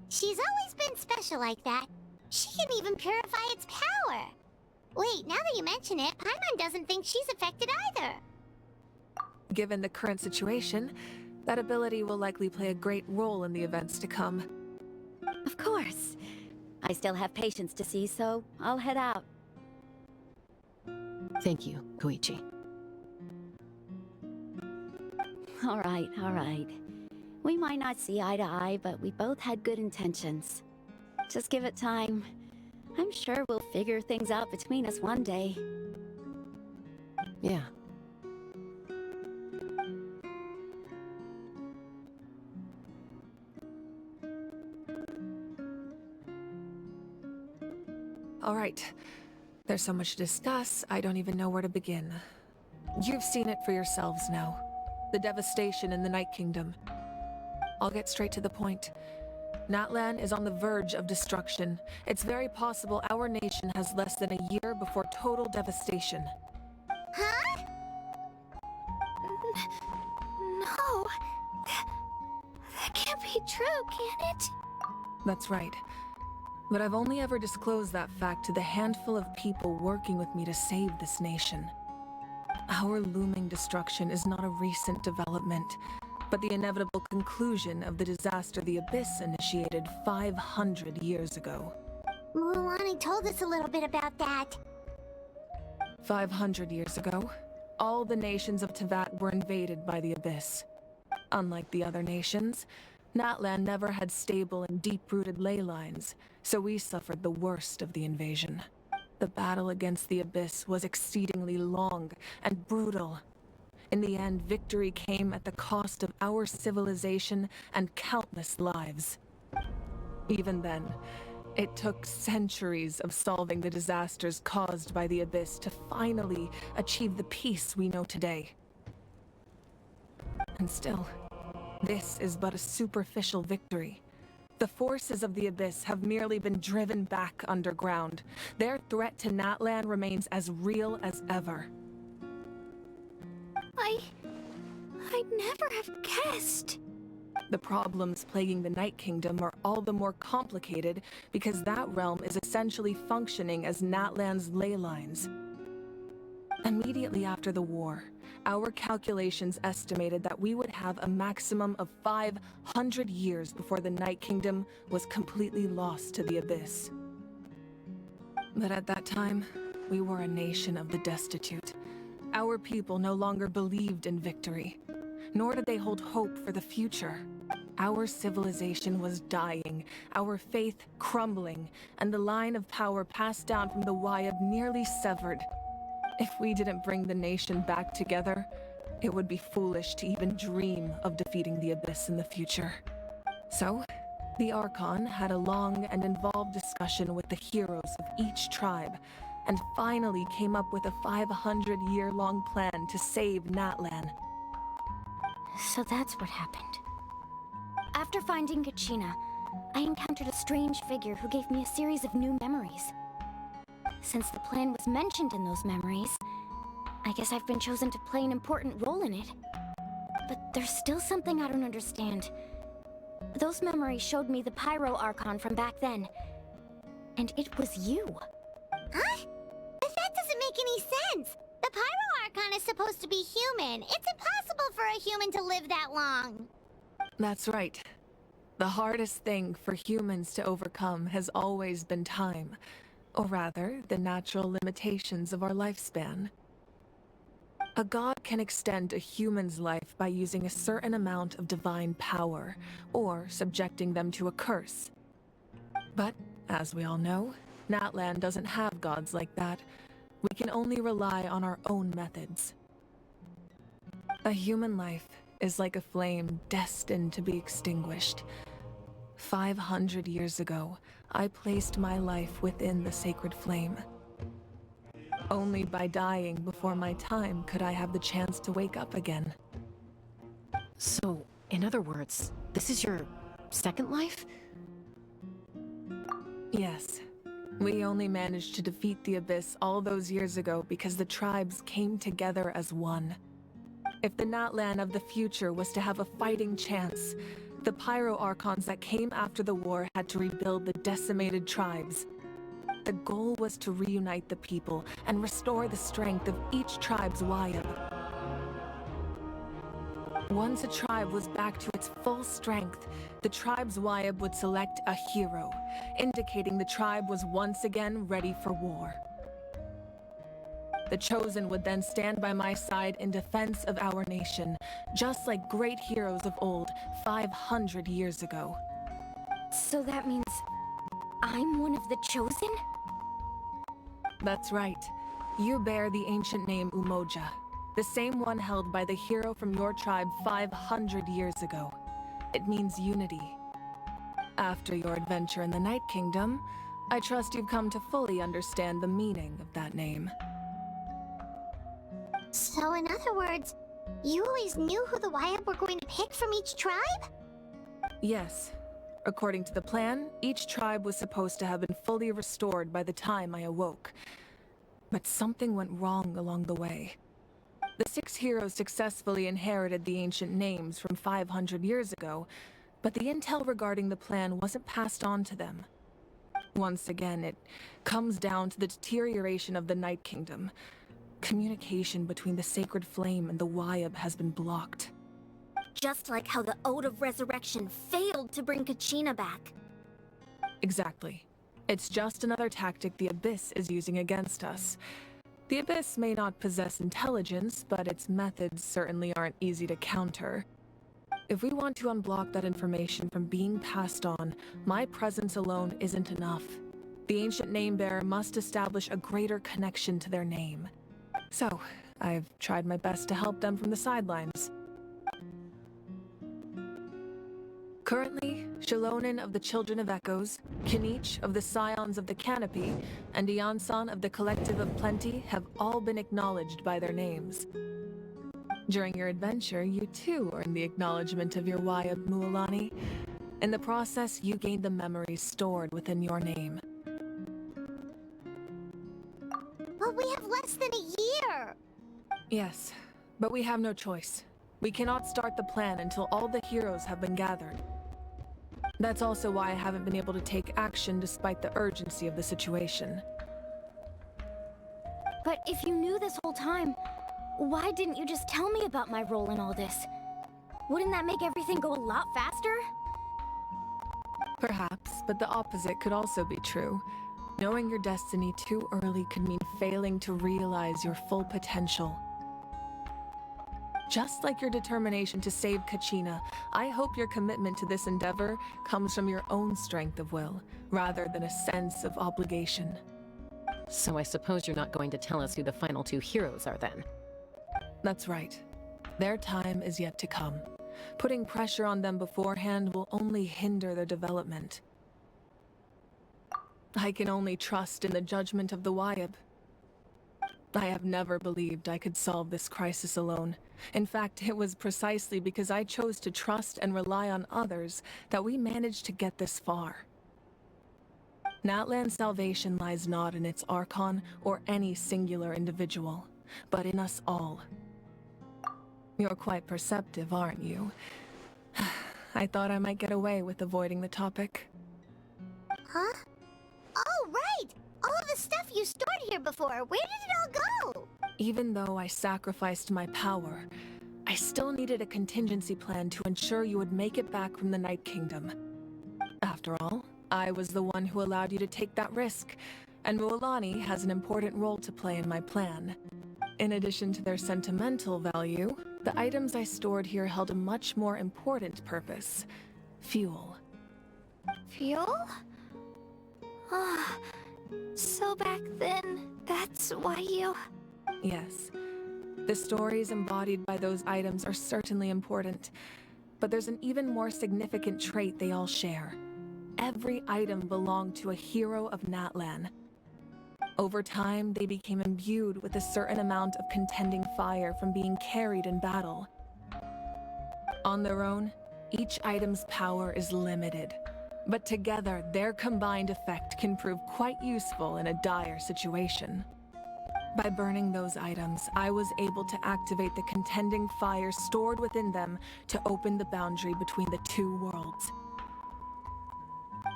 She's always been special like that. She can even purify its power. Wait, now that you mention it, Paimon doesn't think she's affected either. Given the current situation, that ability will likely play a great role in the events to come. Of course. I still have patients to see, so I'll head out. Thank you, Koichi. All right. We might not see eye to eye, but we both had good intentions. Just give it time. I'm sure we'll figure things out between us one day. Yeah. All right. There's so much to discuss, I don't even know where to begin. You've seen it for yourselves now. The devastation in the Night Kingdom. I'll get straight to the point. Natlan is on the verge of destruction. It's very possible our nation has less than a year before total devastation. Huh? No. That can't be true, can it? That's right. But I've only ever disclosed that fact to the handful of people working with me to save this nation. Our looming destruction is not a recent development, but the inevitable conclusion of the disaster the Abyss initiated 500 years ago. Mualani told us a little bit about that. 500 years ago, all the nations of Teyvat were invaded by the Abyss. Unlike the other nations, Natlan never had stable and deep-rooted ley lines, so we suffered the worst of the invasion. The battle against the Abyss was exceedingly long and brutal. In the end, victory came at the cost of our civilization and countless lives. Even then, it took centuries of solving the disasters caused by the Abyss to finally achieve the peace we know today. And still, this is but a superficial victory. The forces of the Abyss have merely been driven back underground. Their threat to Natlan remains as real as ever. I'd never have guessed. The problems plaguing the Night Kingdom are all the more complicated because that realm is essentially functioning as Natlan's ley lines. Immediately after the war, our calculations estimated that we would have a maximum of 500 years before the Night Kingdom was completely lost to the Abyss. But at that time, we were a nation of the destitute. Our people no longer believed in victory, nor did they hold hope for the future. Our civilization was dying, our faith crumbling, and the line of power passed down from the Wyab nearly severed. If we didn't bring the nation back together, it would be foolish to even dream of defeating the Abyss in the future. So, the Archon had a long and involved discussion with the heroes of each tribe, and finally came up with a 500-year-long plan to save Natlan. So that's what happened. After finding Kachina, I encountered a strange figure who gave me a series of new memories. Since the plan was mentioned in those memories, I guess I've been chosen to play an important role in it. But there's still something I don't understand. Those memories showed me the Pyro Archon from back then. And it was you. Huh? But that doesn't make any sense. The Pyro Archon is supposed to be human. It's impossible for a human to live that long. That's right. The hardest thing for humans to overcome has always been time. Or rather, the natural limitations of our lifespan. A god can extend a human's life by using a certain amount of divine power, or subjecting them to a curse. But, as we all know, Natlan doesn't have gods like that. We can only rely on our own methods. A human life is like a flame destined to be extinguished. 500 years ago, I placed my life within the sacred flame. Only by dying before my time could I have the chance to wake up again. So, in other words, this is your second life? Yes. We only managed to defeat the Abyss all those years ago because the tribes came together as one. If the Natlan of the future was to have a fighting chance, the Pyro Archons that came after the war had to rebuild the decimated tribes. The goal was to reunite the people and restore the strength of each tribe's Wyab. Once a tribe was back to its full strength, the tribe's Wyab would select a hero, indicating the tribe was once again ready for war. The Chosen would then stand by my side in defense of our nation, just like great heroes of old 500 years ago. So that means I'm one of the Chosen? That's right. You bear the ancient name Umoja, the same one held by the hero from your tribe 500 years ago. It means unity. After your adventure in the Night Kingdom, I trust you've come to fully understand the meaning of that name. So in other words, you always knew who the Wyab were going to pick from each tribe? Yes. According to the plan, each tribe was supposed to have been fully restored by the time I awoke. But something went wrong along the way. The 6 heroes successfully inherited the ancient names from 500 years ago, but the intel regarding the plan wasn't passed on to them. Once again, it comes down to the deterioration of the Night Kingdom. Communication between the Sacred Flame and the Wyab has been blocked. Just like how the Ode of Resurrection failed to bring Kachina back. Exactly. It's just another tactic the Abyss is using against us. The Abyss may not possess intelligence, but its methods certainly aren't easy to counter. If we want to unblock that information from being passed on, my presence alone isn't enough. The ancient name bearer must establish a greater connection to their name. So, I've tried my best to help them from the sidelines. Currently, Shilonen of the Children of Echoes, Kinich of the Scions of the Canopy, and Iansan of the Collective of Plenty have all been acknowledged by their names. During your adventure, you too earned the acknowledgement of your Wayab Mualani. In the process, you gained the memories stored within your name. But we have less than a year! Yes, but we have no choice. We cannot start the plan until all the heroes have been gathered. That's also why I haven't been able to take action despite the urgency of the situation. But if you knew this whole time, why didn't you just tell me about my role in all this? Wouldn't that make everything go a lot faster? Perhaps, but the opposite could also be true. Knowing your destiny too early could mean failing to realize your full potential. Just like your determination to save Kachina, I hope your commitment to this endeavor comes from your own strength of will, rather than a sense of obligation. So I suppose you're not going to tell us who the final two heroes are then? That's right. Their time is yet to come. Putting pressure on them beforehand will only hinder their development. I can only trust in the judgment of the Wayab. I have never believed I could solve this crisis alone. In fact, it was precisely because I chose to trust and rely on others that we managed to get this far. Natlan's salvation lies not in its archon or any singular individual, but in us all. You're quite perceptive, aren't you? I thought I might get away with avoiding the topic. Huh? Oh, right! All of the stuff you stored here before, where did it all go? Even though I sacrificed my power, I still needed a contingency plan to ensure you would make it back from the Night Kingdom. After all, I was the one who allowed you to take that risk, and Mualani has an important role to play in my plan. In addition to their sentimental value, the items I stored here held a much more important purpose: fuel. Fuel? Ah, so back then, that's why you... Yes. The stories embodied by those items are certainly important, but there's an even more significant trait they all share. Every item belonged to a hero of Natlan. Over time, they became imbued with a certain amount of contending fire from being carried in battle. On their own, each item's power is limited, but together, their combined effect can prove quite useful in a dire situation. By burning those items, I was able to activate the contending fire stored within them to open the boundary between the two worlds.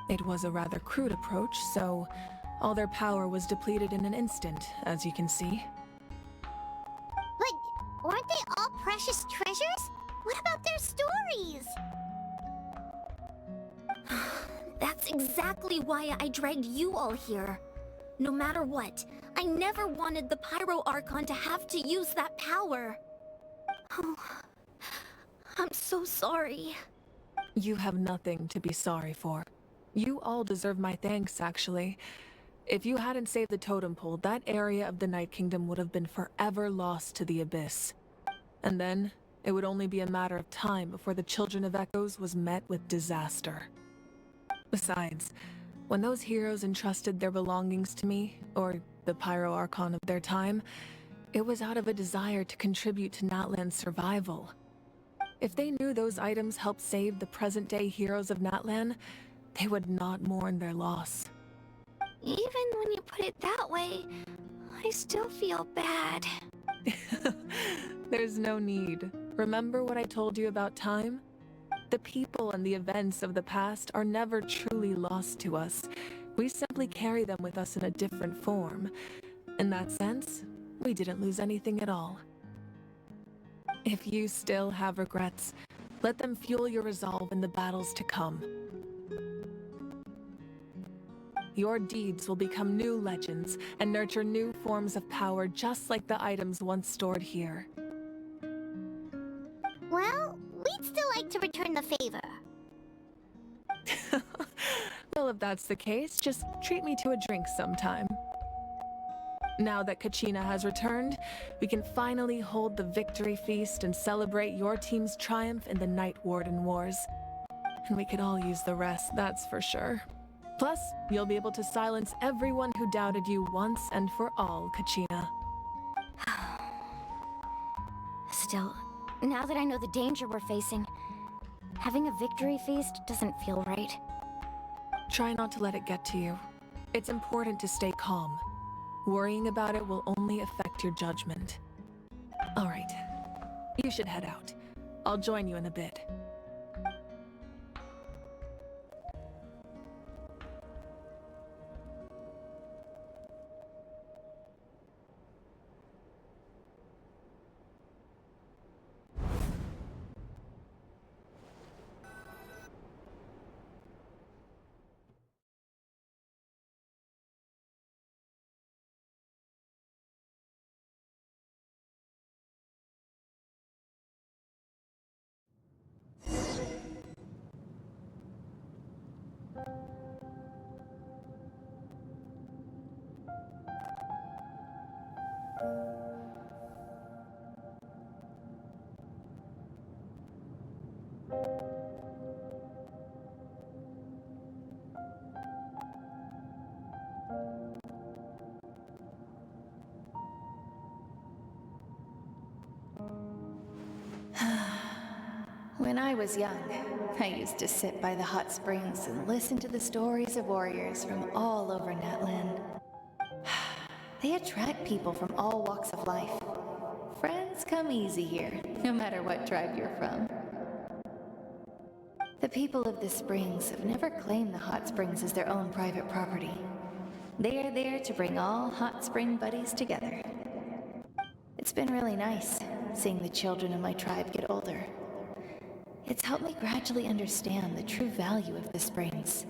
It was a rather crude approach, so all their power was depleted in an instant, as you can see. But weren't they all precious treasures? What about their stories? That's exactly why I dragged you all here. No matter what, I never wanted the Pyro Archon to have to use that power. Oh, I'm so sorry. You have nothing to be sorry for. You all deserve my thanks, actually. If you hadn't saved the totem pole, that area of the Night Kingdom would have been forever lost to the Abyss. And then, it would only be a matter of time before the Children of Echoes was met with disaster. Besides, when those heroes entrusted their belongings to me, or the Pyro Archon of their time, it was out of a desire to contribute to Natlan's survival. If they knew those items helped save the present-day heroes of Natlan, they would not mourn their loss. Even when you put it that way, I still feel bad. There's no need. Remember what I told you about time? The people and the events of the past are never truly lost to us. We simply carry them with us in a different form. In that sense, we didn't lose anything at all. If you still have regrets, let them fuel your resolve in the battles to come. Your deeds will become new legends and nurture new forms of power just like the items once stored here. Well, we'd still like to return the favor. Well, if that's the case, just treat me to a drink sometime. Now that Kachina has returned, we can finally hold the victory feast and celebrate your team's triumph in the Night Warden Wars. And we could all use the rest, that's for sure. Plus, you'll be able to silence everyone who doubted you once and for all, Kachina. Still, now that I know the danger we're facing, having a victory feast doesn't feel right. Try not to let it get to you. It's important to stay calm. Worrying about it will only affect your judgment. All right. You should head out. I'll join you in a bit. When I was young, I used to sit by the hot springs and listen to the stories of warriors from all over Natlan. They attract people from all walks of life. Friends come easy here, no matter what tribe you're from. The people of the springs have never claimed the hot springs as their own private property. They are there to bring all hot spring buddies together. It's been really nice, seeing the children of my tribe get older. It's helped me gradually understand the true value of the springs.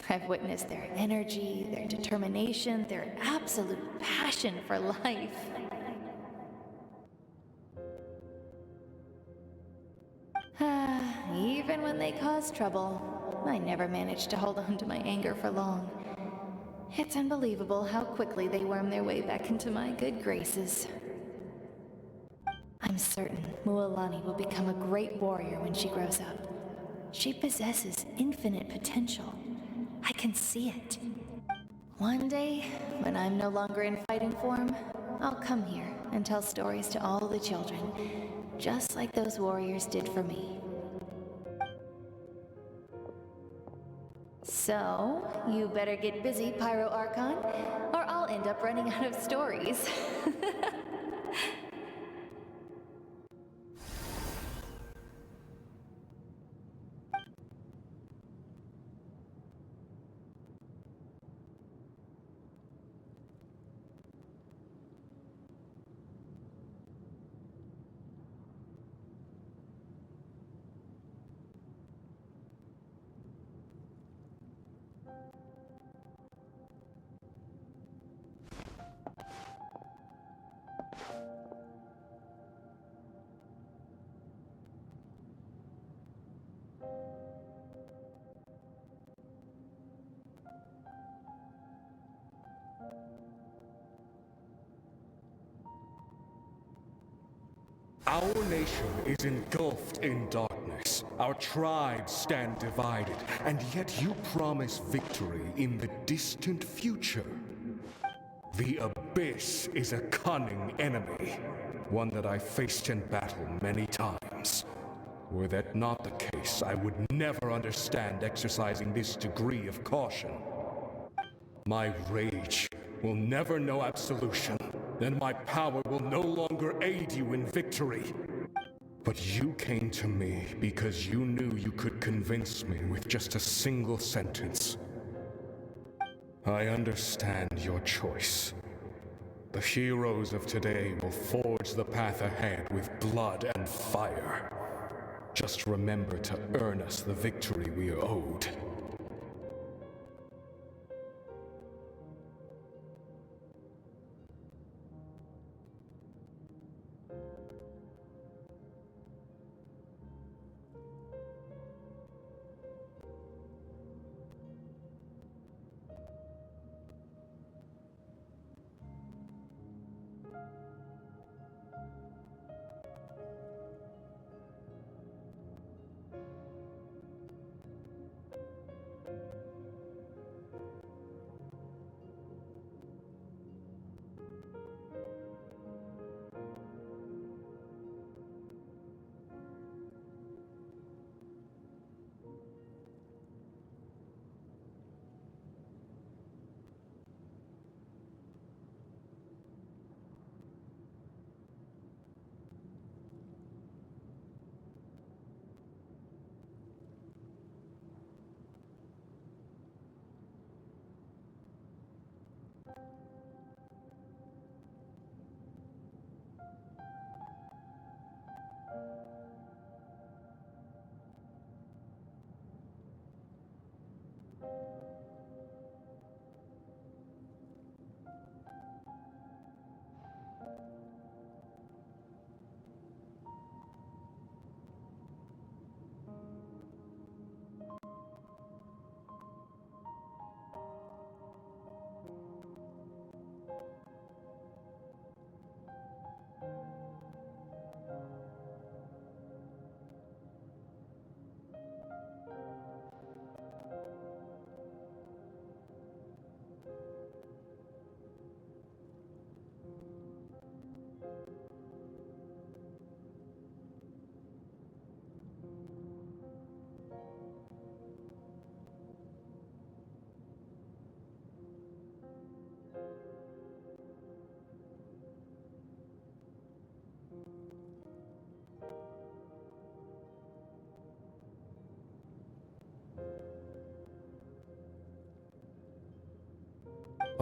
I've witnessed their energy, their determination, their absolute passion for life. Even when they cause trouble, I never managed to hold on to my anger for long. It's unbelievable how quickly they worm their way back into my good graces. I'm certain Mualani will become a great warrior when she grows up. She possesses infinite potential. I can see it. One day, when I'm no longer in fighting form, I'll come here and tell stories to all the children, just like those warriors did for me. So, you better get busy, Pyro Archon, or I'll end up running out of stories. Our nation is engulfed in darkness. Our tribes stand divided, and yet you promise victory in the distant future. The Abyss is a cunning enemy, one that I faced in battle many times. Were that not the case, I would never understand exercising this degree of caution. My rage will never know absolution, and my power will no longer aid you in victory. But you came to me because you knew you could convince me with just a single sentence. I understand your choice. The heroes of today will forge the path ahead with blood and fire. Just remember to earn us the victory we are owed.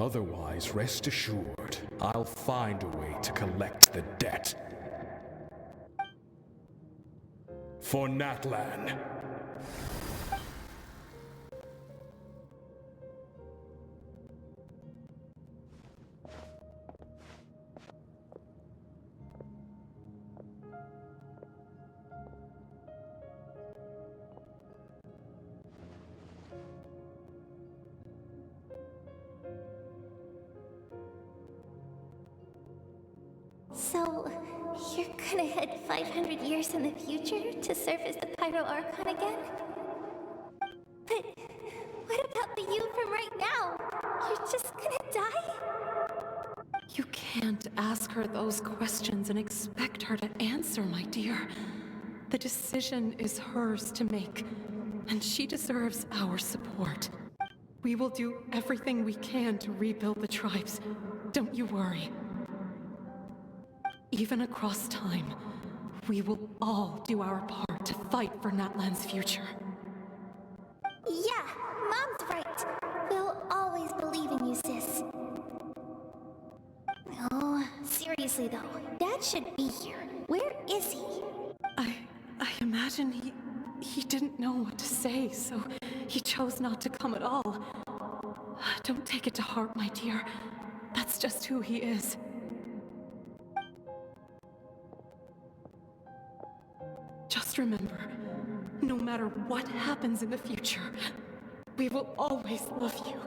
Otherwise, rest assured, I'll find a way to collect the debt. For Natlan. So, you're gonna head 500 years in the future to serve as the Pyro Archon again? But what about the you from right now? You're just gonna die? You can't ask her those questions and expect her to answer, my dear. The decision is hers to make, and she deserves our support. We will do everything we can to rebuild the tribes. Don't you worry. Even across time, we will all do our part to fight for Natlan's future. Yeah, Mom's right. We'll always believe in you, sis. Oh, seriously though, Dad should be here. Where is he? I imagine he didn't know what to say, so he chose not to come at all. Don't take it to heart, my dear. That's just who he is. Just remember, no matter what happens in the future, we will always love you.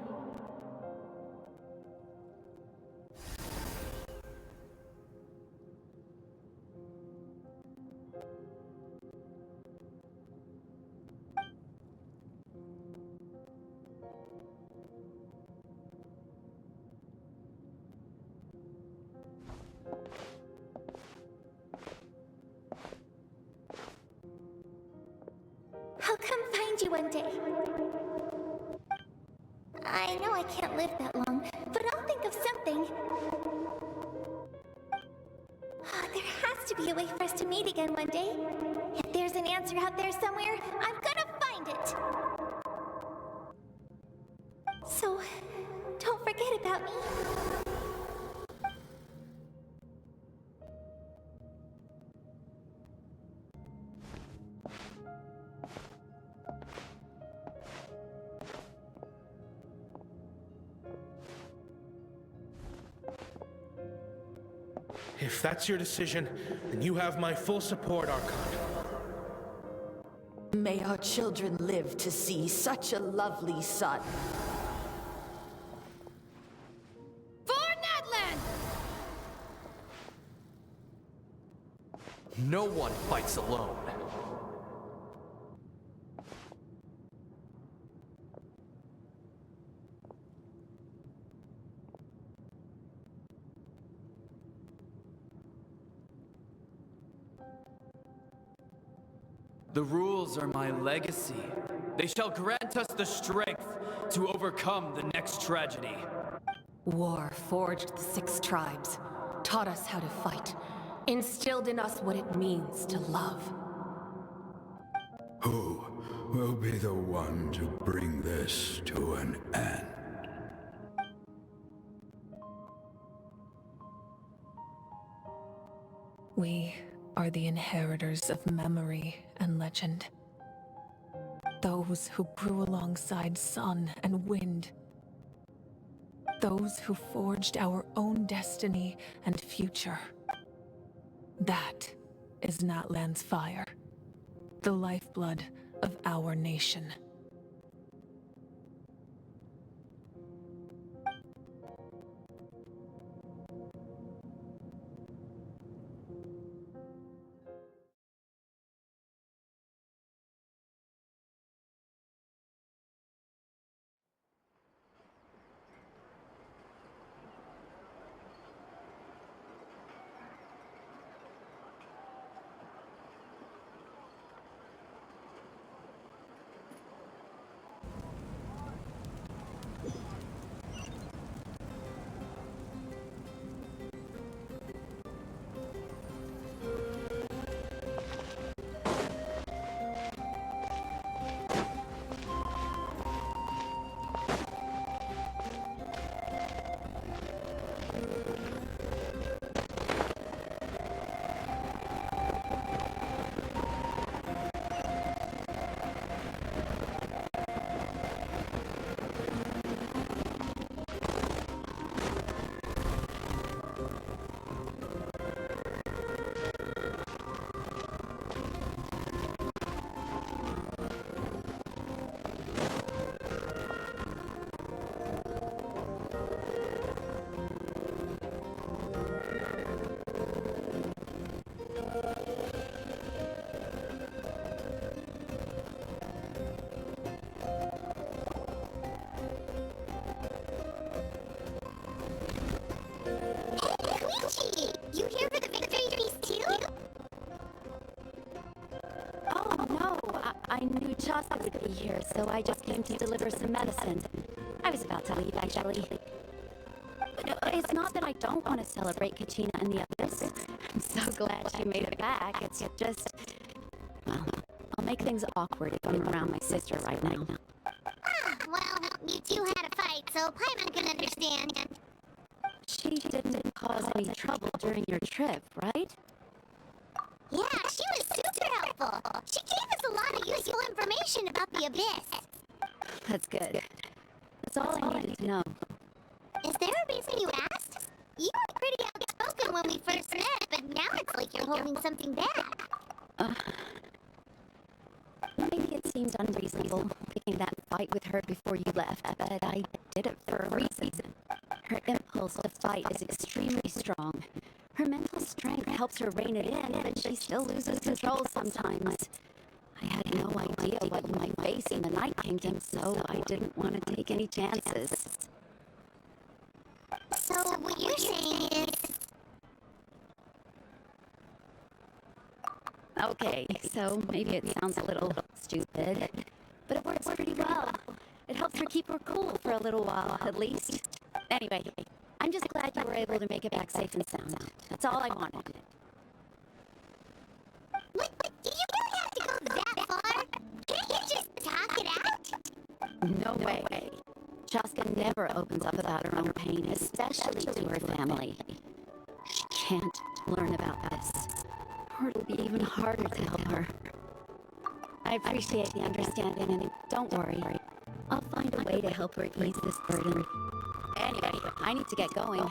I'll come find you one day. I know I can't live that long, but I'll think of something. There has to be a way for us to meet again one day. If there's an answer out there somewhere, I'm gonna find it. So, don't forget about me. If that's your decision, then you have my full support, Archon. May our children live to see such a lovely son. For Natlan! No one fights alone. The rules are my legacy. They shall grant us the strength to overcome the next tragedy. War forged the 6 tribes, taught us how to fight, instilled in us what it means to love. Who will be the one to bring this to an end? We are the inheritors of memory and legend. Those who grew alongside sun and wind. Those who forged our own destiny and future. That is Natlan's fire, the lifeblood of our nation. I knew Chasta would be here, so I just came to deliver some medicine. I was about to leave, actually. But it's not that I don't want to celebrate Kachina and the others. I'm so glad she made it back. It's just... Well, I'll make things awkward if I'm around my sister right now. Well, you two had a fight, so Paimon can understand. She didn't cause any trouble during your trip, right? Yeah, she was super helpful. She gave us a lot of useful information about the Abyss. That's good. That's all I needed to know. Is there a reason you asked? You were pretty outspoken when we first met, but now it's like you're holding something back. Maybe it seemed unreasonable, picking that fight with her before you left, but I did it for a reason. Her impulse to fight is extremely strong. Her mental strength helps her rein it in, but she still loses control sometimes. I had no idea what you might face in the Night Kingdom, so I didn't want to take any chances. So what you're saying is... Okay, so maybe it sounds a little stupid, but it works pretty well. It helps her keep her cool for a little while, at least. Anyway, I'm just glad you were able to make it back safe and sound. That's all I wanted. What? Did you really have to go that far? Can't you just talk it out? No way. Chaska never opens up about her own pain, especially to her family. She can't learn about this, or it'll be even harder to help her. I appreciate the understanding, and don't worry. I'll find a way to help her ease this burden. Anyway, I need to get going.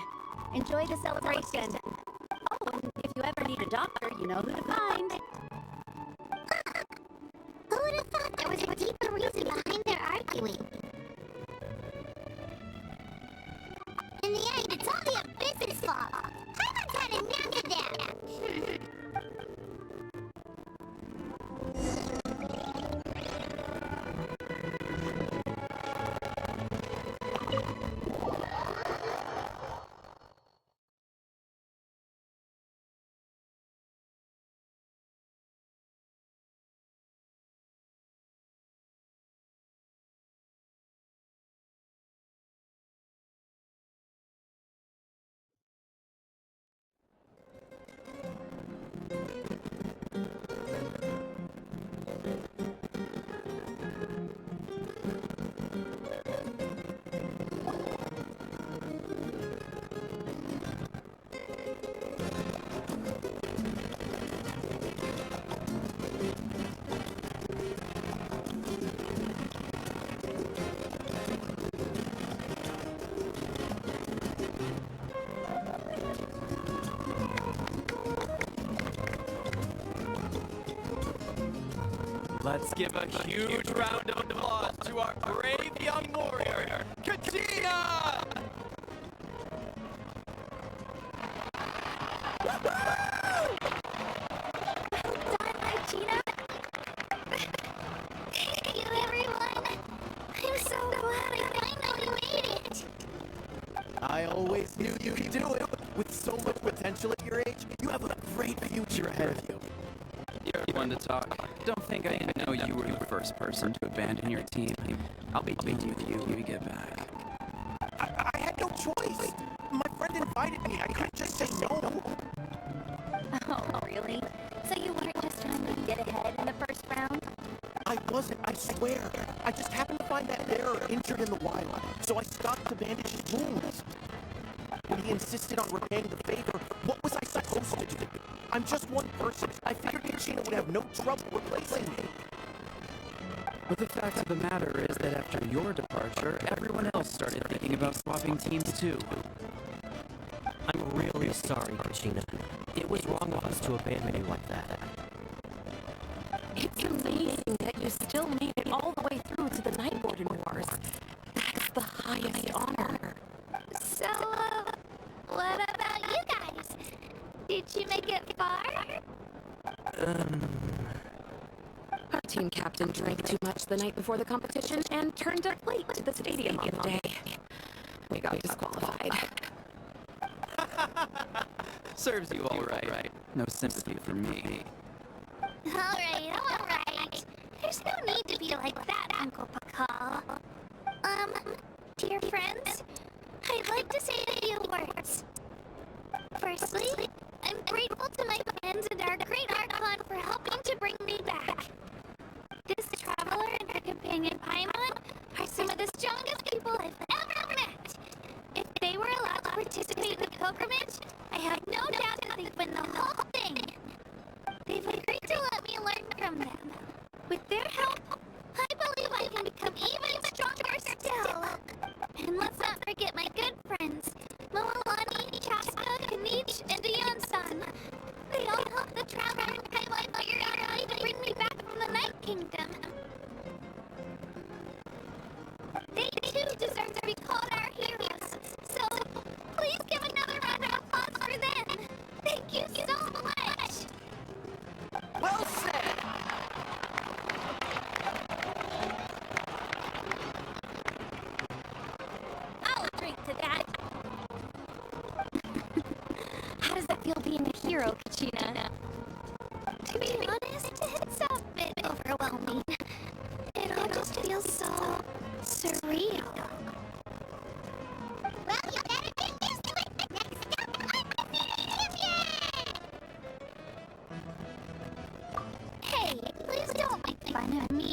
Enjoy the celebration. Oh, and if you ever need a doctor, you know who to find. Who would have thought there was a deeper reason behind their arguing? In the end, it's all the Abyss's fault. Paimon's had enough of them. Let's give a huge round of applause to our brave young warrior, Kachina! Thank you, everyone. I'm so glad I finally made it. I always knew you could do it. With so much potential at your age, you have a great future ahead of you. You're one to talk. Don't think I didn't know you were the first person to abandon your team. I'll be with you when we get back. I had no choice. My friend invited me. I couldn't just say no. Oh, really? So you weren't just trying to get ahead in the first round? I wasn't, I swear. I just happened to find that bearer injured in the wild, so I stopped to bandage his wounds. When he insisted on repaying the favor, what was I supposed to do? I'm just one person. I figured Kachina would have no trouble replacing me. But the fact of the matter is that after your departure, everyone else started thinking about swapping teams too. I'm really sorry, Kachina. It was wrong of us to abandon you like that. It's amazing that you still made it all the way through to the Night Warden Wars. That's the highest honor. So, what about you guys? Did you make it far? Our team captain drank too much the night before the competition and turned up late to the stadium on the day. We got disqualified. Serves you all right. No sympathy for me. All right. There's no need to be like that, Uncle Pakal. Dear friends, I'd like to say a few words. Firstly, I'm grateful to my friends and our great archon for helping to bring me back. This traveler and her companion Paimon are some of the strongest people I've ever met. If they were allowed to participate in the pilgrimage, I have no doubt that they'd win the whole thing. They've agreed to let me learn from them. With their help, I believe I can become even stronger still. And let's not forget my good friends, Moalani, Chaska, Kanich, and Dion-san. They all helped the traveler and Paimon figure out how to bring me back from the Night Kingdom. They too deserve to be called our heroes. So, please give another round of applause for them. Thank you so much. Well said! I'll drink to that. How does it feel being a hero, Kachina? To be honest, it's a bit overwhelming. It all just feels so surreal. Well, you better get used to it. Next up, undefeated champion! Hey, please don't make fun of me.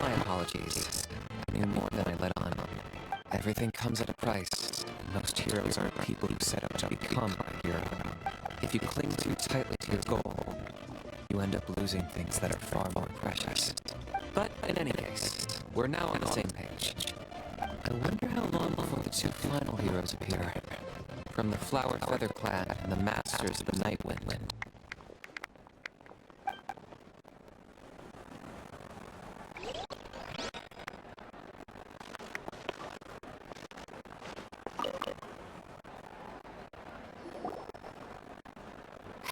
My apologies. I knew more than I let on. Everything comes at a price. Most heroes aren't people you set out to become a hero. If you cling too tightly to your goal, you end up losing things that are far more precious. But in any case, we're now on the same page. I wonder how long before the two final heroes appear. From the Flower Feather Clan and the Masters of the Night Wind.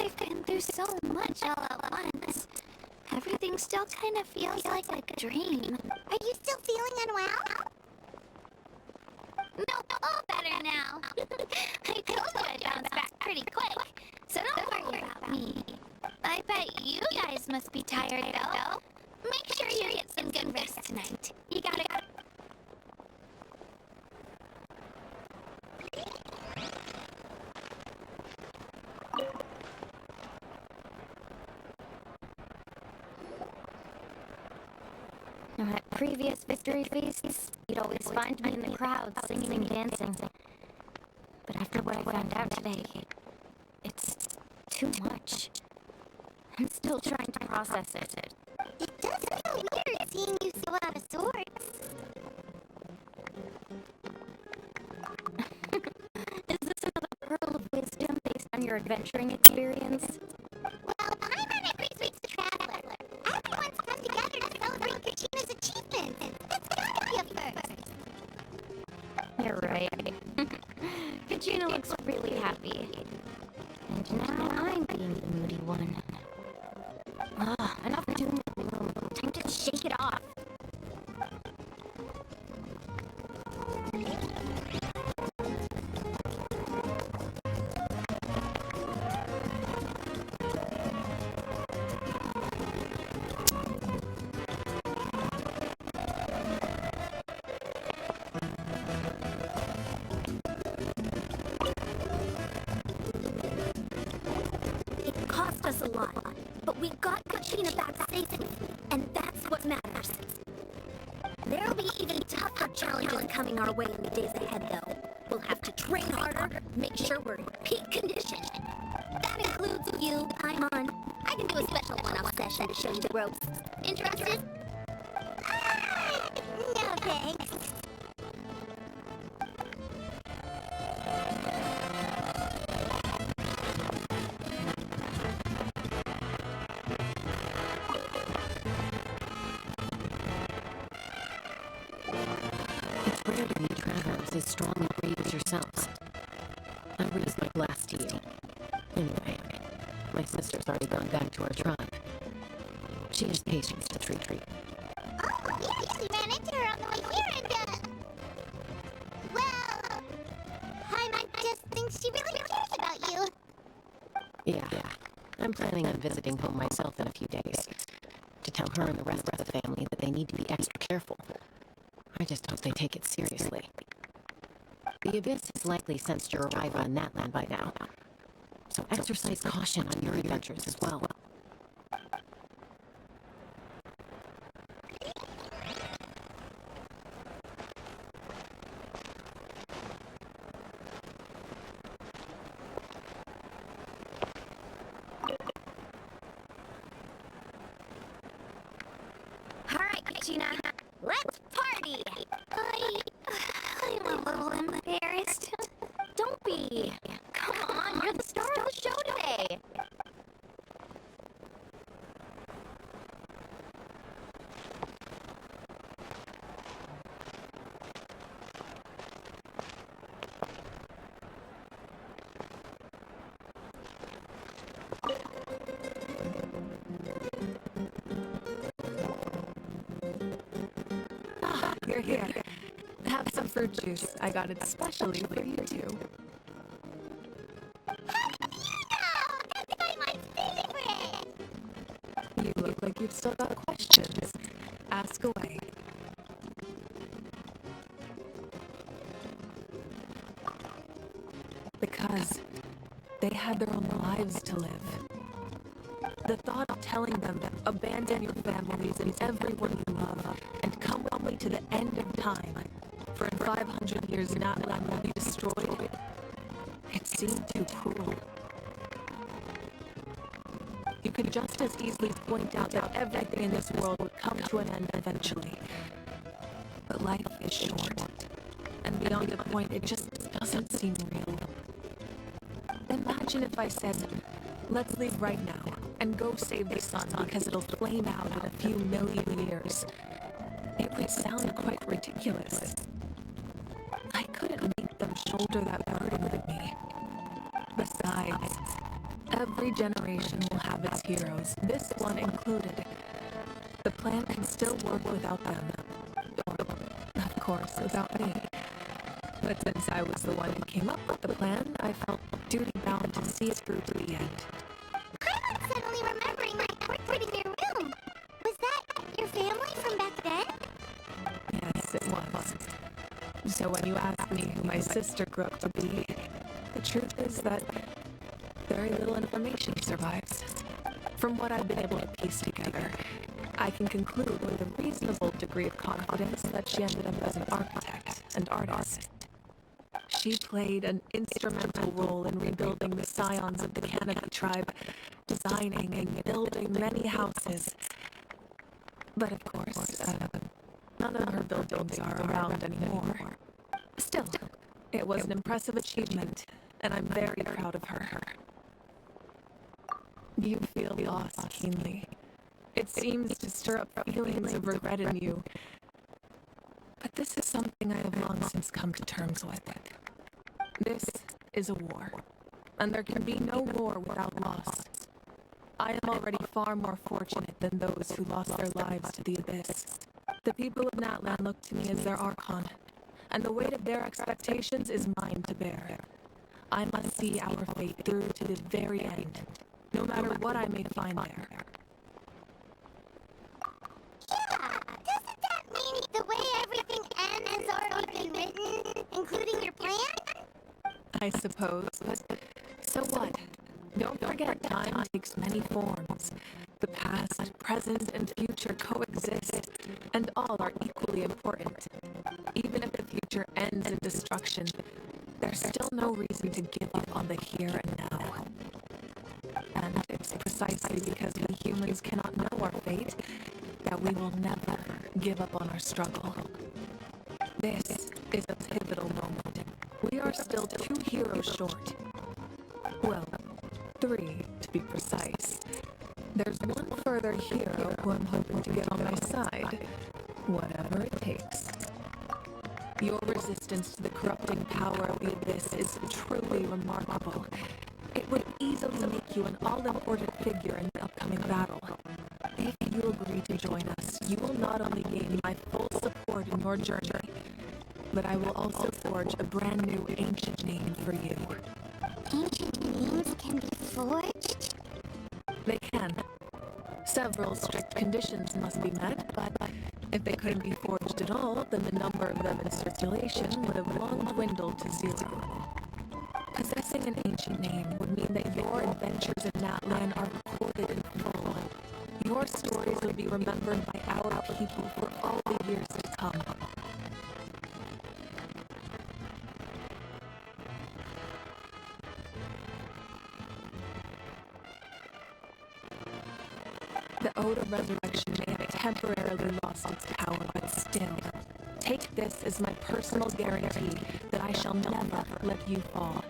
I've been through so much all at once. Everything still kind of feels like a dream. Are you still feeling unwell? No, all better now. I told you I'd bounce back pretty quick, so don't worry about me. I bet you guys must be tired though. Make sure you get some good rest tonight. You gotta go. Now, at previous victory feasts, you'd always find me in the crowd singing and dancing. But after what I found out today, it's too much. I'm still trying to process it. It does feel weird seeing you so out of sorts. Is this another pearl of wisdom based on your adventuring experience? Well, Paimon appreciates the traveler. Everyone's come together to celebrate Kachina's achievements. That's gotta be a first. You're right. Kachina looks really happy. And now I'm being the moody one. Enough doom and gloom. Time to shake it off. It cost us a lot, but we got Kachina back safely, and that's what matters. There'll be even tougher challenges coming our way in the days ahead, though. We'll have to train harder, make sure we're in peak condition. That includes you, Paimon. I can do a special one-off session to show you the ropes. Interested? No thanks. rare to meet travelers as strong and brave as yourselves. I raise my glass to you. Anyway, my sister's already gone back to her tribe. She has patience to treat. Oh, yeah, we ran into her on the way here and, well, Paimon just thinks she really cares about you. Yeah. I'm planning on visiting home myself in a few days to tell her and the rest of the family that they need to be extra careful. I just hope they take it seriously. The Abyss has likely sensed your arrival in Natlan by now, so exercise caution on your adventures as well. Alright, Kachina, let's party! I'm a little embarrassed. Don't be! Come on, you're the star of the show today! You're here. Have some fruit juice. I got it especially for you two. You look like you've still got questions. Ask away. Because they had their own lives to live. The thought of telling them to abandon your families and everyone you love and come with me to the end of time, for in 500 years Natlan will be destroyed, it seemed too cruel. You could just as easily point out that everything in this world would come to an end eventually. But life is short, and beyond a point it just doesn't seem real. Imagine if I said, let's leave right now and go save the sun because it'll flame out in a few million years. It would sound quite ridiculous. I couldn't make them shoulder that burden with me. Besides, every generation will have its heroes, this one included. The plan can still work without them. Or, of course, without me. But since I was the one who came up with the plan, I felt duty-bound to see it through to the end. I'm suddenly remembering my portrait in your room. Was that your family from back then? Yes, it was. So when you asked me who my sister grew up to be, the truth is that very little information survives. From what I've been able to piece together, I can conclude with a reasonable degree of confidence that she ended up as an architect and artist. She played an instrumental role in rebuilding the scions of the Canopy tribe, designing and building many houses. But of course, none of her buildings are around anymore. Still, it was an impressive achievement, and I'm very proud of her. You feel loss keenly. It seems to stir up feelings of regret in you. But this is something I have long since come to terms with. This is a war, and there can be no war without loss. I am already far more fortunate than those who lost their lives to the Abyss. The people of Natlan look to me as their archon, and the weight of their expectations is mine to bear. I must see our fate through to the very end, no matter what I may find there. Yeah, doesn't that mean the way everything ends has already been written, including your plan? I suppose, but so what? Don't forget, time takes many forms. The past, present, and future coexist, and all are equally important. Even if the future ends in destruction, there's still no reason to give up on the here and now. And it's precisely because we humans cannot know our fate that we will never give up on our struggle. This is a pivotal moment. We are still 2 heroes short. Well, 3 to be precise. There's one further hero who I'm hoping to get on my side, whatever it takes. Your resistance to the corrupting power of the Abyss is truly remarkable. It would easily make you an all-important figure in the upcoming battle. If you agree to join us, you will not only gain my full support in your journey, but I will also forge a brand new ancient name for you. Ancient names can be forged? They can. Several strict conditions must be met, but if they couldn't be forged at all, then the number of them in circulation would have long dwindled to zero. Possessing an ancient name would mean that your adventures in Natlan are recorded in full. Your stories will be remembered by our people for all the years to come. The Ode of Resurrection may have temporarily lost its power, but still, take this as my personal guarantee that I shall never let you fall.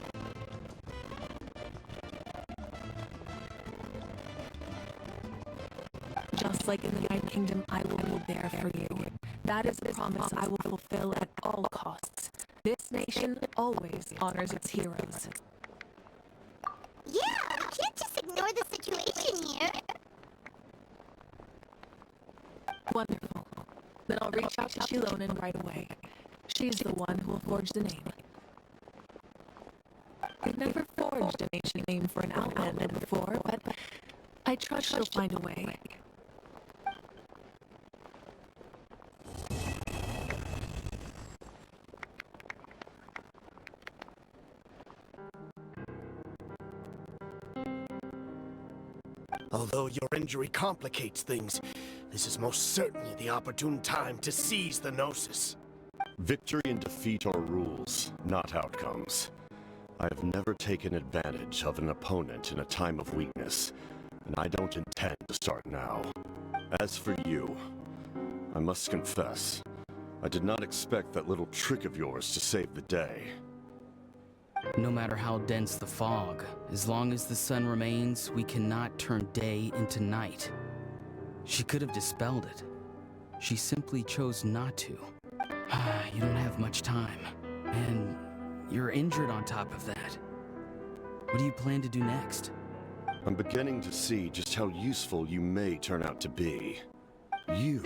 Just like in the Night Kingdom, I will be there for you. That is a promise I will fulfill at all costs. This nation always honors its heroes. Yeah, we can't just ignore the situation here. Wonderful. Then I'll reach out to Shilonen right away. She's the one who will forge the name. I've never forged an ancient name for an outlander before, but I trust she'll find a way. Although your injury complicates things, this is most certainly the opportune time to seize the Gnosis. Victory and defeat are rules, not outcomes. I have never taken advantage of an opponent in a time of weakness, and I don't intend to start now. As for you, I must confess, I did not expect that little trick of yours to save the day. No matter how dense the fog, as long as the sun remains, we cannot turn day into night. She could have dispelled it. She simply chose not to. You don't have much time, and you're injured on top of that. What do you plan to do next? I'm beginning to see just how useful you may turn out to be. You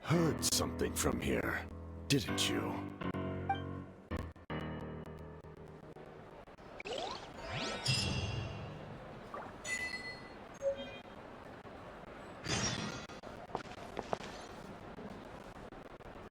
heard something from here, didn't you?